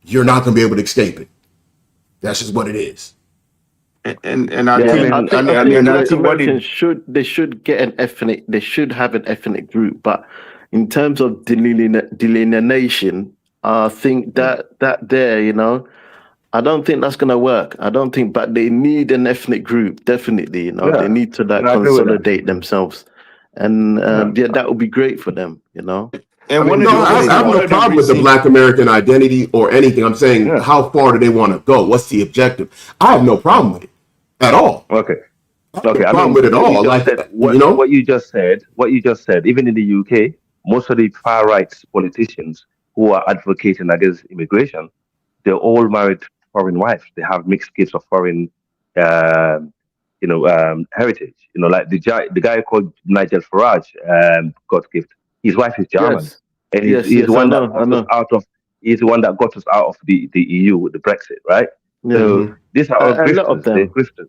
you're not going to be able to escape it. That's just what it is. And I yeah. I Yeah, think mean, I think I Black think what it Americans should get an ethnic. They should have an ethnic group, but in terms of delineation, I think that there, you know, I don't think that's gonna work. I don't think, but they need an ethnic group, definitely. You know, they yeah, need to like and I agree with that. consolidate themselves, and Yeah. yeah, that would be great for them. You know. I and mean, one of No, the look at I it. have one no of the problem with the reason Black American identity or anything. I'm saying, Yeah. how far do they want to go? What's the objective? I have no problem with it at all. Okay. I have no Okay. I problem mean, with it at what you all. just Like, said, what you just said, even in the UK, most of the far right politicians who are advocating against immigration, they're all married foreign wives. They have mixed gifts of foreign, um, heritage. Like the guy called Nigel Farage, got gift. His wife is German, Yes. and he's, Yes. he's the Yes. I one that know. I got us know. out of. He's the one that got us out of the EU with the Brexit, right? Yeah. So these are all A lot of grifters. They're them. grifters.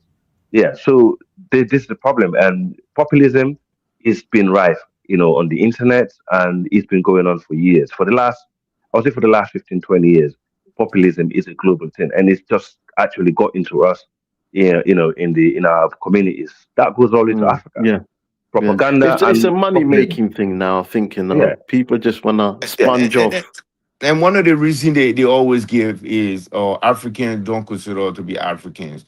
Yeah. So this is the problem, and populism is been rife, on the internet, and it's been going on for years. I would say for the last 15, 20 years, populism is a global thing, and it's just actually got into us, in our communities. That goes all into Africa. Yeah. Yeah. Propaganda It's a and money populism. making thing now. I think, you Yeah. know, people just wanna sponge and, off. and one of the reasons they always give is Africans don't consider to be Africans.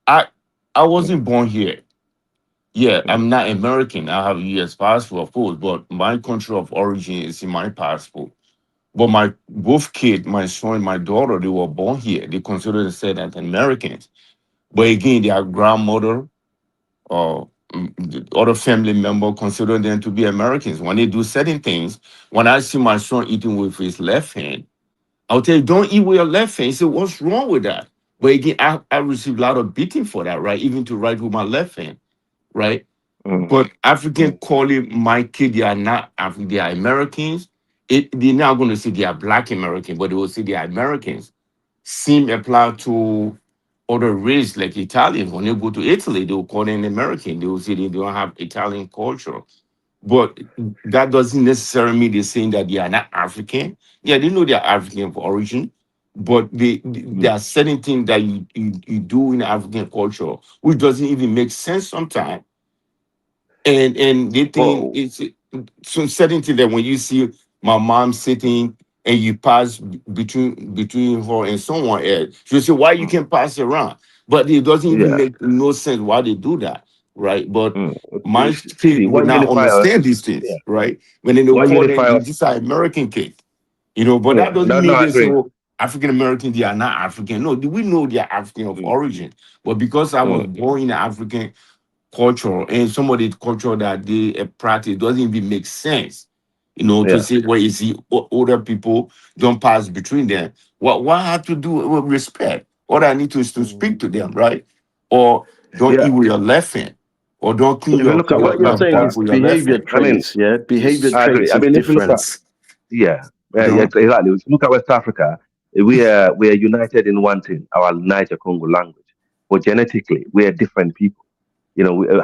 I I wasn't born here. Yeah, I'm not American. I have a US passport, of course, but my country of origin is in my passport. But my both kid, my son and my daughter, they were born here. They consider themselves as Americans. But again, their grandmother or the other family member consider them to be Americans. When they do certain things, when I see my son eating with his left hand, I'll tell you, don't eat with your left hand. He said, what's wrong with that? But again, I received a lot of beating for that, right? Even to write with my left hand, right? But African calling my kid, they are not African, they are Americans. They're not going to say they are Black American, but they will say they are Americans. Same apply to other race like Italians. When they go to Italy, they will call them American. They will say they don't have Italian culture. But that doesn't necessarily mean they're saying that they are not African. Yeah, they know they are African of origin, but there are certain things that you do in African culture which doesn't even make sense sometimes. And they think Well, it's some certain thing that when you see my mom sitting and you pass between her and someone else, she'll say, why you can pass around? But it doesn't even yeah. make no sense why they do that, right? But Mm. my See, kid would what not unify us? understand these things, Yeah. right? When they What call them, unify us? these are American kids, but that Yeah. doesn't No, no, mean I they say, agree. oh, African American, they are not African. No, we know they are African of origin. But because I was Mm. born in an African culture and some of the culture that they practice doesn't even make sense. To Yeah. say where you see older people don't pass between them. What have to do with respect? What I need to is to speak to them, right? Or don't Yeah. eat with your left hand, or don't clean If you look So at your, what West you're your saying Africa, bump is with your left behavior hand. I mean, traits, yeah? Behavior I agree. traits I is mean, if you look at, different. yeah, You yeah, know? exactly. If you look at West Africa, we are united in one thing, our Niger Congo language. But genetically, we are different people.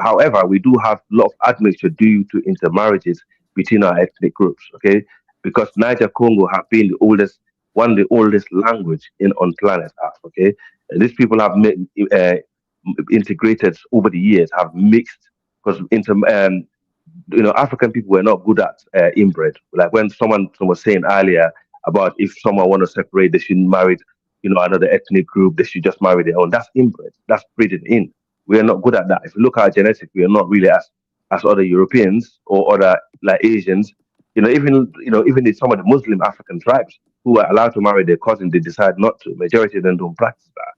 However, we do have a lot of admixture due to intermarriages between our ethnic groups. Okay, because Niger Congo have been one of the oldest language on planet Earth. Okay, and these people have integrated over the years, have mixed because African people were not good at inbred. Like when someone was saying earlier about if someone want to separate, they shouldn't marry, another ethnic group. They should just marry their own. That's inbred. That's breeding in. We are not good at that. If you look at our genetics, we are not really as other Europeans or other like Asians. Even in some of the Muslim African tribes who are allowed to marry their cousin, they decide not to. Majority of them don't practice that.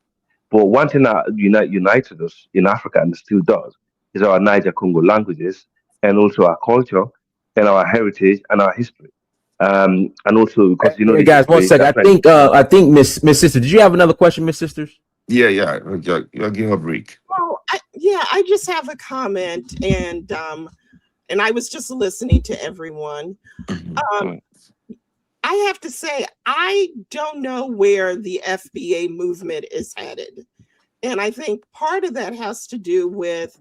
But one thing that united us in Africa and still does is our Niger Congo languages and also our culture and our heritage and our history. And also because Hey the guys, one history second. that's when I think Miss Sister, did you have another question, Miss Sisters? Yeah. I'll give a break. Well, I just have a comment, and I was just listening to everyone. Um, I have to say, I don't know where the FBA movement is headed. And I think part of that has to do with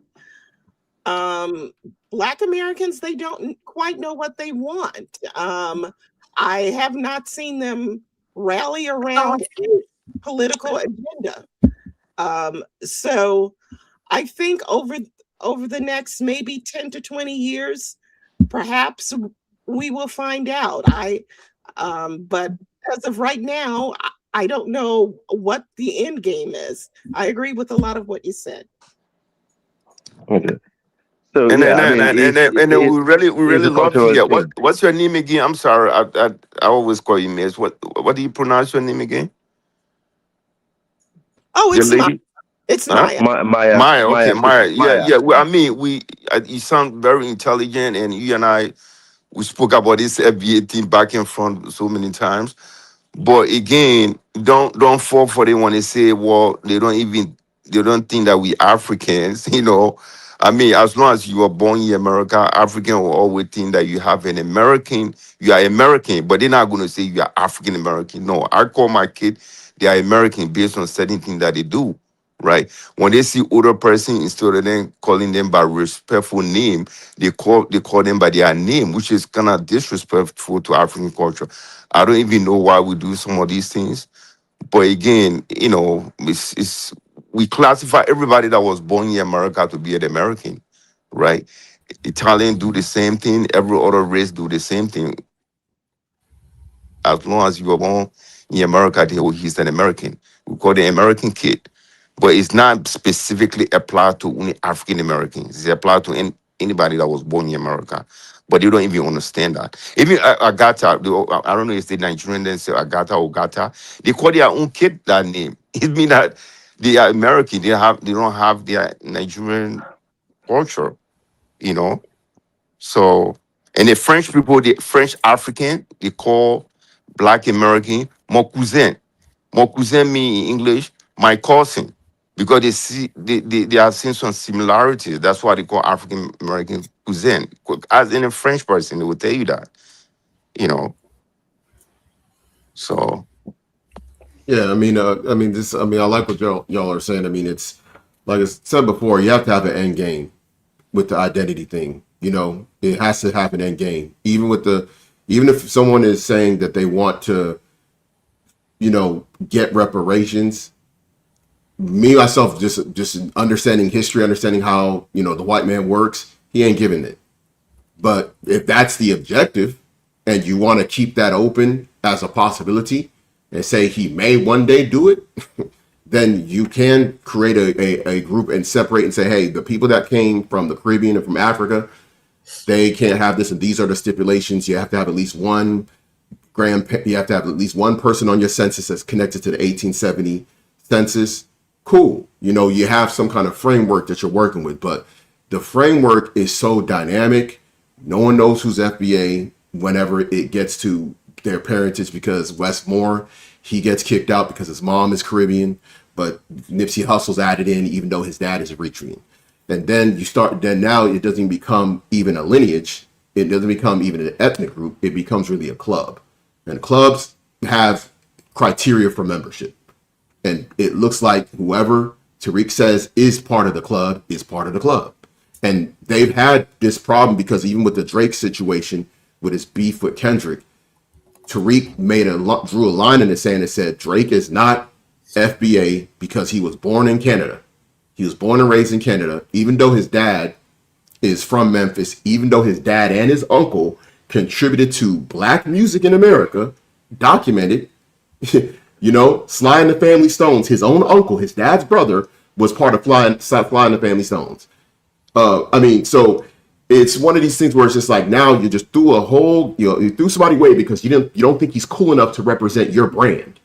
Black Americans. They don't quite know what they want. I have not seen them rally around a political agenda. So I think over the next maybe 10 to 20 years, perhaps we will find out. But as of right now, I don't know what the end game is. I agree with a lot of what you said. Okay. So And yeah, then I mean, and then we it's really a love to cultural hear thing. what's your name again? I'm sorry, I always call you Miss. What do you pronounce your name again? Oh, Your it's Maya. lady? It's Huh? Maya. Maya, okay, Maya Maya. Christian, Yeah, Maya. yeah. Well, I mean, you sound very intelligent, and you and I, we spoke about this FBA thing back and front so many times. But again, don't fall for it when they say, well, they don't think that we Africans, I mean, as long as you are born in America, African will always think that you have an American, you are American, but they're not going to say you are African American. No, I call my kid, they are American based on certain things that they do, right? When they see older person, instead of them calling them by respectful name, they call them by their name, which is kind of disrespectful to African culture. I don't even know why we do some of these things. But again, it's we classify everybody that was born in America to be an American, right? Italian do the same thing. Every other race do the same thing. As long as you are born in America, he's an American. We call the American kid. But it's not specifically applied to only African Americans. It's applied to anybody that was born in America. But they don't even understand that. Even Agata, I don't know if they Nigerian, then say Agata or Gata. They call their own kid that name. It means that they are American. They don't have their Nigerian culture, you know. So, and the French people, the French African, they call Black American mon cousin. Mon cousin mean in English my cousin, because they have seen some similarities. That's why they call African American cousin. As in a French person, they will tell you that, you know. So Yeah, I like what y'all are saying. I mean, it's like I said before, you have to have an end game with the identity thing. It has to have an end game. Even if someone is saying that they want to, get reparations, me myself just understanding history, understanding how, the white man works, he ain't giving it. But if that's the objective and you want to keep that open as a possibility and say he may one day do it, then you can create a group and separate and say, hey, the people that came from the Caribbean and from Africa, they can't have this, and these are the stipulations. You have to have at least one you have to have at least one person on your census that's connected to the 1870 census. Cool. You have some kind of framework that you're working with, but the framework is so dynamic. No one knows who's FBA whenever it gets to their parentage, because Wes Moore, he gets kicked out because his mom is Caribbean, but Nipsey Hussle's added in even though his dad is Eritrean. And then now it doesn't become even a lineage. It doesn't become even an ethnic group. It becomes really a club. And clubs have criteria for membership. And it looks like whoever Tariq says is part of the club is part of the club. And they've had this problem because even with the Drake situation, with his beef with Kendrick, Tariq drew a line in the sand and said Drake is not FBA because he was born in Canada. He was born and raised in Canada, even though his dad is from Memphis, even though his dad and his uncle contributed to black music in America, documented. Sly and the Family Stones, his own uncle, his dad's brother, was part of Fly and the Family Stones. So it's one of these things where it's just like now you just threw a whole, you threw somebody away because you don't think he's cool enough to represent your brand.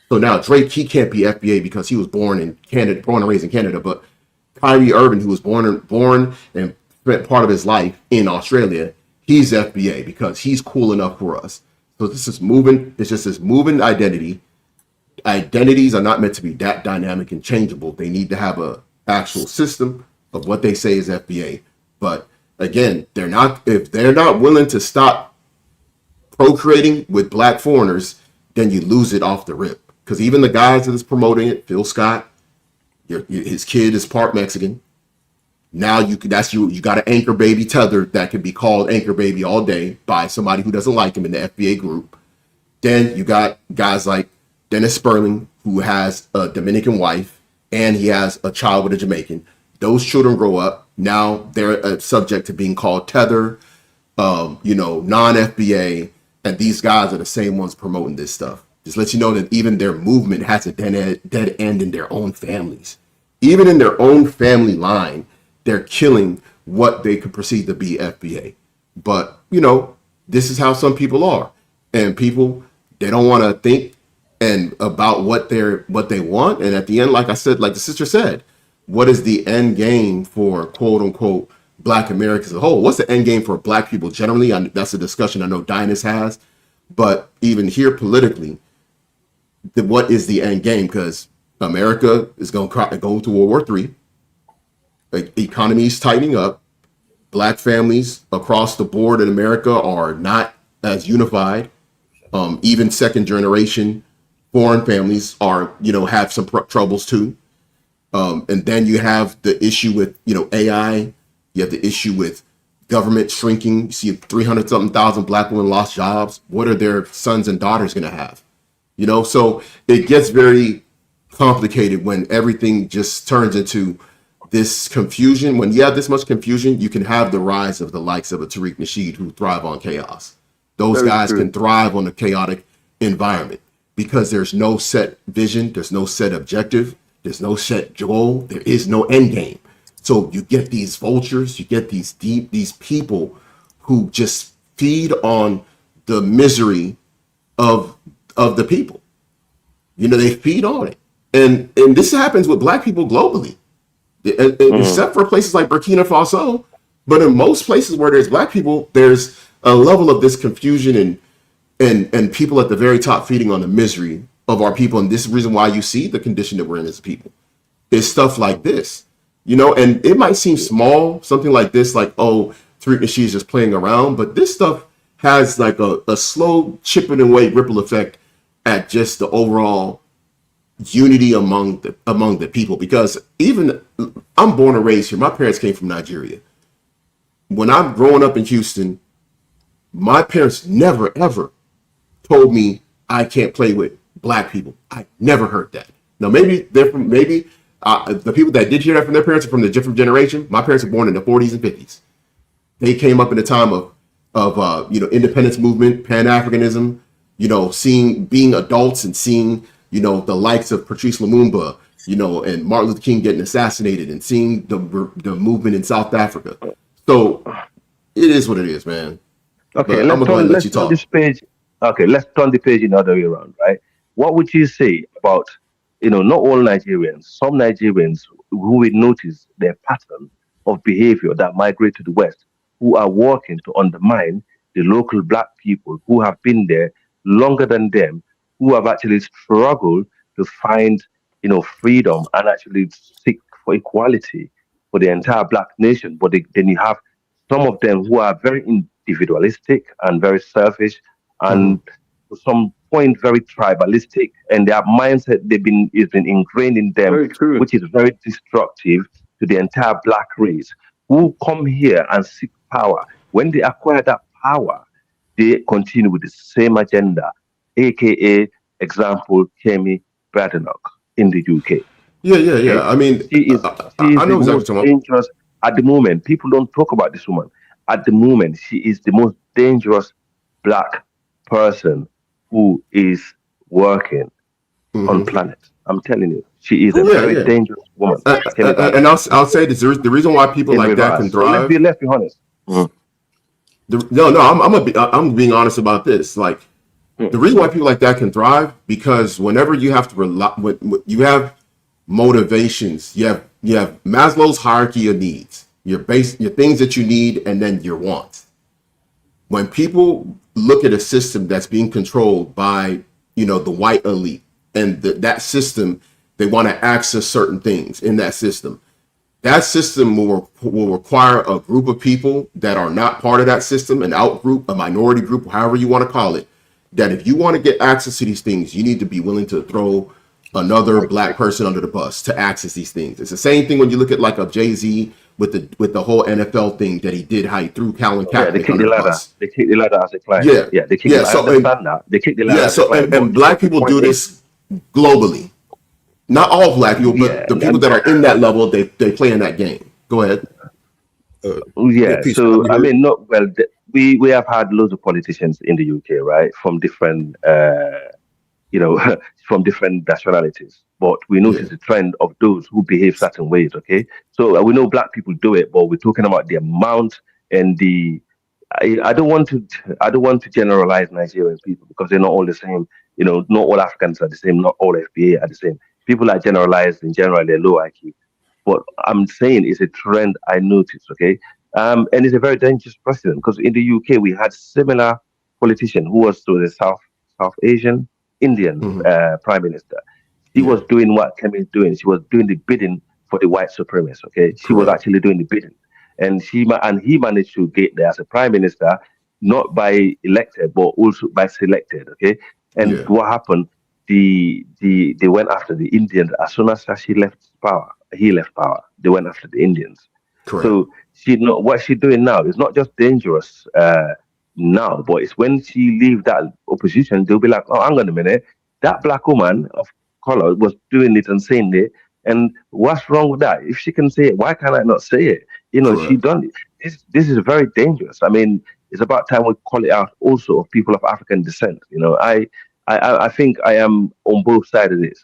So now Drake, he can't be FBA because he was born in Canada, born and raised in Canada. But Kyrie Irving, who was born and spent part of his life in Australia, he's FBA because he's cool enough for us. So this is moving. It's just this moving identity. Identities are not meant to be that dynamic and changeable. They need to have a actual system of what they say is FBA. But again, if they're not willing to stop procreating with black foreigners, then you lose it off the rip. Because even the guys that is promoting it, Phil Scott, his kid is part Mexican. Now you got an anchor baby tethered that can be called anchor baby all day by somebody who doesn't like him in the FBA group. Then you got guys like Dennis Sperling, who has a Dominican wife and he has a child with a Jamaican. Those children grow up. Now they're subject to being called tether, non-FBA, and these guys are the same ones promoting this stuff. Just let you know that even their movement has a dead end in their own families. Even in their own family line, they're killing what they could perceive to be FBA. But, this is how some people are. And people, they don't want to think and about what they want. And at the end, like I said, like the sister said, what is the end game for quote unquote Black Americans as a whole? What's the end game for Black people generally? That's a discussion I know Dynas has. But even here politically, what is the end game? Because America is going to go to World War III. The economy is tightening up. Black families across the board in America are not as unified. Even second generation foreign families are, have some troubles too. And then you have the issue with, AI. You have the issue with government shrinking. You see 300-something thousand Black women lost jobs. What are their sons and daughters going to have? So it gets very complicated when everything just turns into this confusion. When you have this much confusion, you can have the rise of the likes of a Tariq Nasheed who thrive on chaos. Those Very guys true. can thrive on a chaotic environment because there's no set vision, there's no set objective, there's no set goal, there is no end game. So you get these vultures, you get these people who just feed on the misery of the people. They feed on it. And this happens with Black people globally. Except for places like Burkina Faso, but in most places where there's Black people, there's a level of this confusion and people at the very top feeding on the misery of our people. And this is the reason why you see the condition that we're in as a people. It's stuff like this, and it might seem small, something like this, like, oh, Tariq Nasheed is just playing around, but this stuff has like a slow chipping away ripple effect at just the overall unity among the people. Because even I'm born and raised here. My parents came from Nigeria. When I'm growing up in Houston, my parents never ever told me I can't play with Black people. I never heard that. Now maybe the people that did hear that from their parents are from the different generation. My parents were born in the 40s and 50s. They came up in a time of independence movement, Pan-Africanism, being adults and seeing the likes of Patrice Lumumba, and Martin Luther King getting assassinated, and seeing the movement in South Africa. So it is what it is, man. Okay, But I'm gonna go ahead and let you turn talk. this page. Okay, let's turn the page in the other way around, right? What would you say about, not all Nigerians, some Nigerians who will notice their pattern of behavior that migrate to the West, who are working to undermine the local Black people who have been there longer than them, who have actually struggled to find, freedom and actually seek for equality for the entire Black nation. But then you have some of them who are very individualistic and very selfish and to some point very tribalistic, and their mindset is been ingrained in them, Very true. which is very destructive to the entire Black race, who come here and seek power. When they acquire that power, they continue with the same agenda, aka example Kemi Badenoch in the UK. Yeah. Okay, I mean, she is I the know exactly what most you're talking about. dangerous at the moment. People don't talk about this woman. At the moment, she is the most dangerous Black person who is working on planet. I'm telling you, she is a very dangerous woman. Kemi Badenoch And I'll say this: the reason why people in like that can reverse. So thrive. let's be honest. I'm being honest about this. Like, the reason why people like that can thrive, because whenever you have to rely, when you have motivations, you have Maslow's hierarchy of needs, your things that you need, and then your wants. When people look at a system that's being controlled by, the white elite, and that system, they want to access certain things in that system. That system will require a group of people that are not part of that system, an out group, a minority group, however you want to call it, that if you want to get access to these things, you need to be willing to throw another black person under the bus to access these things. It's the same thing when you look at like a Jay-Z with the whole NFL thing that he did, how he threw Colin Yeah, they Kaepernick kick under the the ladder. bus. They kick the ladder as a client. Yeah. Yeah, they kick Yeah. the ladder. I So, understand that. They kick the ladder as a so client. and But black people point do is, this globally. Not all black people, yeah, but the people that are in that level, they play in that game. Go ahead. yeah. Peace. So I mean, not well. We have had loads of politicians in the UK, right, from different from different nationalities. But we notice the trend of those who behave certain ways. Okay, so we know black people do it, but we're talking about the amount and the. I don't want to generalize Nigerian people because they're not all the same. Not all Africans are the same. Not all FBA are the same. People are generalized in general. They're low IQ. What I'm saying is a trend I noticed. Okay, and it's a very dangerous precedent because in the UK we had similar politician who was to the South Asian Indian prime minister. She was doing what Kemi is doing. She was doing the bidding for the white supremacists. Okay, she was Correct. actually doing the bidding, and he managed to get there as a prime minister, not by elected but also by selected. Okay, and what happened? They went after the Indians as soon as she left power. He left power. They went after the Indians. Correct. So what she's doing now is not just dangerous now, but it's when she leave that opposition, they'll be like, oh, hang on a minute, that black woman of color was doing it and saying it, and what's wrong with that? If she can say it, why can't I not say it? She Correct. done it. This is very dangerous. I mean, it's about time we call it out also of people of African descent. I think I am on both sides of this.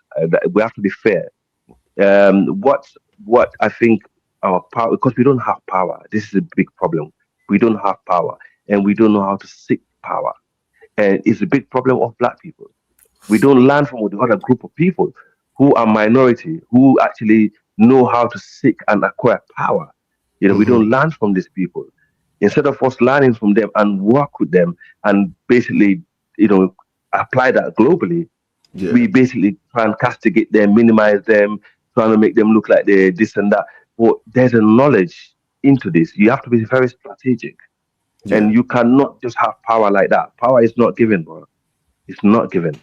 We have to be fair. What I think our power, because we don't have power. This is a big problem. We don't have power, and we don't know how to seek power, and it's a big problem of black people. We don't learn from the other group of people who are minority, who actually know how to seek and acquire power. We don't learn from these people. Instead of us learning from them and work with them and basically, apply that globally, we basically try and castigate them, minimize them, trying to make them look like they're this and that. But there's a knowledge into this. You have to be very strategic. And you cannot just have power like that. Power is not given, bro. It's not given.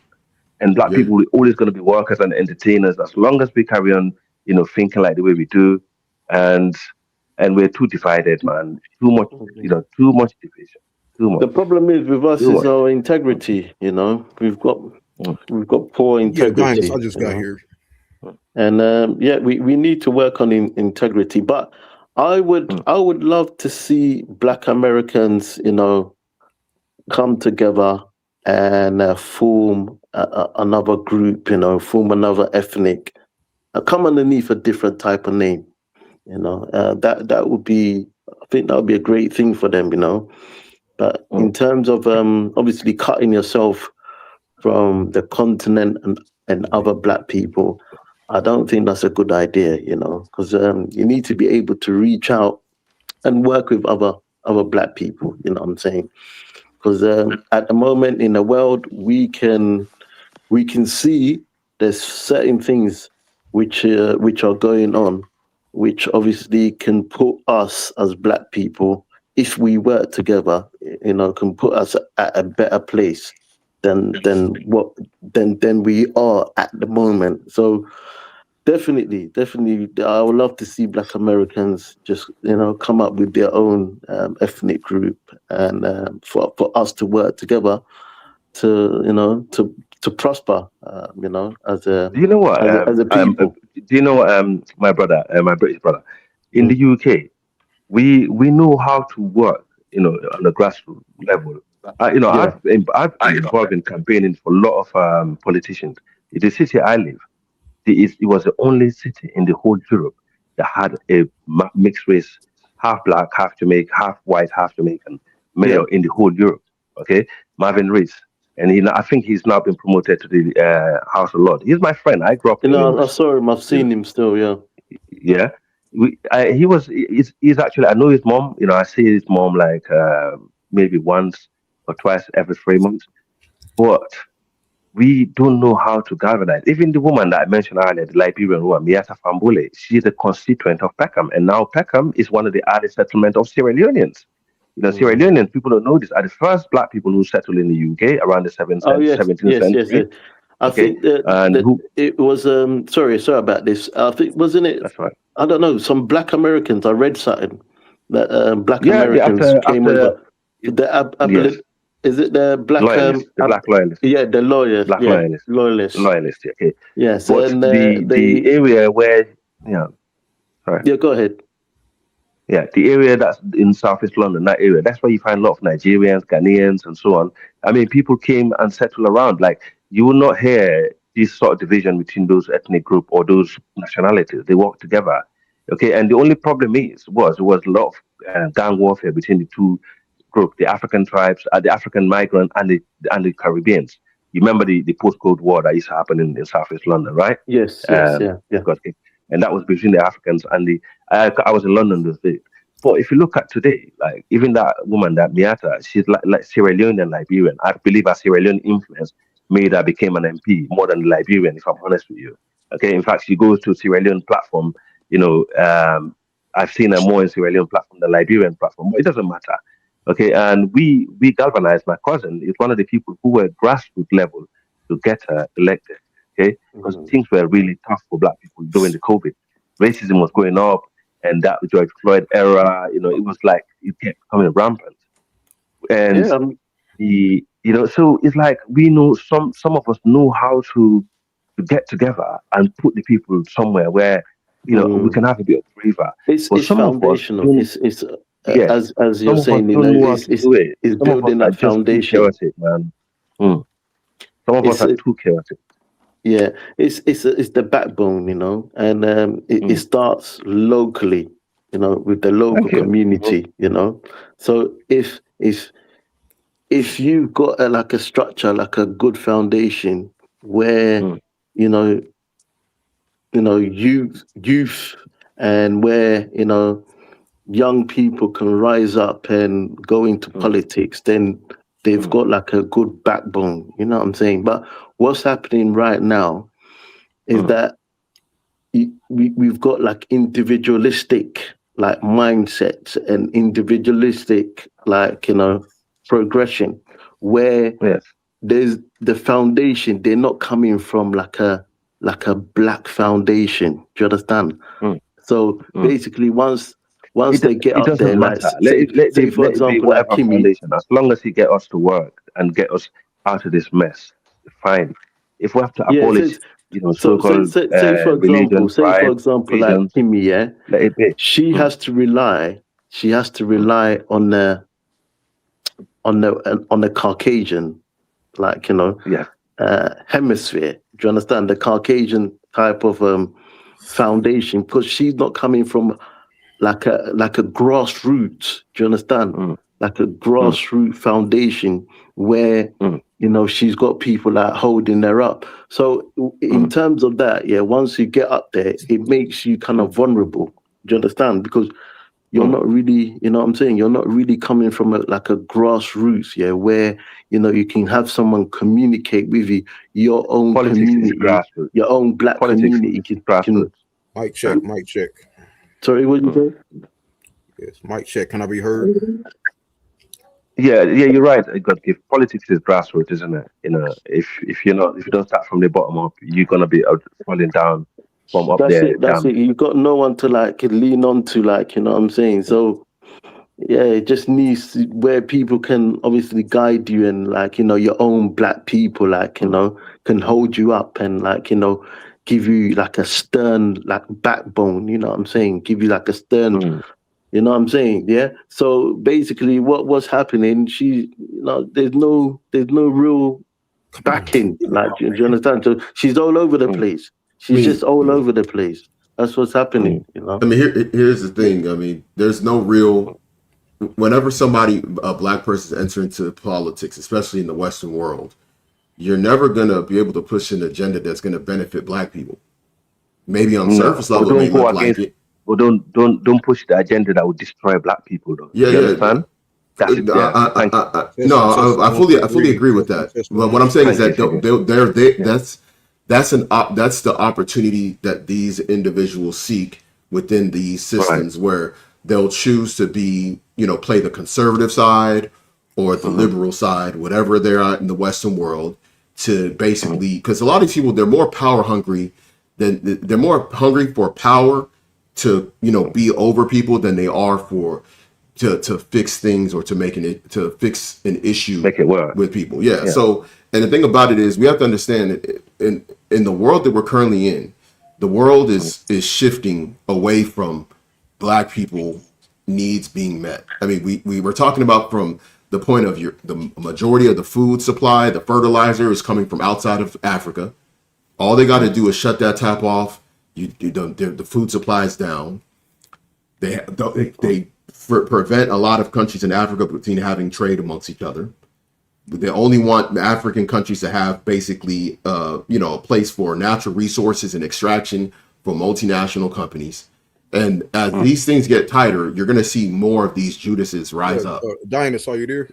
And black people are always going to be workers and entertainers as long as we carry on, thinking like the way we do. And we're too divided, man. Too much, too much division. Too much. The problem is with us Too is much. our integrity. We've got poor integrity. I just got here. And we need to work on integrity. But I would love to see Black Americans, come together and form another group, form another ethnic, come underneath a different type of name. That would be, I think that would be a great thing for them, But in terms of obviously cutting yourself from the continent and other black people, I don't think that's a good idea, because you need to be able to reach out and work with other black people, you know what I'm saying? Because at the moment in the world, we can see there's certain things which are going on, which obviously can put us as black people, if we work together, can put us at a better place than we are at the moment. So definitely, I would love to see Black Americans just come up with their own ethnic group, and for us to work together to prosper, as a Do you know what? as a people. Do you know what? My brother, my British brother, in the UK, we know how to work, on a grassroots level. I've been involved in campaigning for a lot of politicians. In the city I live, it was the only city in the whole Europe that had a mixed race half black, half Jamaican, half white, half Jamaican Yeah. mayor in the whole Europe. Okay, Marvin Rees, and I think he's now been promoted to the House of Lords. He's my friend. I grew up You with him. know, I saw him. I've seen him still. Yeah. Yeah, he's actually, I know his mom. I see his mom like maybe once or twice every 3 months, but we don't know how to galvanize. Even the woman that I mentioned earlier, the Liberian woman, Miata Fambule, she's a constituent of Peckham. And now Peckham is one of the early settlements of Sierra Leoneans. Sierra Leoneans, people don't know this, are the first black people who settled in the UK around the 17th, Oh yes, 17th yes, yes, century. yes. I Okay. think that And who, it was sorry about this. I think wasn't it? that's right. I don't know. Some Black Americans. I read something that Black Yeah, Americans came over. yes, Is it the black loyalists, the black loyalists, yeah, the lawyers, black yeah, loyalists, loyalists. loyalists, okay. Yes, But and the area where, sorry. yeah, go ahead. Yeah, the area that's in Southeast London, that area, that's where you find a lot of Nigerians, Ghanaians, and so on. I mean, people came and settled around. Like, you will not hear this sort of division between those ethnic group or those nationalities. They work together. Okay, and the only problem was a lot of gang warfare between the two groups, the African tribes, the African migrant, and the Caribbeans. You remember the post-Cold War that used to happen in Southeast London, right? Yes, yes, yeah. And that was between the Africans and the. I was in London those days. But if you look at today, like even that woman, that Miata, she's like Sierra Leone and Liberian. I believe her Sierra Leone influence made her became an MP more than the Liberian, if I'm honest with you. Okay, in fact, she goes to Sierra Leone platform. I've seen her more in Sierra Leone platform than Liberian platform, but it doesn't matter. Okay, and we galvanized. My cousin is one of the people who were grassroots level to get her elected. Okay, because things were really tough for black people during the COVID. Racism was going up, and that George Floyd era, it was like it kept coming rampant. And so it's like we know some of us know how to get together and put the people somewhere where we can have a bit of braver. It's some foundational. Of us It's yes, as you're some saying, of us don't know how to do it. it's Some of us building are that just too foundation. chaotic, man. Some of us are too chaotic. Yeah, it's the backbone, and it starts locally, with the local community, So if you've got like a structure, like a good foundation where youth and where young people can rise up and go into politics, then they've got like a good backbone, you know what I'm saying? But what's happening right now is that we've got like individualistic like mindsets and individualistic like progression where there's the foundation, they're not coming from like a black foundation. Do you understand? So basically once they get up there, like say for example, like whatever Kimmy, foundation, as long as he get us to work and get us out of this mess, fine. If we have to abolish, so-called say for religion, tribe, example, like regions, Kimmy, yeah, let it be. she has to rely on the Caucasian, like hemisphere. Do you understand the Caucasian type of foundation? Because she's not coming from like a grassroots. Do you understand? Like a grassroots foundation where she's got people like holding her up. So in terms of that, yeah, once you get up there, it makes you kind of vulnerable. Do you understand? Because you're not really, you know what I'm saying? You're not really coming from a grassroots, yeah, where, you can have someone communicate with you, your own community, your own black community. Mic check, mic check. Sorry, what did you say? Yes, mic check. Can I be heard? Yeah, you're right. If politics is grassroots, isn't it? If you don't start from the bottom up, you're gonna be falling down from up there. That's it. You've got no one to like lean on to, like, you know what I'm saying? So yeah, it just needs where people can obviously guide you and like, your own black people, like, can hold you up and like, give you like a stern like backbone, you know what I'm saying? Give you like a stern you know what I'm saying? Yeah. So basically what was happening, there's no real backing. Like, do you understand? So she's all over the place. She's just all over the place. That's what's happening, you know. I mean, here's the thing. I mean, there's no real. Whenever a black person enter into politics, especially in the Western world, you're never gonna be able to push an agenda that's gonna benefit black people. Maybe on No, surface but level, it may don't go look like against. it. But don't push the agenda that would destroy black people, though. Yeah, You yeah. understand? That's it. Yeah. Thank you. No, I fully agree with Test one, that. test But one. what I'm saying is Thank you, that Figure. Yeah. that's the opportunity that these individuals seek within these Right. systems, where they'll choose to be, play the conservative side or the liberal side, whatever they're at in the Western world, to basically, because a lot of these people, they're more power hungry they're more hungry for power to, be over people than they are for to fix things or to fix an issue Make it work. with people. Yeah. Yeah. So, and the thing about it is, we have to understand that in the world that we're currently in, the world is shifting away from black people needs being met. I mean, we were talking about from the point of the majority of the food supply, the fertilizer is coming from outside of Africa. All they got to do is shut that tap off. The food supply is down. They prevent a lot of countries in Africa between having trade amongst each other. They only want African countries to have basically, a place for natural resources and extraction for multinational companies. And as these things get tighter, you're going to see more of these Judases rise up. Dinas, are you there?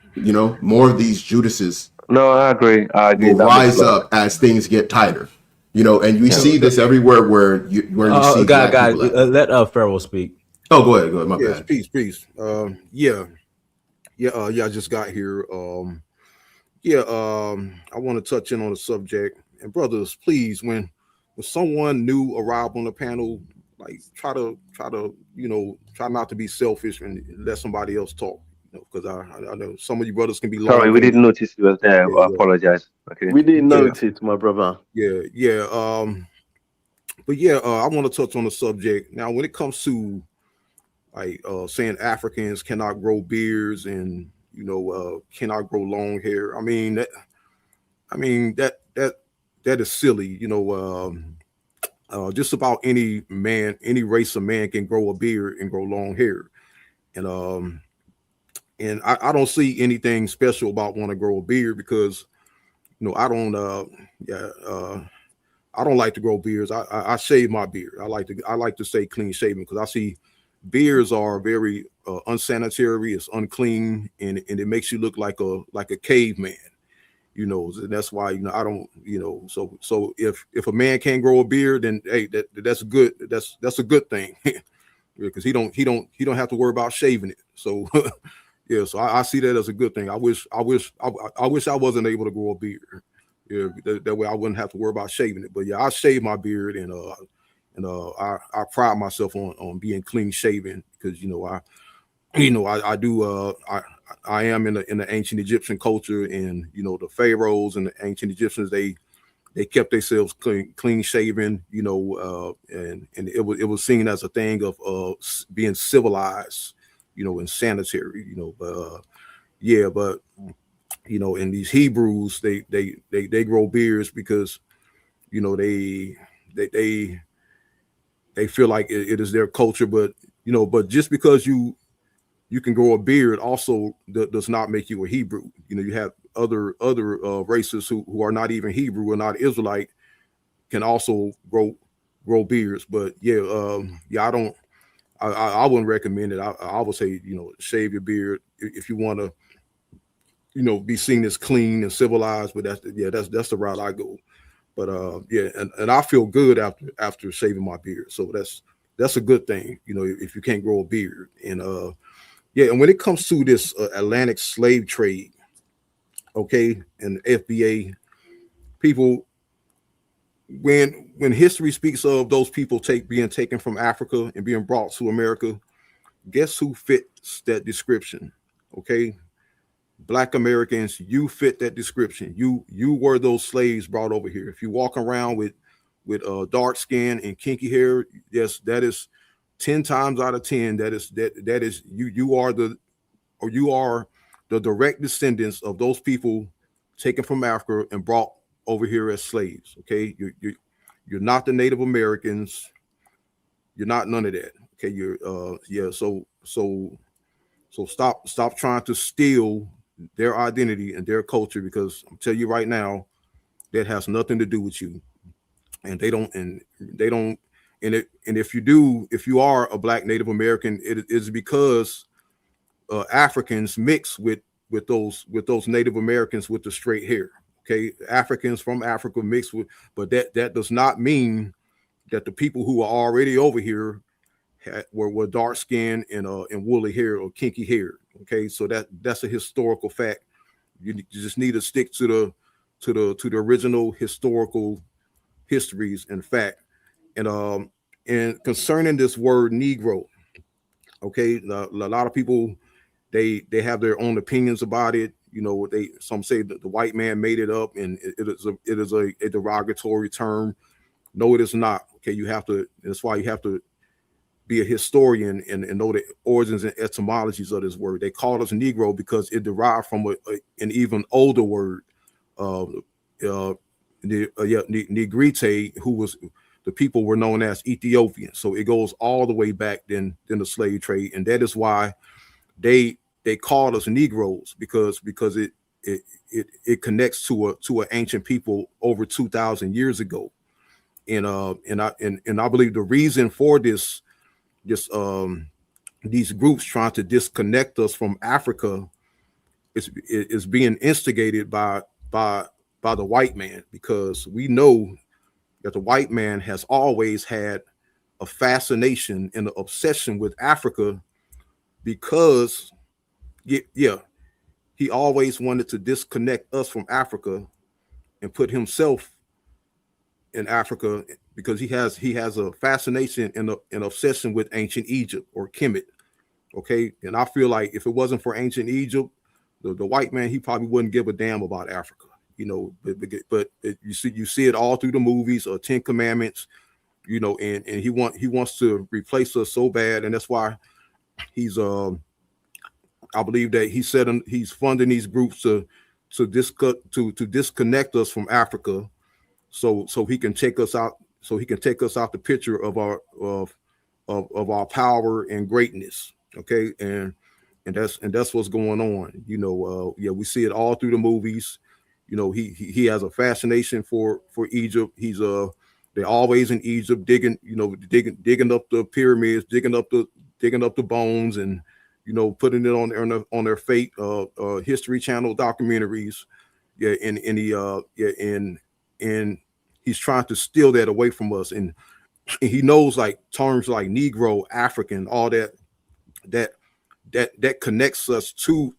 More of these Judases No, I agree. will That makes rise a lot. up as things get tighter. And we see this everywhere where you see black guy, people at. let Pharaoh speak. Oh, go ahead. My Yes, bad. peace. Yeah. I just got here. I want to touch in on the subject. And brothers, please, when someone new arrive on the panel, like try not to be selfish and let somebody else talk. Because I know some of you brothers can be Sorry, we long-winded. didn't notice you was there. I Yeah, apologize. Okay. We didn't yeah, notice, my brother. yeah. I want to touch on the subject now. When it comes to saying Africans cannot grow beards and cannot grow long hair. That is silly. Just about any man, any race of man can grow a beard and grow long hair, and I don't see anything special about want to grow a beard because I don't I don't like to grow beards. I shave my beard. I like to stay clean shaven because I see beards are very unsanitary. It's unclean, and it makes you look like a caveman. That's why I don't. So if a man can't grow a beard, then hey, that's good. That's a good thing because he don't have to worry about shaving it. So yeah, so I see that as a good thing. I wish I wasn't able to grow a beard. Yeah, that way I wouldn't have to worry about shaving it. But yeah, I shave my beard and I pride myself on being clean shaven because I do I am in the ancient Egyptian culture, and the pharaohs and the ancient Egyptians they kept themselves clean shaven, and it was seen as a thing of being civilized, and sanitary, but and these Hebrews they grow beards because they feel like it is their culture, but just because you can grow a beard also does not make you a Hebrew. You have other races who are not even Hebrew or not Israelite can also grow beards. But I don't. I wouldn't recommend it. I would say shave your beard if you want to be seen as clean and civilized. But that's the route I go. But and I feel good after shaving my beard. So that's a good thing. If you can't grow a beard. And and when it comes to this Atlantic slave trade, okay, and FBA, people, when history speaks of those people being taken from Africa and being brought to America, guess who fits that description? Okay, Black Americans, you fit that description. You were those slaves brought over here. If you walk around with dark skin and kinky hair, yes, that is 10 times out of 10. That is you. You are the direct descendants of those people taken from Africa and brought over here as slaves. Okay, you're not the Native Americans. You're not none of that. Okay, you're yeah. So stop trying to steal their identity and their culture, because I'm telling you right now, that has nothing to do with you. And they don't and if you do, if you are a black Native American, it is because Africans mix with those Native Americans with the straight hair. Okay, Africans from Africa mix with, but that does not mean that the people who are already over here were dark skinned and woolly hair or kinky hair. Okay, so that's a historical fact. You just need to stick to the original historical histories and fact. And concerning this word Negro, okay, a lot of people they have their own opinions about it. You know, some say that the white man made it up, and it is a derogatory term. No, it is not. Okay, you have to. That's why you have to be a historian and know the origins and etymologies of this word. They called us Negro because it derived from an even older word, Negrite, who was the people were known as Ethiopians. So it goes all the way back than the slave trade, and that is why they called us Negroes, because it connects to an ancient people over 2,000 years ago. And I believe the reason for this these groups trying to disconnect us from Africa is being instigated by the white man, because we know that the white man has always had a fascination and an obsession with Africa, because he always wanted to disconnect us from Africa and put himself in Africa, because he has a fascination and an obsession with ancient Egypt or Kemet. Okay, and I feel like if it wasn't for ancient Egypt, the white man, he probably wouldn't give a damn about Africa. You know, but you see it all through the movies, Ten Commandments. You know, and he wants to replace us so bad, and that's why he's I believe that he's funding these groups to disconnect us from Africa, so he can take us out, the picture of our power and greatness. Okay, and that's what's going on. You know, we see it all through the movies. You know, he has a fascination for Egypt. They're always in Egypt digging up the pyramids, digging up the bones, and putting it on their fake History Channel documentaries. Yeah, and he's trying to steal that away from us, and he knows like terms like Negro, African, all that connects us to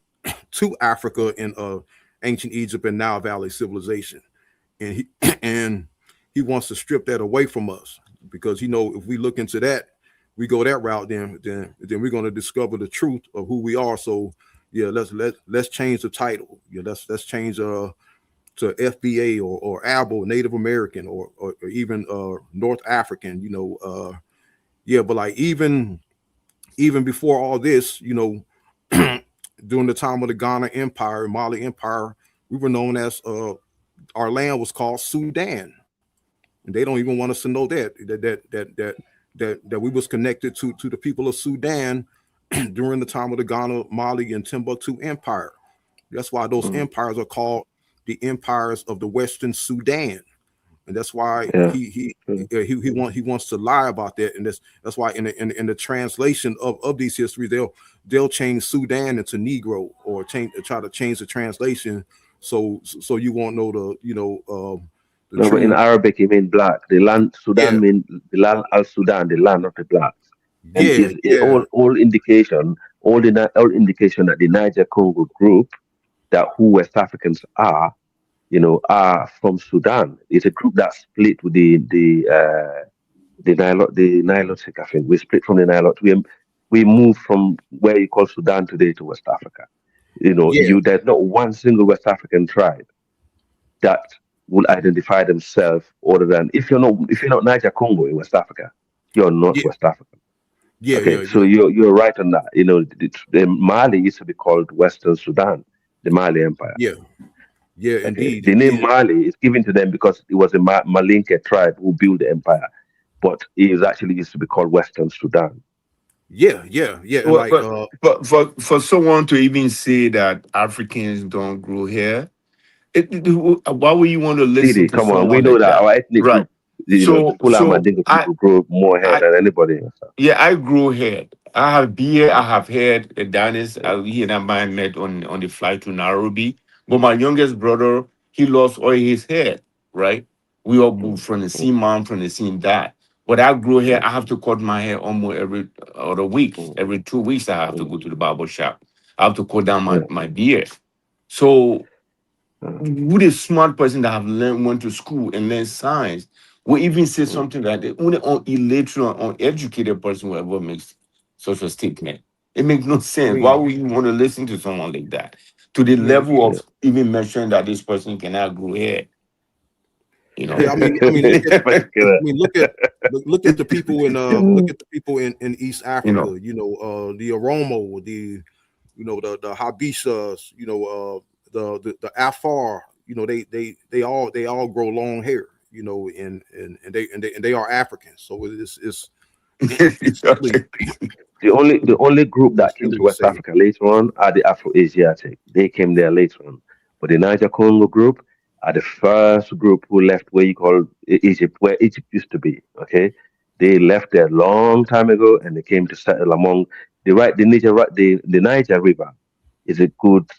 Africa and ancient Egypt and Nile Valley civilization, and he wants to strip that away from us, because if we look into that, we go that route, then we're going to discover the truth of who we are. So yeah, let's change the title. Yeah, let's change to FBA or ABO, Native American, or even North African. But like even before all this, during the time of the Ghana Empire, Mali Empire, we were known as our land was called Sudan, and they don't even want us to know that we was connected to the people of Sudan during the time of the Ghana, Mali, and Timbuktu Empire. That's why those empires are called the empires of the Western Sudan, and that's why he wants to lie about that, and that's why in the translation of these histories, they'll change Sudan into Negro, or try to change the translation so you won't know the no, but in Arabic it means black. The land Sudan means the land al Sudan, the land of the blacks. And all indication that the Niger Congo group, that who West Africans are from Sudan. It's a group that split with the Nilotic. I think we split from the Nilotic. We moved from where you call Sudan today to West Africa. There's not one single West African tribe that will identify themselves other than if you're not Niger Congo in West Africa, you're not West African. So you're right on that. The Mali used to be called Western Sudan, the Mali Empire. Indeed. The name Mali is given to them because it was a Malinke tribe who built the empire. but it actually used to be called Western Sudan. Yeah, and Well, like but for someone to even say that Africans don't grow hair, why would you want to listen Didi, to come on, we someone know like that that? our ethnic Right. group, the Pula and Mandingo people grow more hair I than anybody else. yeah, I grow hair. I have beard. I have hair. Dennis, he and I met on the flight to Nairobi. But my youngest brother, he lost all his hair. Right. We all moved from the same mom, from the same dad. But I grow hair. I have to cut my hair almost every other week. Every 2 weeks, I have to go to the barber shop. I have to cut down my beard. So with a smart person that have learned, went to school and learned science will even say something like that. Only an illiterate, uneducated person will ever make such a statement. It makes no sense. Why would you want to listen to someone like that? To the level of even mentioning that this person cannot grow hair. You know. Yeah, I mean, look at the people in in East You Africa. know. The Oromo, the Habishas, the Afar. They all grow long hair. And they are Africans. So it's silly. The only group It's that came silly to to West say. Africa later on are the Afro-Asiatic. They came there later on. But the Niger Congo group are the first group who left where you call Egypt, where Egypt used to be. Okay, they left there a long time ago, and they came to settle among the Niger River is a good,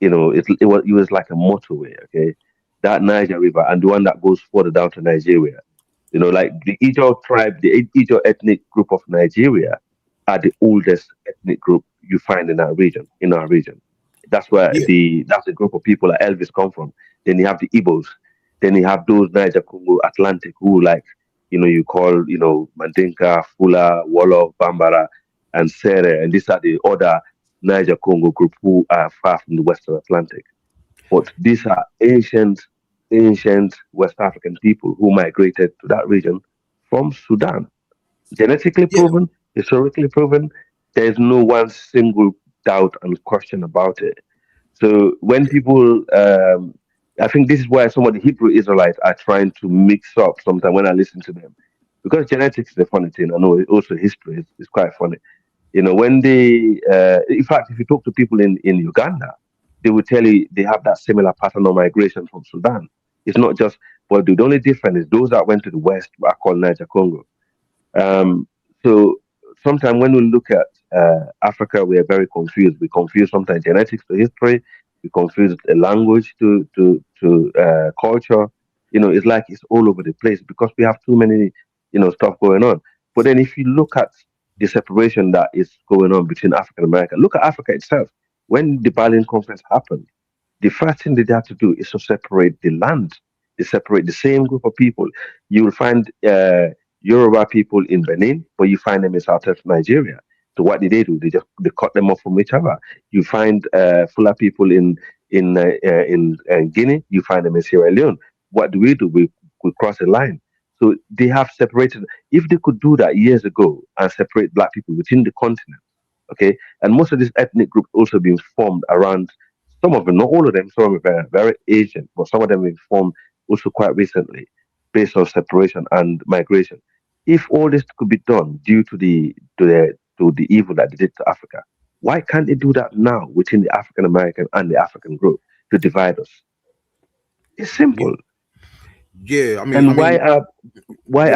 it was like a motorway. Okay, that Niger River and the one that goes further down to Nigeria. Like the Ijaw tribe, the Ijaw ethnic group of Nigeria are the oldest ethnic group you find in our region. That's where Yeah, that's the group of people that Elvis come from. Then you have the Igbos. Then you have those Niger Congo Atlantic who like, you call, Mandinka, Fula, Wolof, Bambara, and Sere. And these are the other Niger Congo group who are far from the Western Atlantic. But these are ancient West African people who migrated to that region from Sudan. Genetically yeah, proven, historically proven, there's no one single doubt and question about it. So when people, I think this is why some of the Hebrew Israelites are trying to mix up sometimes when I listen to them. Because genetics is a funny thing. I know also history is quite funny. When in fact, if you talk to people in Uganda, they will tell you they have that similar pattern of migration from Sudan. It's not just, but the only difference is those that went to the west are called Niger Congo. Um, so sometimes when we look at Africa, we are very confused. We confuse sometimes genetics to history. We confuse the language to culture. It's like it's all over the place because we have too many stuff going on. But then if you look at the separation that is going on between Africa and America, look at Africa itself. When the Berlin Conference happened, the first thing they had to do is to separate the land. They separate the same group of people. You will find Yoruba people in Benin, but you find them in southern Nigeria. So what did they do? They cut them off from each other. You find Fula people in Guinea. You find them in Sierra Leone. What do? We cross a line. So they have separated. If they could do that years ago and separate black people within the continent, okay, and most of these ethnic groups also being formed around some of them, not all of them, some of them are very ancient, but some of them being formed also quite recently based on separation and migration. If all this could be done due to the evil that they did to Africa, why can't they do that now within the African American and the African group to divide us? It's yeah, simple. yeah. And why Yeah. are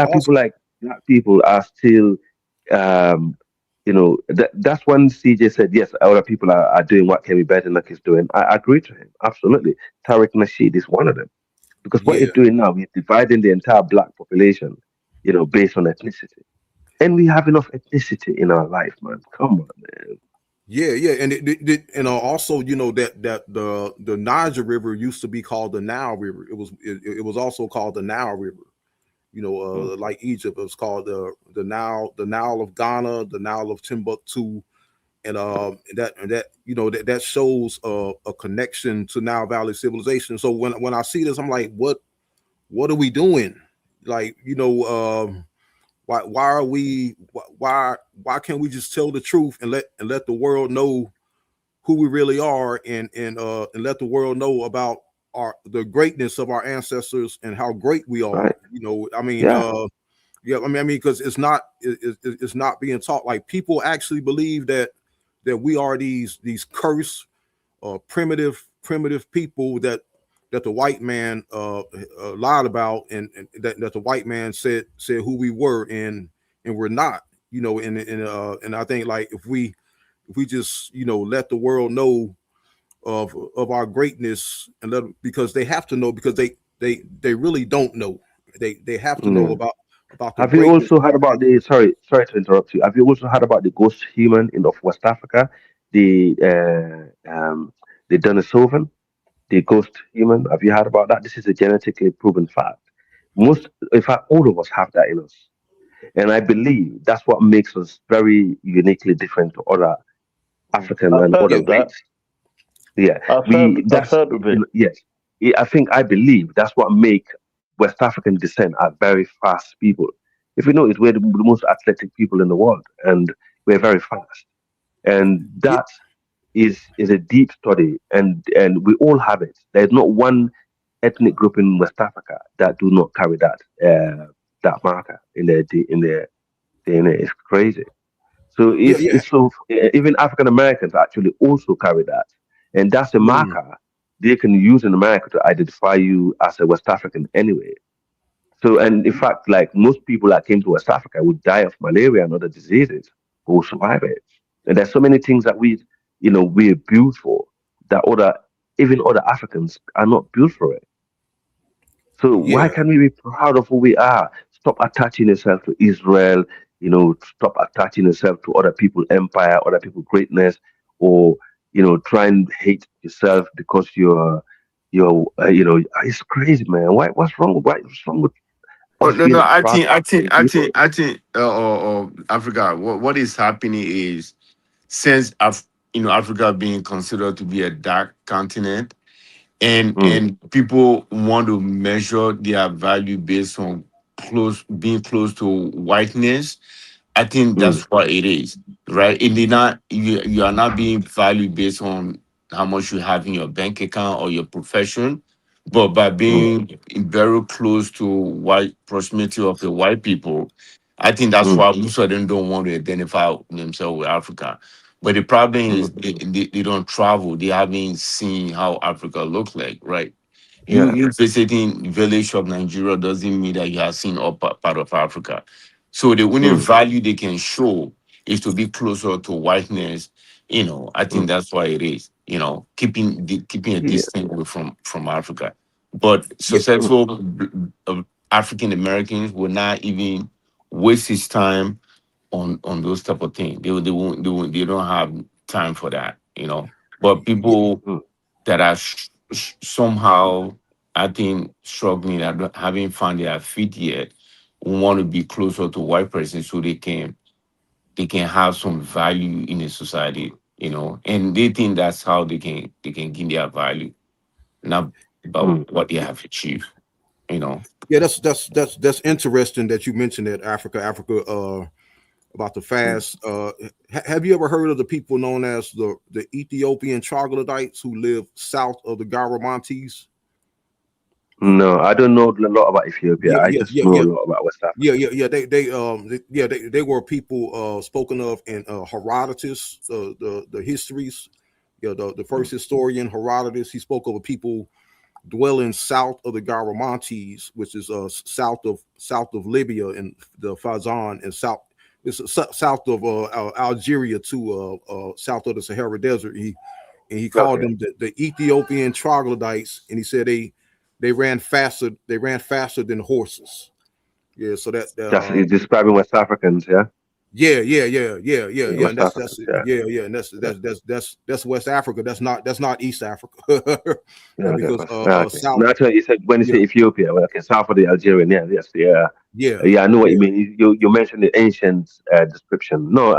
Also, people like black people are still that's when CJ said yes, other people are doing what Kemi Badenoch is doing. I agree to him absolutely. Tariq Nasheed is one of them because what he's yeah, doing now, he's dividing the entire black population, based on ethnicity. And we have enough ethnicity in our life, man. Come on, man. yeah, and and also that the Niger River used to be called the Nile River. It was also called the Nile River. Like Egypt, it was called the Nile of Ghana, the Nile of Timbuktu, and that shows a connection to Nile Valley civilization. So when I see this, I'm like, what are we doing? Like, why are we why can't we just tell the truth and let the world know who we really are, and let the world know about the greatness of our ancestors and how great we are. Right? I mean, Yeah. Yeah, I mean, because it's not being taught. Like people actually believe that we are these cursed, primitive people that the white man lied about, and that the white man said who we were, and we're not. You know, and I think like if we just let the world know of our greatness, and because they have to know, because they really don't know. They have to know Yeah. about the Have you greatness also of heard our about people. the sorry to interrupt you? Have you also heard about the ghost human in of West Africa, the Denisovan, the ghost human? Have you heard about that? This is a genetically proven fact. Most, in fact, all of us have that in us, and I believe that's what makes us very uniquely different to other African I've and heard other Yeah, of that. races. Yeah, I've heard of it. yes. I think I believe that's what make West African descent are very fast people. If you notice, we're the most athletic people in the world, and we're very fast. And yeah, that is a deep study, and we all have it. There's not one ethnic group in West Africa that do not carry that marker in their DNA. It's crazy. So yeah, yeah. even African Americans actually also carry that, and that's a Mm, marker they can use in America to identify you as a West African anyway. So, and in fact, like most people that came to West Africa would die of malaria and other diseases, who will survive it. And there's so many things that we're built for that even other Africans are not built for it. So why yeah, can't we be proud of who we are? Stop attaching yourself to Israel, stop attaching yourself to other people's empire, other people's greatness, or try and hate yourself because it's crazy, man. What's wrong with Oh, us no, being no. proud of African people? What is happening is since Africa being considered to be a dark continent, Mm, and people want to measure their value based on being close to whiteness. I think mm, that's what it is, right? It did not you are not being valued based on how much you have in your bank account or your profession, but by mm, being very close to white proximity of the white people. I think that's mm, why most of them don't want to identify themselves with Africa. But the problem mm. is they don't travel. They haven't seen how Africa look like, right? You Yeah, you visiting village of Nigeria doesn't mean that you have seen all part of Africa. So the only mm, value they can show is to be closer to whiteness. I think mm. that's why it is. Keeping a Yeah, distance away from Africa. But yeah, mm, successful African Americans will not even waste his time on those type of things. They don't have time for that. But yeah, people mm. that are somehow, I think, struggling, that haven't found their feet yet, want to be closer to white person so they can have some value in the society, and they think that's how they can gain their value, not Mm. about what they have achieved. yeah. That's interesting that you mentioned that Africa. About the fast. Have you ever heard of the people known as the Ethiopian troglodytes who live south of the Garamantes? No, I don't know a lot about Ethiopia. Yeah, I yeah, just yeah, know yeah. a lot about West Yeah, Africa. yeah, yeah. They were people spoken of in Herodotus, the histories. Yeah, the first historian Herodotus, he spoke of a people dwelling south of the Garamantes, which is south of Libya and the Fazan, and south of Algeria to south of the Sahara Desert. He called Okay. them the Ethiopian troglodytes, and he said they ran faster. They ran faster than horses. Yeah, so That's it's describing West Africans, yeah? yeah, Yeah, yeah, and West that's Africans, yeah. yeah, and Yeah, that's West Africa. That's not East Africa. yeah, okay, Because okay. South, Now, actually, you said when you yeah, say Ethiopia, well, okay, south of the Algerian, yeah, yes, yeah. yeah, Yeah, I know what yeah, you mean. You mentioned the ancient description. No,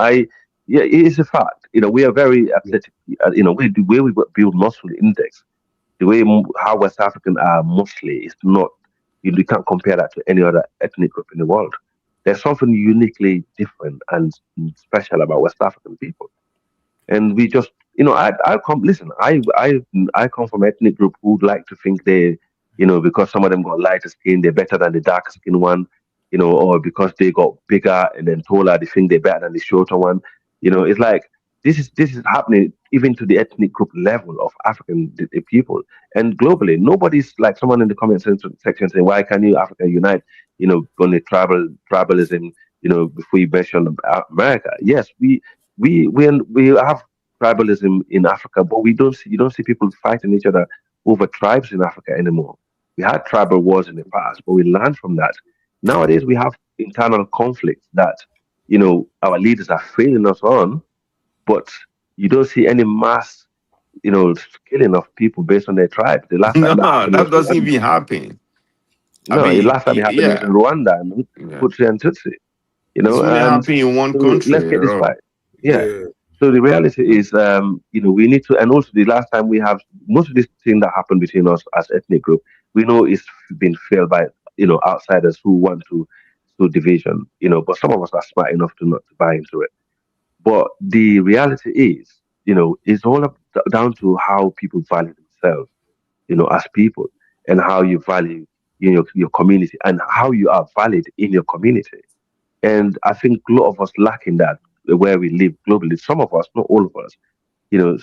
yeah, it is a fact. We are very yeah, athletic. The way we build muscle index, the way how West African are mostly is not, you can't compare that to any other ethnic group in the world. There's something uniquely different and special about West African people. And we just, I come, listen, I come from an ethnic group who like to think because some of them got lighter skin, they're better than the darker skin one. or because they got bigger and then taller, they think they're better than the shorter one. It's like this is happening even to the ethnic group level of African the people and globally. Nobody's like someone in the section saying, "Why can you Africa unite?" On the tribalism. Before you mention America, yes, we have tribalism in Africa, but you don't see people fighting each other over tribes in Africa anymore. We had tribal wars in the past, but we learned from that. Nowadays, we have internal conflicts that our leaders are failing us on, but you don't see any mass, killing of people based on their tribe. The last No, time that happened that was doesn't Rwanda. even happen. I No, the mean, last time it happened was in yeah, Rwanda and yeah. Tutsi and Tutsi. It's only And happening in one so let's country. get this right. Yeah. Yeah. So the reality is, we need to, and also the last time we have most of this thing that happened between us as ethnic group, we know it's been failed by outsiders who want to division. But some of us are smart enough to not to buy into it. But the reality is, it's all down to how people value themselves, as people, and how you value your community and how you are valid in your community. And I think a lot of us lack in that where we live globally. Some of us, not all of us,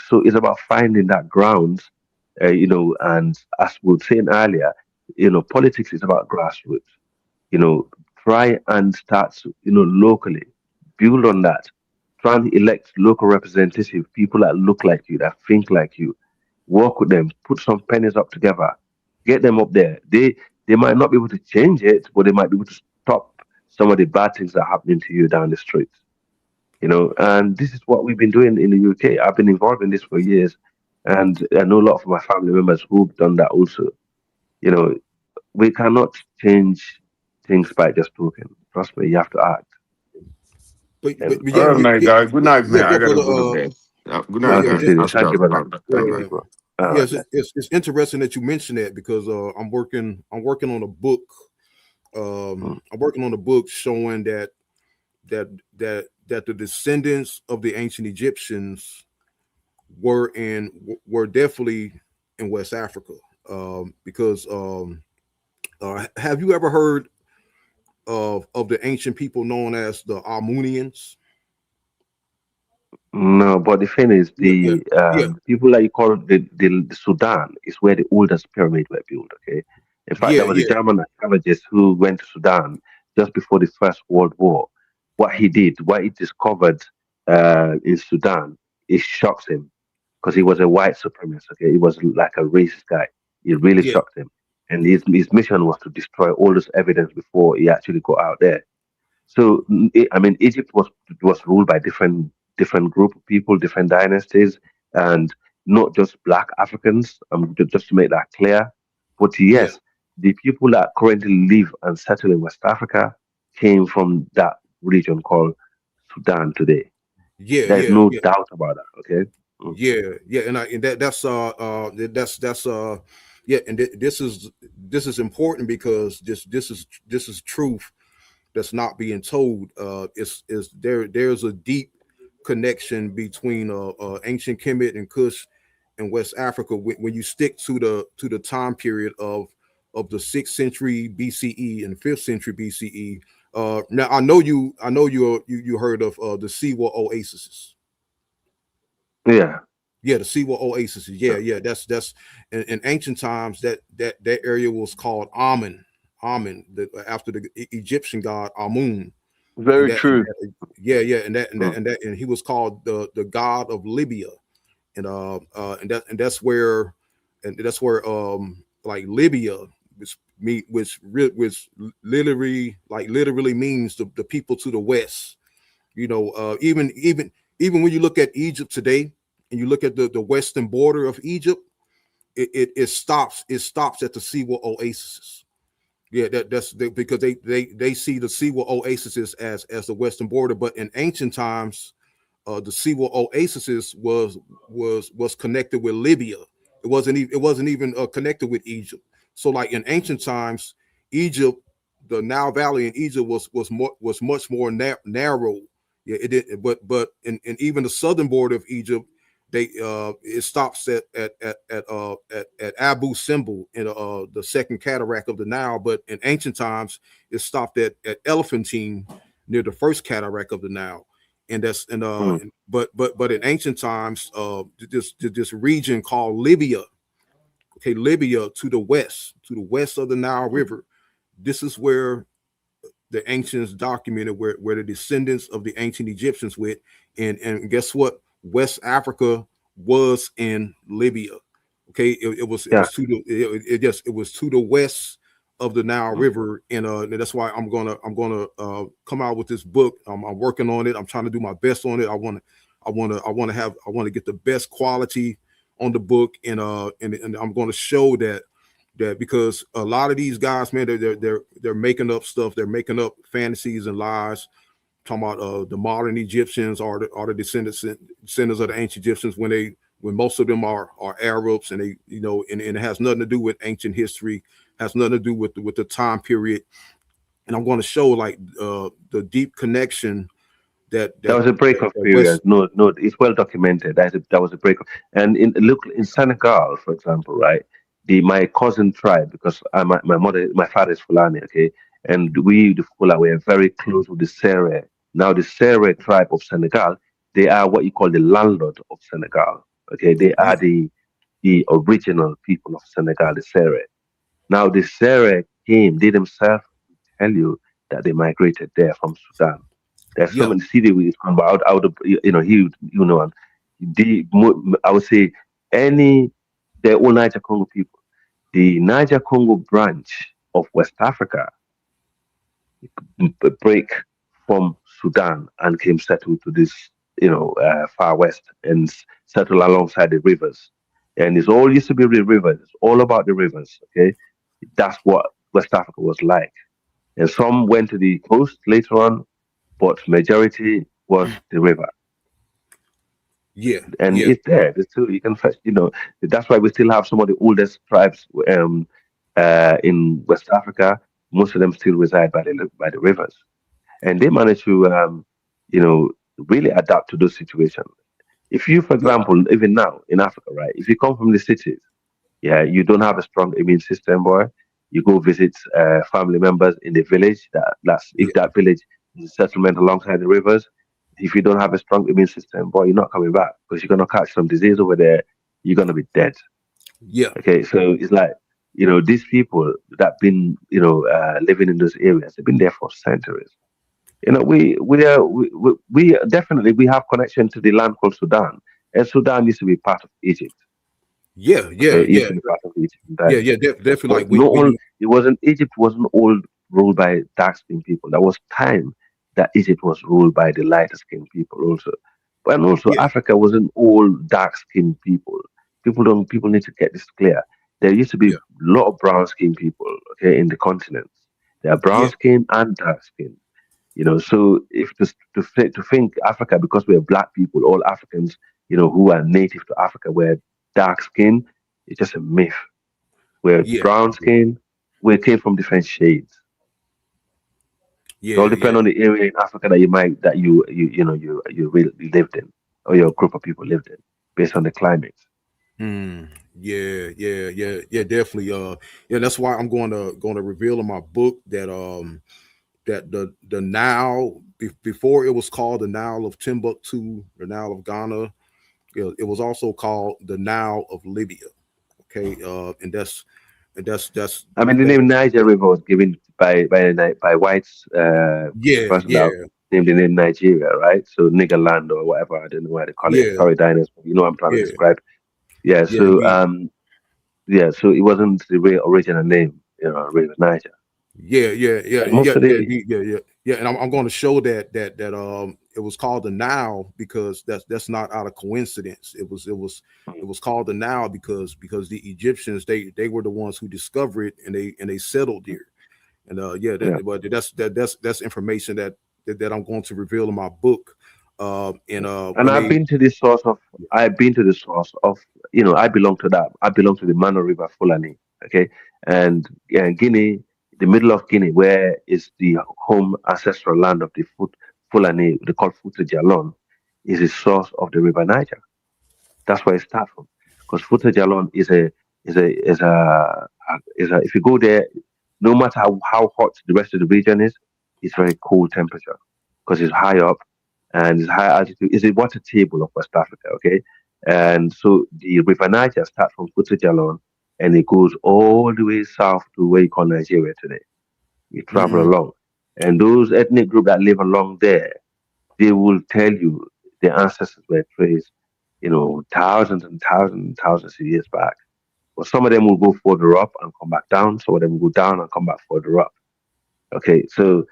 So it's about finding that ground, and as we were saying earlier, politics is about grassroots. You know, Try and start, locally, build on that. Try and elect local representative, people that look like you, that think like you. Work with them, put some pennies up together, get them up there. They might not be able to change it, but they might be able to stop some of the bad things that are happening to you down the street. And this is what we've been doing in the UK. I've been involved in this for years, and I know a lot of my family members who've done that also. You know, we cannot change things by just talking. Trust me, you have to act. And All right, man, guys. Good night, man. I gotta brother. go to bed. Good night, Yeah, okay, guys. it, I'll Stevie. see Thank you, you brother. around. Thank Thank you, you. uh, people. All yes, right, then. it's interesting that you mentioned that because I'm working on a book showing that that the descendants of the ancient Egyptians were definitely in West Africa. Because have you ever heard of the ancient people known as the Armenians? No, but the thing is, Yeah, yeah, yeah, the people that you call the Sudan is where the oldest pyramid were built. Okay, in fact, yeah, there was a yeah, German archaeologist who went to Sudan just before the First World War. What he discovered in Sudan, it shocks him because he was a white supremacist. Okay, he was like a racist guy. It really yeah, shocked him, and his mission was to destroy all this evidence before he actually got out there. So I mean, Egypt was ruled by different group of people, different dynasties, and not just black Africans. Just to make that clear. But yeah, yes, the people that currently live and settle in West Africa came from that region called Sudan today. yeah, There's yeah, no yeah, doubt about that. Okay. Mm. yeah, and that's yeah, and this is important because this is truth that's not being told. Is there's a deep connection between ancient Kemet and Kush and West Africa when you stick to the time period of the 6th century BCE and 5th century BCE. Now I know you heard of the Siwa oases. Yeah. Yeah, the Siwa oases. Yeah, yeah. That's in ancient times that area was called Amun, after the Egyptian god Amun, and Very true. yeah, yeah, Mm. and he was called the god of Libya, and that's where like Libya, which literally means the people to the west. Even when you look at Egypt today and you look at the western border of Egypt, it stops at the Siwa oases. Yeah, because they see the Siwa oases as the western border, but in ancient times, the Siwa oasis was connected with Libya. It wasn't even connected with Egypt. So like in ancient times, Egypt, the Nile Valley in Egypt was much more narrow. Yeah, it did, but in even the southern border of Egypt, it stops at Abu Simbel in the second cataract of the Nile, but in ancient times it stopped at Elephantine near the first cataract of the Nile. And that's but in ancient times, this region called Libya, okay, Libya to the west of the Nile River, this is where the ancients documented where the descendants of the ancient Egyptians went, and guess what? West Africa was in Libya. Okay, it was to the it was to the west of the Nile River, and that's why I'm gonna come out with this book. I'm working on it. I'm trying to do my best on it. I want to get the best quality on the book, and I'm going to show that because a lot of these guys, man, they're making up stuff. They're making up fantasies and lies. Talking about the modern Egyptians are the descendants of the ancient Egyptians when most of them are Arabs, and they and it has nothing to do with ancient history, has nothing to do with the time period. And I'm going to show like the deep connection that was a breakup period. No, it's well documented. That was a breakup. And look in Senegal, for example, right? My cousin tribe, because my father is Fulani, okay, and the Fula were very close with the Sere. Now the Sere tribe of Senegal, they are what you call the landlord of Senegal. Okay, they are the original people of Senegal, the Sere. Now the Sere they themselves tell you that they migrated there from Sudan. There's so many city we come about out of and I would say the old Niger Congo people, the Niger Congo branch of West Africa break from Sudan and came settled to this far west and settle alongside the rivers. And it's all used to be the rivers. It's all about the rivers. Okay, that's what West Africa was like. And some went to the coast later on, but majority was the river. And it's there. There's still you can that's why we still have some of the oldest tribes in West Africa. Most of them still reside by the rivers, and they manage to really adapt to those situations. If you, for example, even now in Africa, right? If you come from the cities, yeah, you don't have a strong immune system, boy. You go visit family members in the village. If that village is a settlement alongside the rivers. If you don't have a strong immune system, boy, you're not coming back because you're gonna catch some disease over there. You're gonna be dead. Yeah. Okay, so it's like these people that been living in those areas. They've been there for centuries. We definitely we have connection to the land called Sudan, and Sudan used to be part of Egypt. Yeah. It used to be part of Egypt. Definitely. Like it wasn't Egypt wasn't all ruled by dark skinned people. There was time that Egypt was ruled by the lighter skinned people also. And also Africa wasn't all dark skinned people. People need to get this clear. There used to be a lot of brown skinned people, okay, in the continents. There are brown skin and dark skin. So if to think Africa, because we're black people, all Africans, who are native to Africa, we're dark skin, it's just a myth. We're brown skin, we came from different shades. It all depends on the area in Africa that you really lived in, or your group of people lived in, based on the climate. Definitely. That's why I'm going to reveal in my book that that the Nile before it was called the Nile of Timbuktu, the Nile of Ghana, it was also called the Nile of Libya. Okay, and that's. I mean, the name Niger River was given by whites. Person that named the name Nigeria, right? So nigger land or whatever. I don't know why they call it. Sorry, diners. You know what I'm trying to describe. Yeah. So so it wasn't the real original name. River Niger. Yeah. And I'm going to show that it was called the Nile because that's not out of coincidence. It was called the Nile because the Egyptians they were the ones who discovered it and they settled there. And but that's information that I'm going to reveal in my book. And I've been to the source of I belong to that. I belong to the Mano River Fulani. Okay, and Guinea, the middle of Guinea, where is the home ancestral land of the Fulani, they call Futa Jalon, is the source of the River Niger. That's where it starts from. Because footage alone is a if you go there, no matter how hot the rest of the region is, it's very cool temperature because it's high up and it's high altitude. It's a water table of West Africa, okay? And so the River Niger starts from footage alone and it goes all the way south to where you call Nigeria today. You travel Mm-hmm. along. And those ethnic groups that live along there, they will tell you their ancestors were traced, thousands and thousands and thousands of years back. But some of them will go further up and come back down. Some of them will go down and come back further up. Okay, so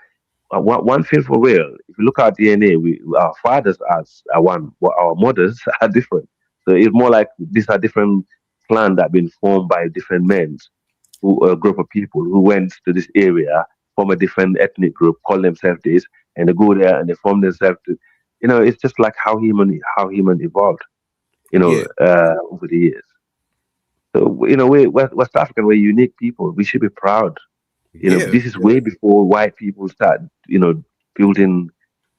one thing for real, if you look at DNA, our fathers are one, but our mothers are different. So it's more like these are different clans that have been formed by different men, a group of people who went to this area from a different ethnic group, call themselves this, and they go there and they form themselves to, it's just like how human evolved, Yeah, over the years. So, we West African, we're unique people. We should be proud. yeah, This is way before white people start, building.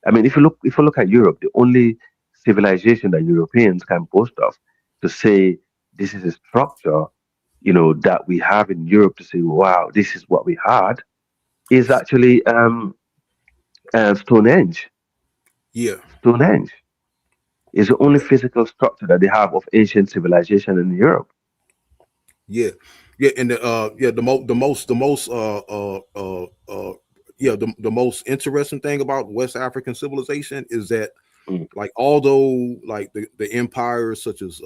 I mean, if you look at Europe, the only civilization that Europeans can boast of to say this is a structure, that we have in Europe to say, wow, this is what we had, is actually Stonehenge. yeah, Stonehenge is the only physical structure that they have of ancient civilization in Europe. yeah, yeah. And the most interesting thing about West African civilization is that, Mm. like, although like the empires such as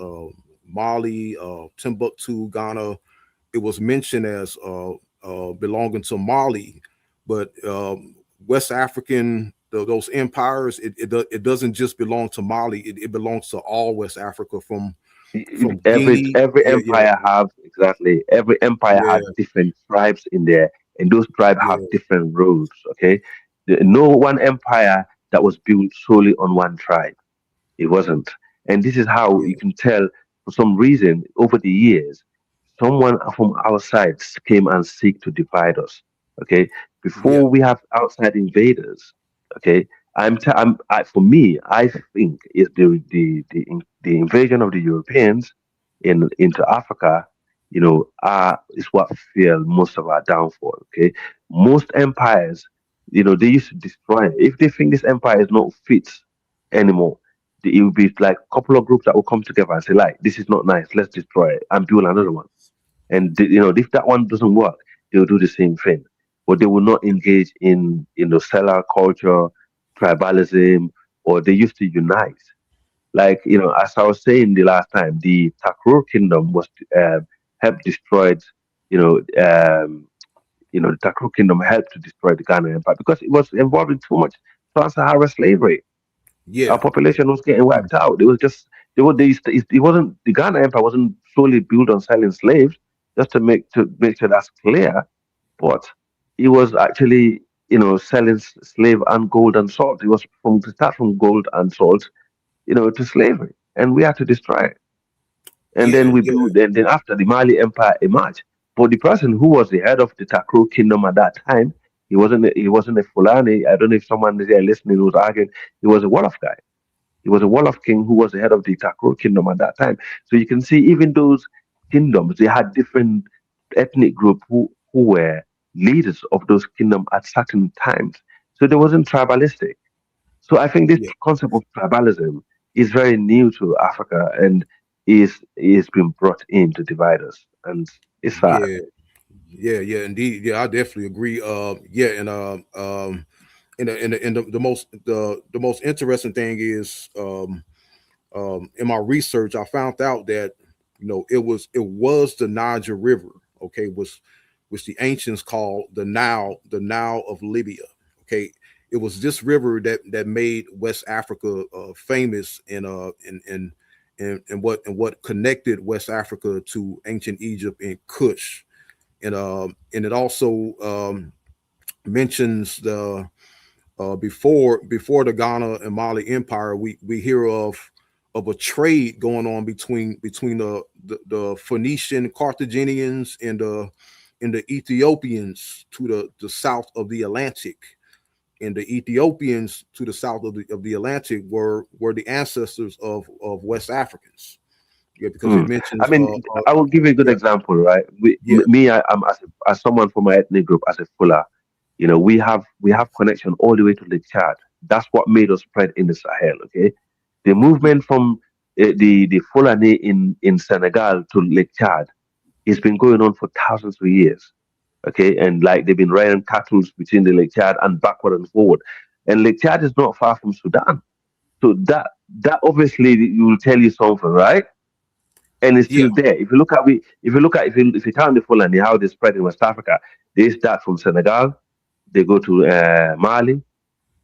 Mali, Timbuktu, Ghana, it was mentioned as belonging to Mali, but West African those empires, it doesn't just belong to Mali. It belongs to all West Africa from Every Guinea. every Yeah, yeah, empire have exactly every empire yeah, had different tribes in there, and those tribes have yeah, different rules. Okay, no one empire that was built solely on one tribe. It wasn't. And this is how yeah, you can tell for some reason over the years, someone from outside came and seek to divide us. Okay. yeah, Before we have outside invaders, okay, for me, I think is the invasion of the Europeans into Africa, is what fueled most of our downfall. Okay. Most empires, they used to destroy. If they think this empire is not fit anymore, it will be like a couple of groups that will come together and say, like, this is not nice, let's destroy it and build another one. And if that one doesn't work, they'll do the same thing. But they will not engage in seller culture, tribalism, or they used to unite. Like, as I was saying the last time, the Takrur kingdom was helped destroyed, you know, um, the Takrur kingdom helped to destroy the Ghana Empire because it was involved in too much trans-Saharan slavery. Our yeah, population was getting wiped out. It was just it wasn't the Ghana Empire wasn't solely built on selling slaves. Just to make sure that's clear, but it was actually selling slave and gold and salt. It was from to start from gold and salt, to slavery, and we had to destroy it. And then yeah, we yeah, built. Then after the Mali Empire emerged, but the person who was the head of the Takru kingdom at that time, he wasn't a Fulani. I don't know if someone is there listening who's arguing. He was a Wolof guy. He was a Wolof king who was the head of the Takro kingdom at that time. So you can see even those kingdoms, they had different ethnic group who were leaders of those kingdoms at certain times. So there wasn't tribalistic. So I think this yeah, concept of tribalism is very new to Africa and is being brought in to divide us. And it's sad. yeah, yeah, yeah. Indeed, yeah, I definitely agree. Yeah, and the most interesting thing is in my research, I found out that it was the Niger River, okay, was which the ancients called the Nile of Libya. Okay, it was this river that made West Africa famous and what connected West Africa to ancient Egypt and Kush, and it also mentions the before the Ghana and Mali Empire, we hear of a trade going on between the Phoenician Carthaginians and the Ethiopians to the south of the Atlantic. And the Ethiopians to the south of the Atlantic were the ancestors of West Africans. Yeah, because it I mentions mean, I will give you a good yeah, example, right? yeah, I'm as someone from my ethnic group, as a Fuller, we have connection all the way to Lake Chad. That's what made us spread in the Sahel. Okay, the yeah, movement from the Fulani in Senegal to Lake Chad has been going on for thousands of years. Okay, and like they've been riding cattle between the Lake Chad and backward and forward, and Lake Chad is not far from Sudan. So that obviously will tell you something, right? And it's yeah, still there. If you count the Fulani, how they spread in West Africa, they start from Senegal, they go to Mali,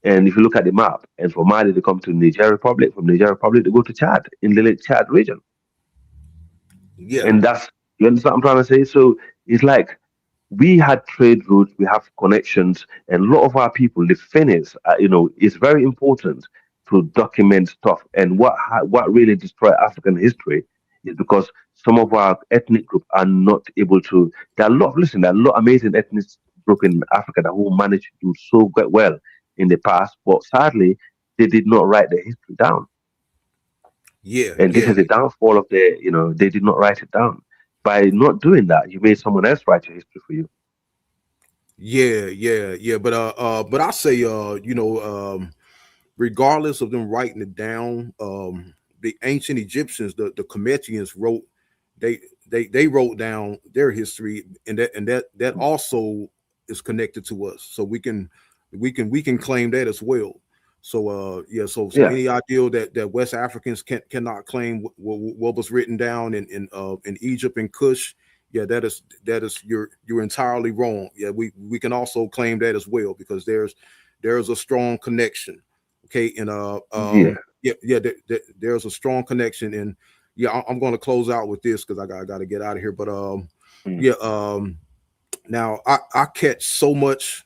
and if you look at the map, and from Mali they come to Niger Republic, from Niger Republic they go to Chad in the Lake Chad region, yeah, and that's you understand what I'm trying to say. So it's like we had trade routes, we have connections, and a lot of our people, the Finnish, it's very important to document stuff. And what really destroyed African history is because some of our ethnic group are not able to. There are a lot of amazing ethnic group in Africa that who managed to do so well in the past, but sadly, they did not write their history down. yeah, And this yeah, is the downfall of they did not write it down. By not doing that, you made someone else write your history for you. yeah, yeah, yeah. But I say, regardless of them writing it down, the ancient Egyptians, the Cometians wrote they they wrote down their history, and that also is connected to us, so we can claim that as well. So yeah, so Yeah. any idea that West Africans cannot claim what was written down in Egypt and Kush, yeah, that is you're entirely wrong. Yeah, we can also claim that as well, because there's a strong connection. Okay, and Yeah. yeah, there's a strong connection. And yeah, I'm going to close out with this because I got to get out of here. But Mm. yeah, now I catch so much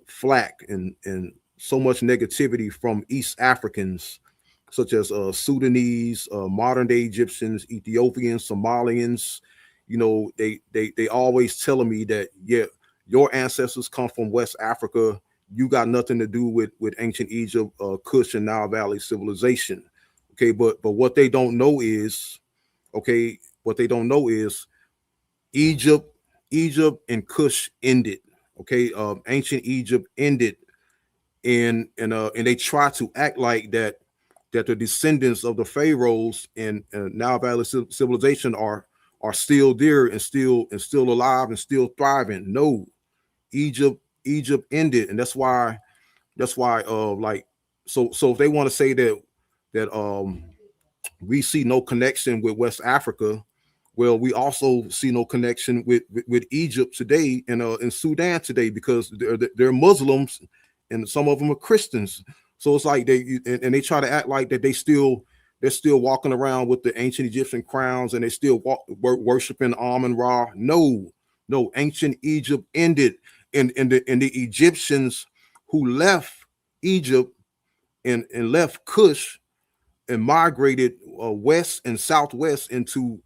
flack and so much negativity from East Africans, such as Sudanese, modern day Egyptians, Ethiopians, Somalians. They always telling me that, yeah, your ancestors come from West Africa. You got nothing to do with ancient Egypt, Kush, and Nile Valley civilization. Okay, but what they don't know is Egypt, Egypt and Kush ended. Okay, ancient Egypt ended, and they try to act like that the descendants of the pharaohs and Nile Valley civilization are still there and still alive and still thriving. No, Egypt ended, and that's why like so if they want to say that we see no connection with West Africa. Well, we also see no connection with Egypt today and in Sudan today, because they're Muslims and some of them are Christians. So it's like and they try to act like that they're still walking around with the ancient Egyptian crowns, and they still worshiping Amun Ra. No, no, ancient Egypt ended, and the Egyptians who left Egypt and left Kush and migrated west and southwest into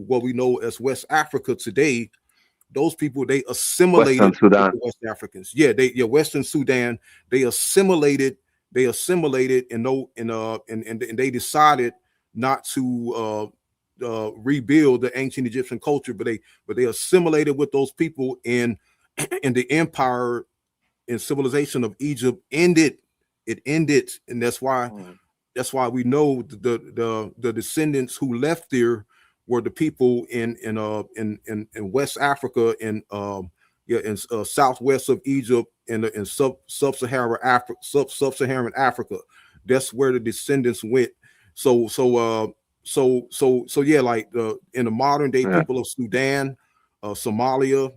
what we know as West Africa today. Those people, they assimilated Western with Sudan. the West Africans. Yeah, Western Sudan. They assimilated, and no, and they decided not to rebuild the ancient Egyptian culture, but they assimilated with those people, and the empire and civilization of Egypt ended. It ended, and that's why we know the descendants who left there were the people in West Africa and yeah, in southwest of Egypt and in sub-Saharan Africa, sub-Saharan Africa. That's where the descendants went. So yeah, like in the modern day Yeah. people of Sudan, Somalia,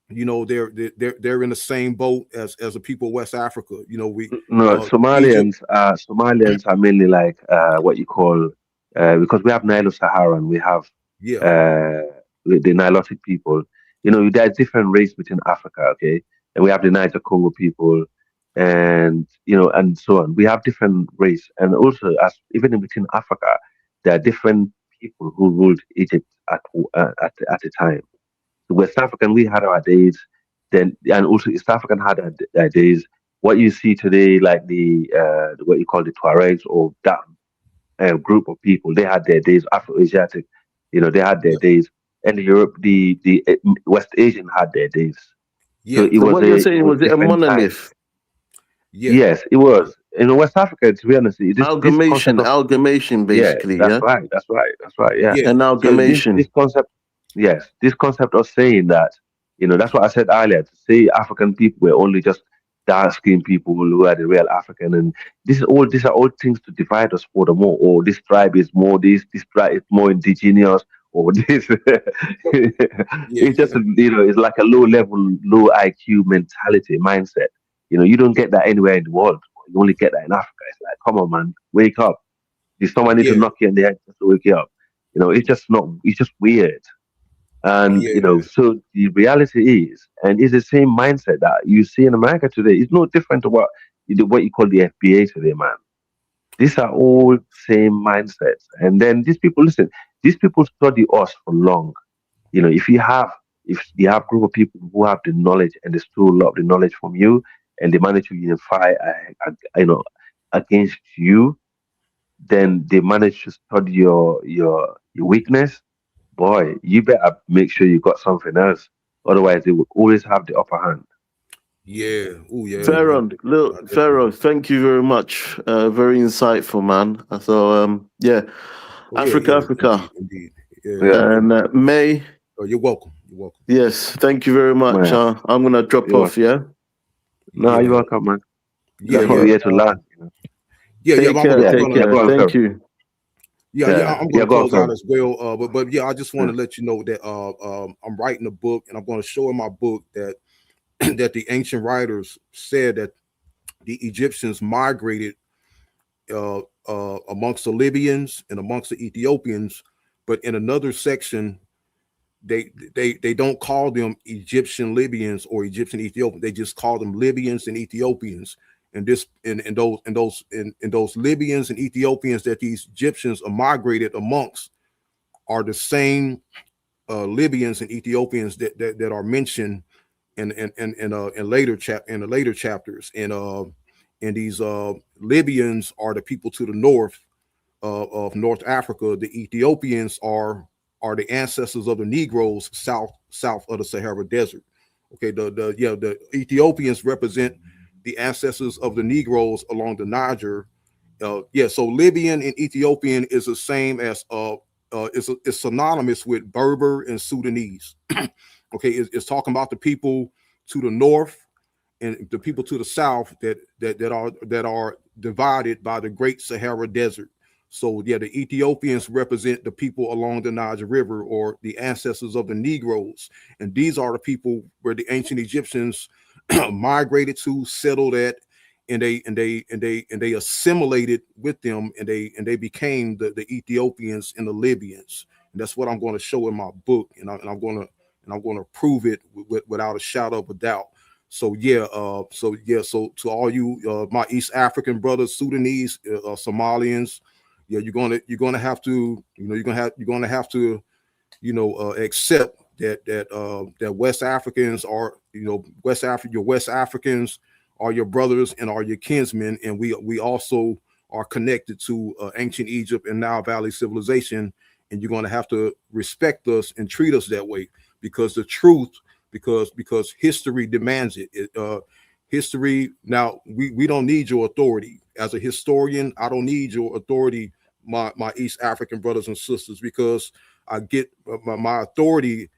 they're in the same boat as the people of West Africa. We No, Egypt, Somalians are mainly like what you call because we have Nilo-Saharan, we have yeah, the Nilotic people. There's different race between Africa, okay, and we have the Niger Congo people, and and so on. We have different race, and also as even in between Africa, there are different people who ruled Egypt at the time. The West African, we had our days, then and also East African had their days. What you see today, like the what you call the Tuaregs or that group of people. They had their days. Afro-Asiatic, they had their Yeah, days, and Europe, the West Asian had their days. So yeah, it So was what you're it saying, was was it a different times. monolith? yeah, Yes, it was. In West Africa, to be honest, this concept of Amalgamation, yeah, basically, that's yeah? right, that's right, that's right, yeah. yeah, An So this amalgamation. concept, yes, this concept of saying that, that's what I said earlier. To say African people were only just dark skinned people who are the real African, and these are all things to divide us furthermore. Or this tribe is more this tribe is more indigenous, or this. yeah, It's just yeah, it's like a low level, low IQ mentality mindset. You don't get that anywhere in the world. You only get that in Africa. It's like, come on, man, wake up. Did someone need to yeah, knock you in the head just to wake you up? It's just not. It's just weird. And yeah, so the reality is, and it's the same mindset that you see in America today. It's no different to what you call the FBA today, man. These are all same mindsets. And then these people, listen, these people study us for long. If you have group of people who have the knowledge and they steal a lot of the knowledge from you, and they manage to unify, against you, then they manage to study your weakness. Boy, you better make sure you got something else. Otherwise, they will always have the upper hand. yeah. Oh, yeah. Farron, I look, definitely. Pharaoh, thank you very much. Very insightful, man. So, yeah, Oh, yeah, Africa, yeah. Africa. Indeed, indeed. Yeah, Yeah, And May, oh, you're welcome. You're welcome. yes, thank you very much. man. I'm going to drop You're off, welcome. yeah? No, you're Yeah, welcome, man. yeah, That's what yeah. we're here to learn. Yeah, yeah. Take care, I'm take Yeah, gonna. care. go on, Thank sir. you. Yeah, yeah. Yeah, I'm yeah, gonna go on, close out sir. as well. But yeah, I just want Yeah. to let you know that I'm writing a book, and I'm going to show in my book that that the ancient writers said that the Egyptians migrated amongst the Libyans and amongst the Ethiopians, but in another section they don't call them Egyptian Libyans or Egyptian Ethiopians. They just call them Libyans and Ethiopians. And this in those Libyans and Ethiopians that these Egyptians are migrated amongst are the same Libyans and Ethiopians that are mentioned in the later chapters. And these Libyans are the people to the north of North Africa. The Ethiopians are the ancestors of the Negroes south of the Sahara Desert. Okay, the Ethiopians represent the ancestors of the Negroes along the Niger. So Libyan and Ethiopian is the same as it's synonymous with Berber and Sudanese. Okay, it's talking about the people to the north and the people to the south that are divided by the Great Sahara Desert. So yeah, the Ethiopians represent the people along the Niger River, or the ancestors of the Negroes, and these are the people where the ancient Egyptians migrated to, settled at, and they assimilated with them, and they became the Ethiopians and the Libyans. And that's what I'm going to show in my book, and I'm going to prove it without a shadow of a doubt. So to all you my East African brothers, Sudanese, Somalians, yeah, you're gonna have to, you're gonna have to, accept that West Africans are, your West Africans are your brothers and are your kinsmen, and we also are connected to ancient Egypt and Nile Valley civilization, and you're going to have to respect us and treat us that way, because the truth, because history demands it. History, now we don't need your authority as a historian. I don't need your authority, my East African brothers and sisters, because I get my authority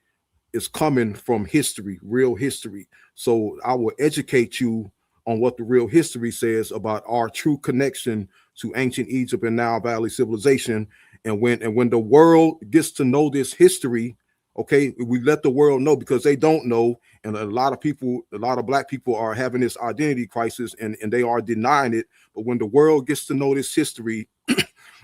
is coming from history, real history. So I will educate you on what the real history says about our true connection to ancient Egypt and Nile Valley civilization. And when the world gets to know this history, okay, we let the world know, because they don't know. And a lot of people, a lot of black people are having this identity crisis, and they are denying it. But when the world gets to know this history,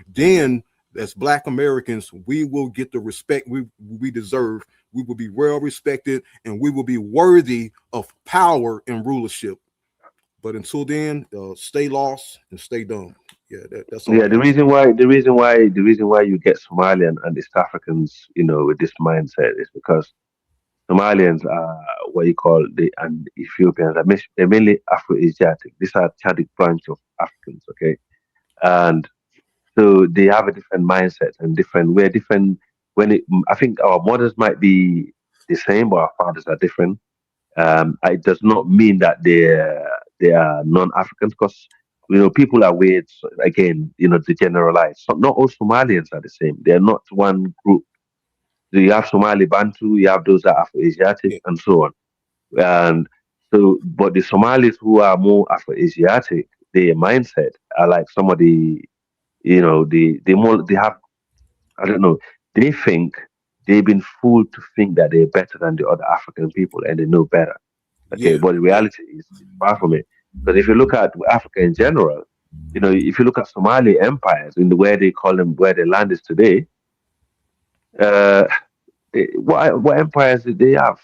then as Black Americans, we will get the respect we deserve. We will be well respected, and we will be worthy of power and rulership. But until then, stay lost and stay dumb. Yeah, that's all I Yeah, got to say. the reason why you get Somalian and East Africans, with this mindset is because Somalians are what you call and Ethiopians are they're mainly Afro-Asiatic. These are Chadic branch of Africans, okay? And So they have a different mindset and different. We're different. I think our mothers might be the same, but our fathers are different. It does not mean that they are non-Africans, because people are weird. So again, to generalize, so not all Somalians are the same. They are not one group. So you have Somali Bantu, you have those that are Afro-Asiatic, Yeah. and so on. And so, but the Somalis who are more Afro-Asiatic, their mindset are like some of the, they have, I don't know, they think they've been fooled to think that they're better than the other African people and they know better. Okay, Yeah. but the reality is far from it. Because if you look at Africa in general, if you look at Somali empires in the where they call them, where the land is today, uh, what empires did they have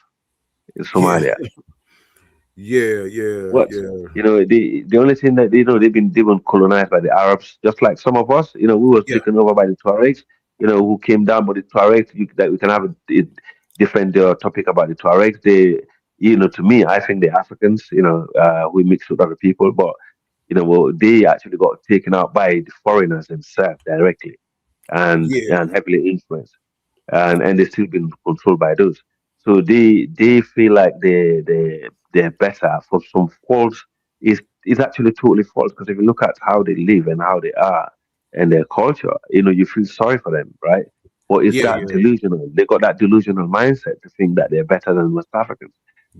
in Yeah. Somalia? Yeah. Yeah. What Yeah. the only thing that they've been colonized by the Arabs, just like some of us. We was Yeah. taken over by the Tuaregs. Who came down, but the Tuaregs. That we can have a different topic about the Tuaregs. To me, I think they're Africans. We mix with other people, but well, they actually got taken out by the foreigners themselves directly Yeah. and heavily influenced, and they've still been controlled by those. So they feel like they're better for some faults. Is actually totally false, because if you look at how they live and how they are and their culture, you feel sorry for them, right? But it's Yeah. that Yeah. delusional. They got that delusional mindset to think that they're better than West Africans.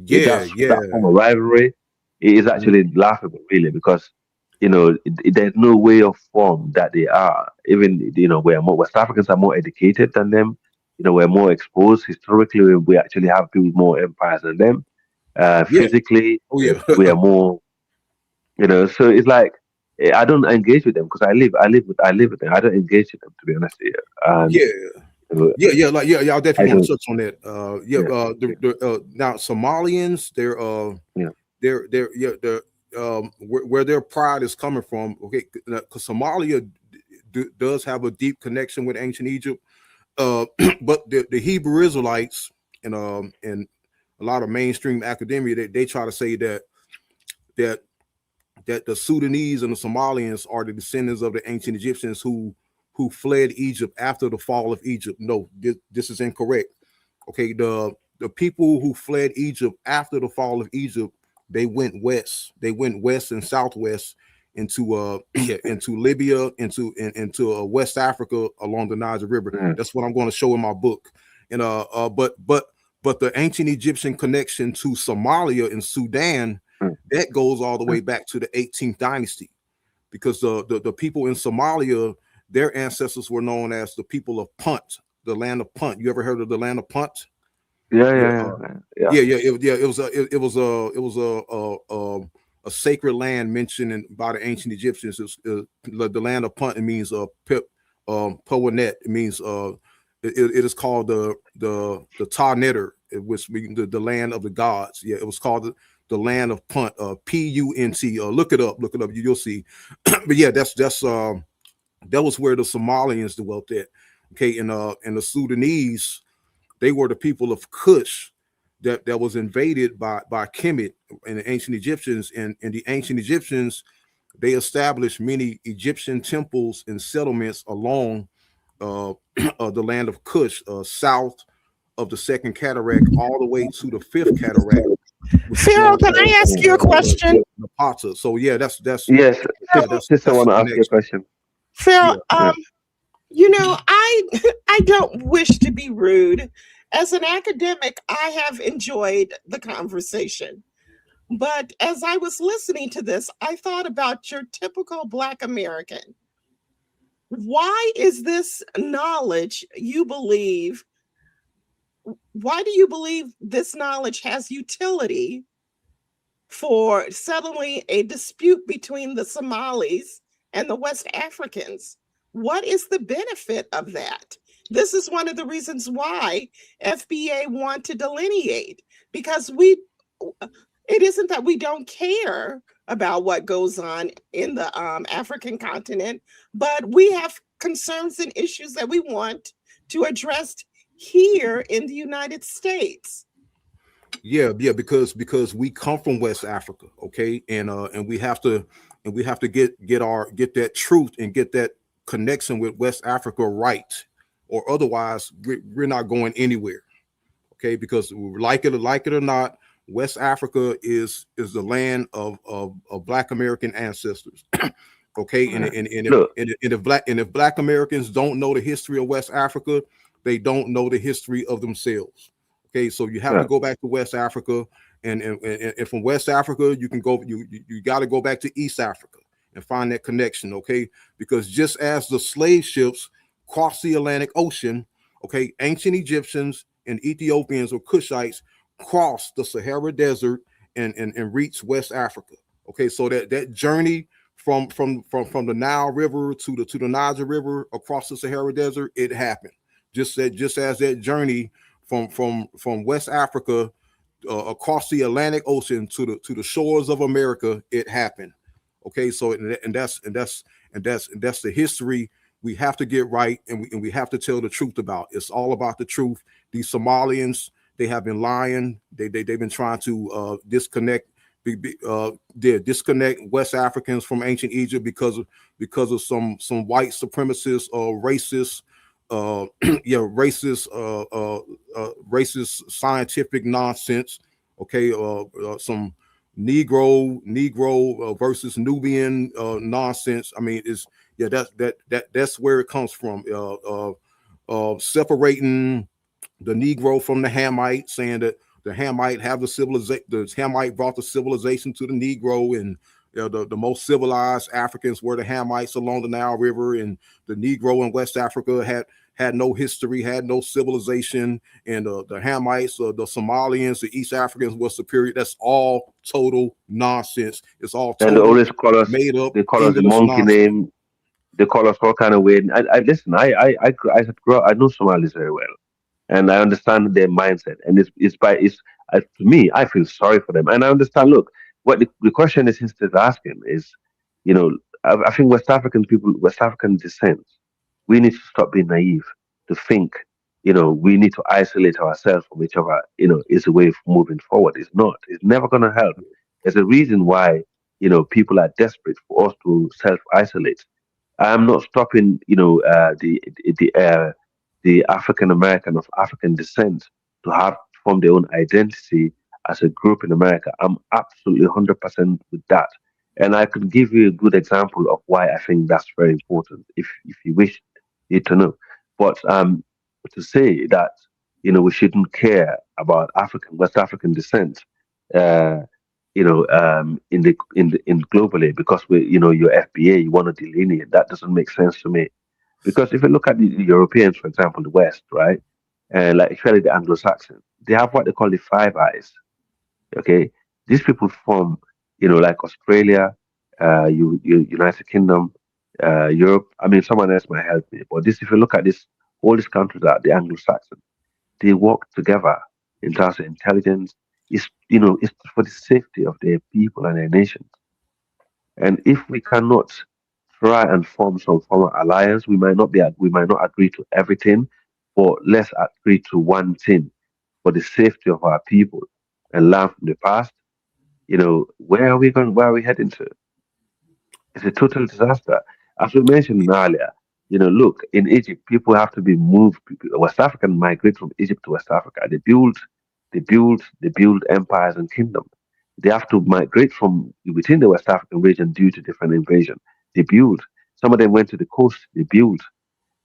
Yeah. That Yeah. form of rivalry is Mhm. actually laughable, really, because there's no way of form that they are. Even where more West Africans are more educated than them. We're more exposed historically. We actually have built more empires than them. Yeah. Physically, Oh yeah. we are more. So it's like I don't engage with them because I live with them. I don't engage with them, to be honest with you. And Yeah. you know, Yeah. Like yeah. I I definitely want don't. to touch on that. Yeah. Yeah, Now Somalians, yeah, they're yeah. Where their pride is coming from. Okay, because Somalia does have a deep connection with ancient Egypt. But the Hebrew Israelites and a lot of mainstream academia, they try to say that that the Sudanese and the Somalians are the descendants of the ancient Egyptians who fled Egypt after the fall of Egypt. No, this is incorrect. Okay, the people who fled Egypt after the fall of Egypt, they went west. They went west and southwest into yeah, into Libya, into West Africa along the Niger River. yeah, That's what I'm going to show in my book. And but the ancient Egyptian connection to Somalia and Sudan, mm, that goes all the way mm. back to the 18th dynasty, because the people in Somalia, their ancestors were known as the people of Punt, the land of Punt. You ever heard of the land of Punt? Yeah, Yeah, yeah, yeah, yeah. yeah, yeah. It was a sacred land mentioned by the ancient Egyptians. The land of Punt. It means Powanet. It means it is called the Ta Neter, which means the land of the gods. Yeah, it was called the land of Punt. Punt. Look it up. Look it up. You'll see. But yeah, that was where the Somalians dwelt at. Okay, and the Sudanese, they were the people of Kush that was invaded by Kemet and the ancient Egyptians. And the ancient Egyptians, they established many Egyptian temples and settlements along uh, the land of Kush, south of the second cataract, all the way to the fifth cataract, which is Pharaoh, known can I ask as you a question? Napata. So yeah, that's Yes, yeah, sister, that's want the to ask you a connection. question. Pharaoh, Yeah. Yeah. I don't wish to be rude. As an academic, I have enjoyed the conversation. But as I was listening to this, I thought about your typical Black American. Why is this knowledge you believe? Why do you believe this knowledge has utility for settling a dispute between the Somalis and the West Africans? What is the benefit of that? This is one of the reasons why FBA want to delineate, because it isn't that we don't care about what goes on in the African continent, but we have concerns and issues that we want to address here in the United States. Yeah, because we come from West Africa, okay, and we have to get that truth and get that connection with West Africa right, or otherwise we're not going anywhere. Okay, because like it or not, West Africa is the land of Black American ancestors. Okay, Look, and if Black Americans don't know the history of West Africa, they don't know the history of themselves. Okay, so you have to yeah, go back to West Africa, and from West Africa you can go you got to go back to East Africa and find that connection. Okay, because just as the slave ships crossed the Atlantic Ocean, okay, ancient Egyptians and Ethiopians or Cushites crossed the Sahara Desert and reached West Africa. Okay, so that journey from the Nile River to the Niger River across the Sahara Desert, it happened. Just as that journey from West Africa across the Atlantic Ocean to the shores of America, it happened. Okay, so that's the history we have to get right, and we have to tell the truth about. It's all about the truth. These Somalians, they have been lying. They've been trying to disconnect disconnect West Africans from ancient Egypt because of some white supremacist racist racist scientific nonsense. Okay, some Negro versus Nubian nonsense. I mean, it's that's where it comes from. Separating the Negro from the Hamite, saying that the Hamite have the civilization. The Hamite brought the civilization to the Negro, and the most civilized Africans were the Hamites along the Nile River, and the Negro in West Africa had no history, had no civilization, and the Hamites, the Somalians, the East Africans were superior. That's all total nonsense. It's all and they total always call us, made up they call us the English monkey nonsense. name. They call us all kind of weird. I listen. I grew up, I know Somalis very well, and I understand their mindset. And to me, I feel sorry for them, and I understand. Look, what the question is instead asking is, you know, I think West African people, West African descent, we need to stop being naive to think, we need to isolate ourselves from each other. Is a way of moving forward. It's not. It's never going to help. There's a reason why people are desperate for us to self isolate. I'm not stopping, the African American of African descent to have form their own identity as a group in America. I'm absolutely 100% with that, and I could give you a good example of why I think that's very important, if you wish you to know. But to say that we shouldn't care about West African descent. Uh, in globally, because your FBA, you want to delineate. That doesn't make sense to me, because if you look at the Europeans, for example, the West, right, and like especially the Anglo-Saxons, they have what they call the Five Eyes. Okay, these people form, like Australia, United Kingdom, Europe. I mean, someone else might help me, but this, if you look at this, all these countries are the Anglo-Saxons. They work together in terms of intelligence. It's for the safety of their people and their nations. And if we cannot try and form some form of alliance, we might not agree to everything, but let's agree to one thing for the safety of our people and learn from the past. Where are we going? Where are we heading to? It's a total disaster. As we mentioned earlier, look, in Egypt, people have to be moved. West African migrate from Egypt to West Africa. They build empires and kingdoms. They have to migrate from within the West African region due to different invasion. They build. Some of them went to the coast. They build.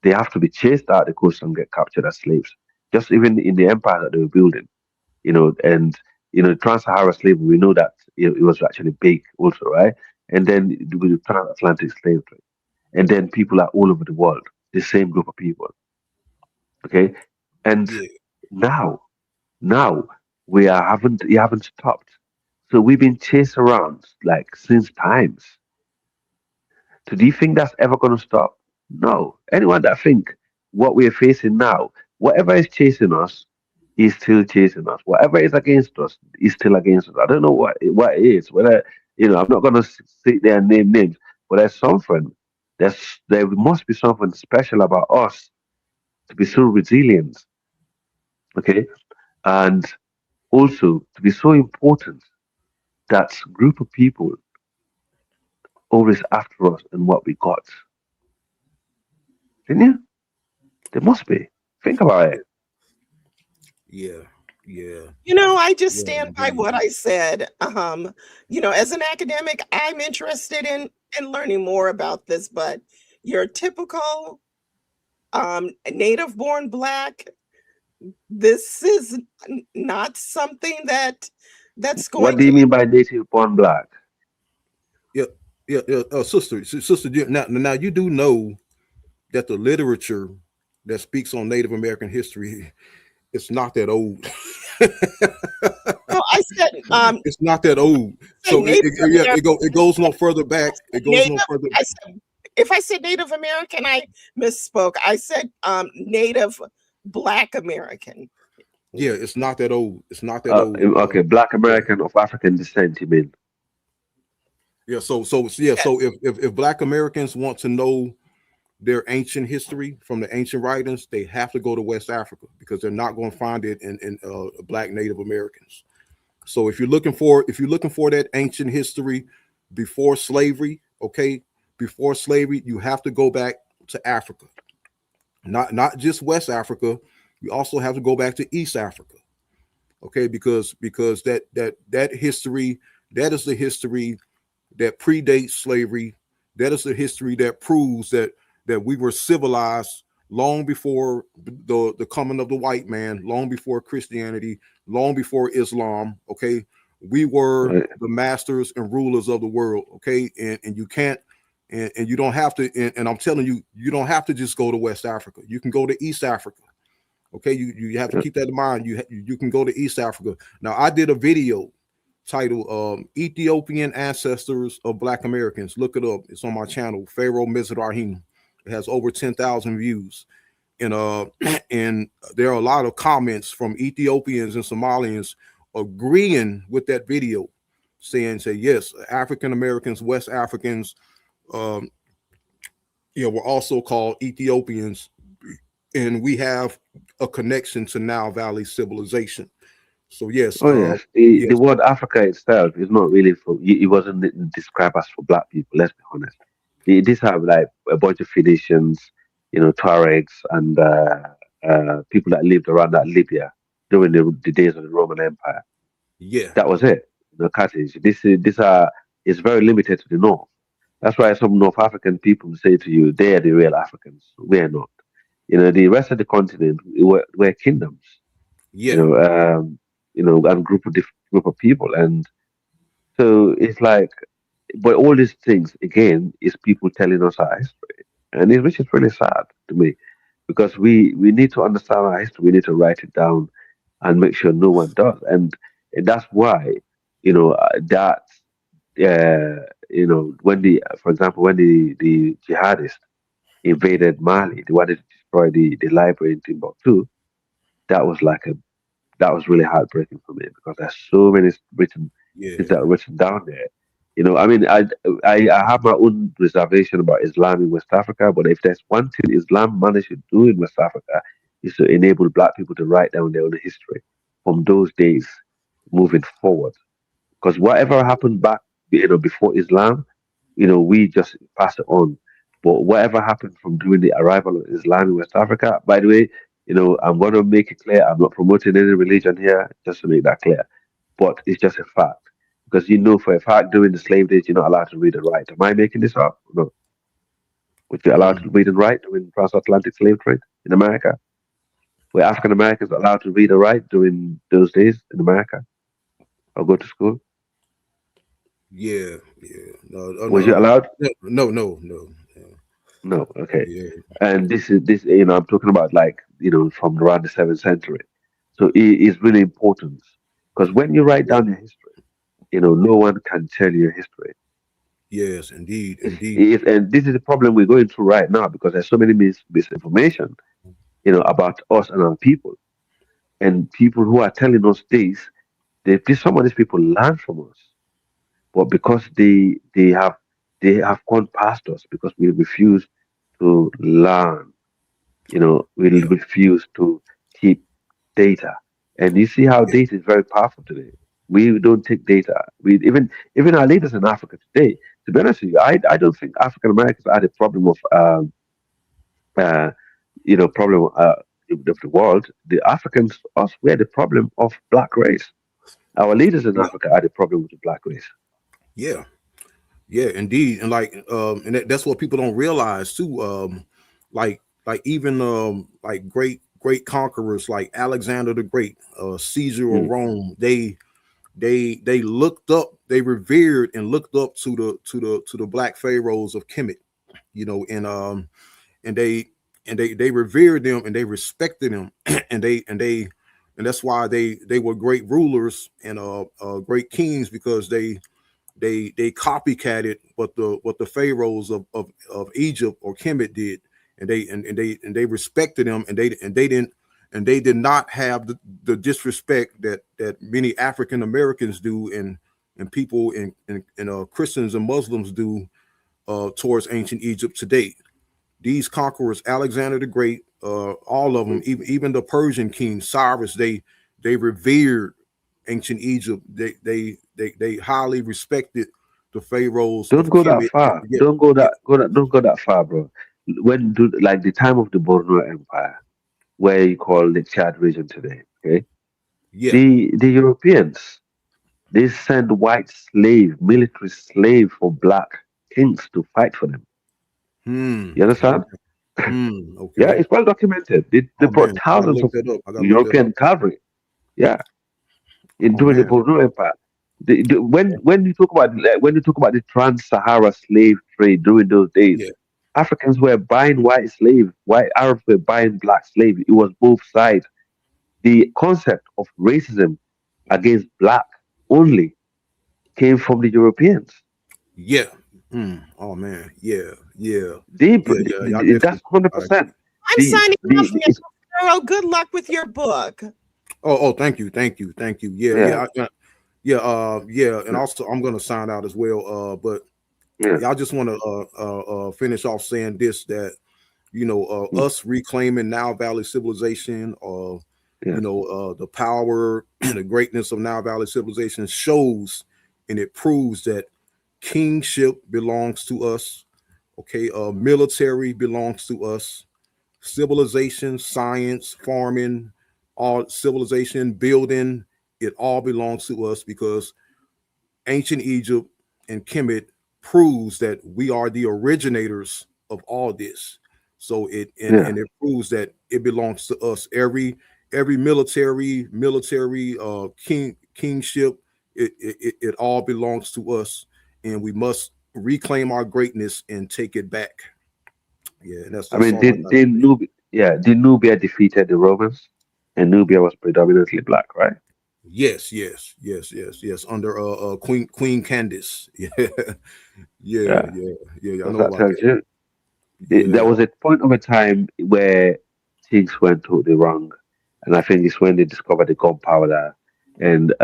They have to be chased out the coast and get captured as slaves. Just even in the empire that they were building, and trans-Sahara slavery, we know that it was actually big also, right? And then with the transatlantic slave trade, and then people are all over the world, the same group of people. Okay, and Yeah. now, now we haven't stopped. So we've been chased around like since times. So do you think that's ever going to stop? No. Anyone that think what we're facing now, whatever is chasing us, is still chasing us. Whatever is against us is still against us. I don't know what it is. Whether I'm not going to sit there and name names, but there's something. There must be something special about us to be so resilient. Okay, and also to be so important that group of people always after us and what we got. Didn't you? There must be. Think about it. Yeah, yeah, I just yeah, stand by indeed. what I said. As an academic, I'm interested in learning more about this, but your typical native born Black, this is not something that's What going do you to. mean by native born black? Yeah, yeah, yeah. Sister, now you do know that the literature that speaks on Native American history, it's not that old. No, I said It's not that old. say So Native yeah, it American. goes no further back. It goes no Native. further. I said if I said Native American, I misspoke. I said Native Black American. Yeah, it's not that old. It's not that old. Okay, black Yeah, American of African descent, you mean? yeah. Yeah. Yes. So if Black Americans want to know their ancient history from the ancient writings, they have to go to West Africa because they're not going to find it in Black Native Americans. So if you're looking for that ancient history before slavery, okay, before slavery, you have to go back to Africa. Not just West Africa. You also have to go back to East Africa, okay, because that history, that is the history that predates slavery. That is the history that proves that we were civilized long before the coming of the white man, long before Christianity, long before Islam. Okay, we were Right. the masters and rulers of the world. Okay, and you can't. And you don't have to, and I'm telling you, you don't have to just go to West Africa. You can go to East Africa. Okay, you have to keep that in mind. You can go to East Africa. Now, I did a video titled Ethiopian Ancestors of Black Americans. Look it up. It's on my channel, Pharaoh Mizrahim. It has over 10,000 views. And and there are a lot of comments from Ethiopians and Somalians agreeing with that video, say yes, African Americans, West Africans, um, were also called Ethiopians, and we have a connection to Nile Valley civilization. So yes, Oh yes, the yes, word Africa itself is not really for. It wasn't described as for black people. Let's be honest. These have like a bunch of Phoenicians, Tuaregs, and people that lived around that Libya during the days of the Roman Empire. yeah, That was it. The Carthage. These are is very limited to the north. That's why some North African people say to you, they are the real Africans. We are not. The rest of the continent were kingdoms. You yeah, know, um, and group of people, and so it's like, but all these things again is people telling us our history, and which is really sad to me, because we need to understand our history. We need to write it down and make sure no one does, and that's why that when for example, when the jihadists invaded Mali, they wanted to destroy the library in Timbuktu. That was like a that was really heartbreaking for me because there's so many written things yeah, that are written down there. I mean, I have my own reservation about Islam in West Africa, but if there's one thing Islam managed to do in West Africa is to enable Black people to write down their own history from those days moving forward. Because whatever happened back, before Islam, we just pass it on. But whatever happened from during the arrival of Islam in West Africa, by the way, I'm going to make it clear, I'm not promoting any religion here, just to make that clear. But it's just a fact. Because for a fact, during the slave days, you're not allowed to read and write. Am I making this up? No. Would you allowed to read and write during transatlantic slave trade in America? Were African Americans allowed to read and write during those days in America or go to school? yeah, yeah. No, oh, Was you no, allowed? no. No. Okay. Yeah, And this, I'm talking about like, from around the 7th century. So it is really important because when you write yeah. down your history, no one can tell your history. Yes, indeed, indeed. And this is the problem we're going through right now because there's so many misinformation, about us and our people. And people who are telling us this, some of these people learn from us, but because they have gone past us because we refuse to learn, we Yeah, refuse to keep data. And you see how yeah, data is very powerful today. We don't take data. We even our leaders in Africa today. To be honest with you, I don't think African Americans had a problem of uh, problem of the world. The Africans, us, we're the problem of black race. Our leaders in Yeah, Africa are the problem with the black race. yeah, yeah, indeed, and like, and that's what people don't realize too. Like even like great conquerors like Alexander the Great, Caesar of Mm. Rome. They looked up, they revered and looked up to the black pharaohs of Kemet, and they revered them and they respected them, and that's why they were great rulers and great kings, because they copycatted what the pharaohs of Egypt or Kemet did, and they respected them, and they did not have the disrespect that many African Americans do, and people and Christians and Muslims do towards ancient Egypt today. These conquerors, Alexander the Great, all of them, even the Persian king Cyrus, they revered ancient Egypt. They highly respected the pharaohs Don't of go that Kemet. far. Yeah, yeah, Don't go that far, bro. When do like the time of the Borno Empire, where you call the Chad region today, okay? yeah. The Europeans, they send white slave, military slave for black kings to fight for them. You understand? Okay. Yeah, Okay. it's well documented. They Oh brought man, I gotta thousands look of that up. I gotta look that up. European cavalry. Yeah, in Oh during the man. Borno Empire. When you talk about the trans-Sahara slave trade during those days, Yeah. Africans were buying white slave, white Arabs were buying black slave. It was both sides. The concept of racism against black only came from the Europeans. Yeah. Oh man. Yeah. Yeah. They, Yeah. Yeah. Y'all definitely. that's hundred I, percent. I'm The signing off, the it's, Mr. Farrell. Good luck with your book. oh. Thank you. Thank you. Thank you. Yeah. yeah Yeah. Yeah. And also, I'm gonna sign out as well. But yeah yeah, I just want to finish off saying this, that us reclaiming Nile Valley civilization, yeah the power and the greatness of Nile Valley civilization shows, and it proves that kingship belongs to us. Okay, military belongs to us. Civilization, science, farming, all civilization, building, it all belongs to us, because ancient Egypt and Kemet proves that we are the originators of all this. So it and, yeah. and it proves that it belongs to us. Every military kingship, it all belongs to us, and we must reclaim our greatness and take it back. Yeah, and that's I that's mean, all I got to say. did Nubia defeated the Romans, and Nubia was predominantly black, right? Yes. Under Queen Candace. Yeah, Yeah, yeah. I because know that about tells that. you there Yeah, was a point of a time where things went totally wrong, and I think it's when they discovered the gunpowder and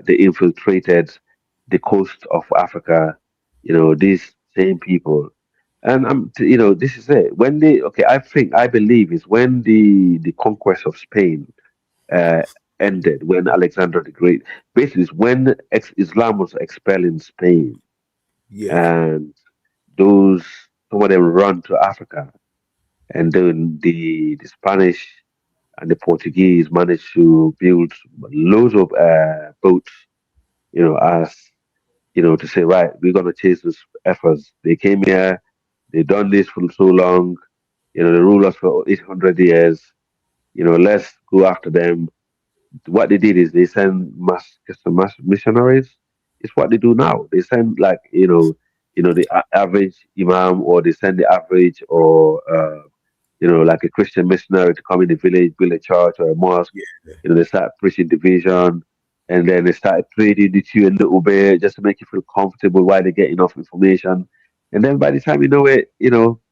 they infiltrated the coast of Africa. These same people, and this is it. When they okay, I believe is when the conquest of Spain uh, ended, when Alexander the Great, basically, is when Islam was expelling Spain, yeah, and those some of them run to Africa, and then the Spanish and the Portuguese managed to build loads of boats, as to say, right, we're gonna chase these efforts. They came here, they done this for so long, they ruled us for 800 years. Let's go after them. What they did is they send mass missionaries. It's what they do now. They send like the average imam, or they send the average, or like a Christian missionary to come in the village, build a church or a mosque. yeah, They start preaching division, and then they start trading with you a little bit just to make you feel comfortable while they get enough information. And then by the time you know it,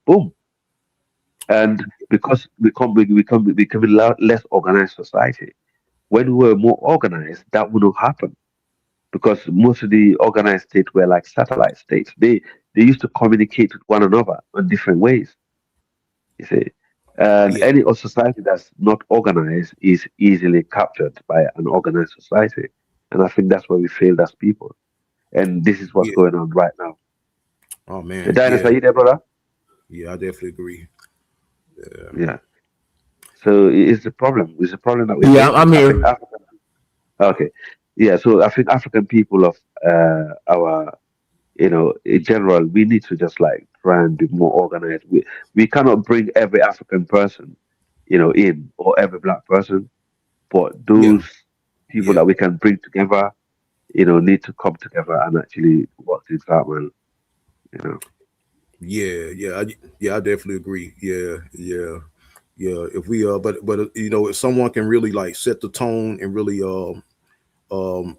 boom. And because we become a less organized society. When we were more organized, that wouldn't happen, because most of the organized states were like satellite states. They used to communicate with one another in different ways. You see, and yeah, any society that's not organized is easily captured by an organized society. And I think that's where we failed as people. And this is what's yeah. going on right now. Oh The man, dinosaur, yeah, are you there, brother? yeah. I definitely agree. Yeah. So it's the problem. It's a problem that we're Yeah, facing. I'm I think here. African. Okay. Yeah. So I think African people of our, in general, we need to just like try and be more organized. We cannot bring every African person, in, or every black person, but Yeah, those people yeah, that we can bring together, need to come together and actually work things out, man. You know. yeah. I definitely agree. Yeah. If we but if someone can really like set the tone and really um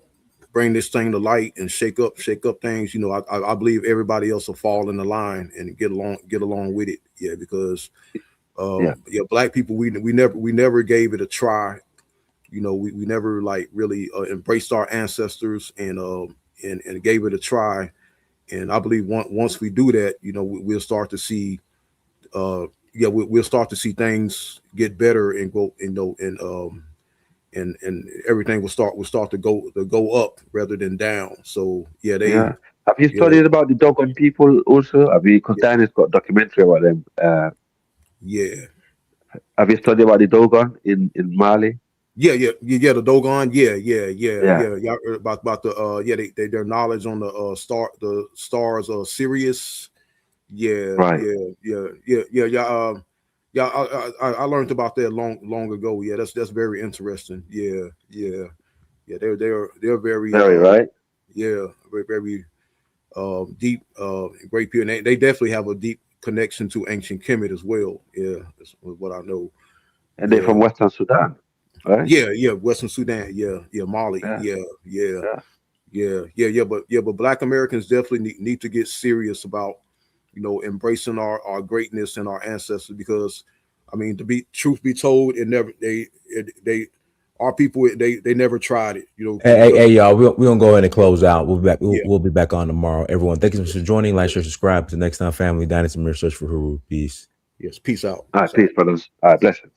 bring this thing to light and shake up things, I believe everybody else will fall in the line and get along with it. Yeah, because Yeah. black people, we never gave it a try. We never like really embraced our ancestors and gave it a try. And I believe once we do that, we'll start to see we'll start to see things get better and go, and everything will start to go up rather than down. So yeah, Yeah. Have you yeah, studied about the Dogon people also? Have you? Because Danny's got a documentary about them. yeah, Have you studied about the Dogon in Mali? yeah. The Dogon, Yeah. yeah. About the their knowledge on the stars Sirius. Right. Yeah. Yeah, I learned about that long ago. Yeah, that's very interesting. Yeah. They're very Very right. very deep, great people. And they definitely have a deep connection to ancient Kemet as well. Yeah, that's what I know. And they're Yeah, from Western Sudan, right? yeah. Western Sudan. Yeah. Mali. Yeah. Yeah. Yeah. But Black Americans definitely need to get serious about embracing our greatness and our ancestors, because I mean, to be truth be told, they our people, they never tried it, Hey, because y'all, we're gonna go ahead and close out. We'll be back. We'll, yeah. we'll be back on tomorrow. Everyone, thank you for joining. Like, share, subscribe. To the next time, family. Dynasty Mirror, search for Huru. Peace. Yes, peace out. All right. Peace, brothers. All right. Blessings.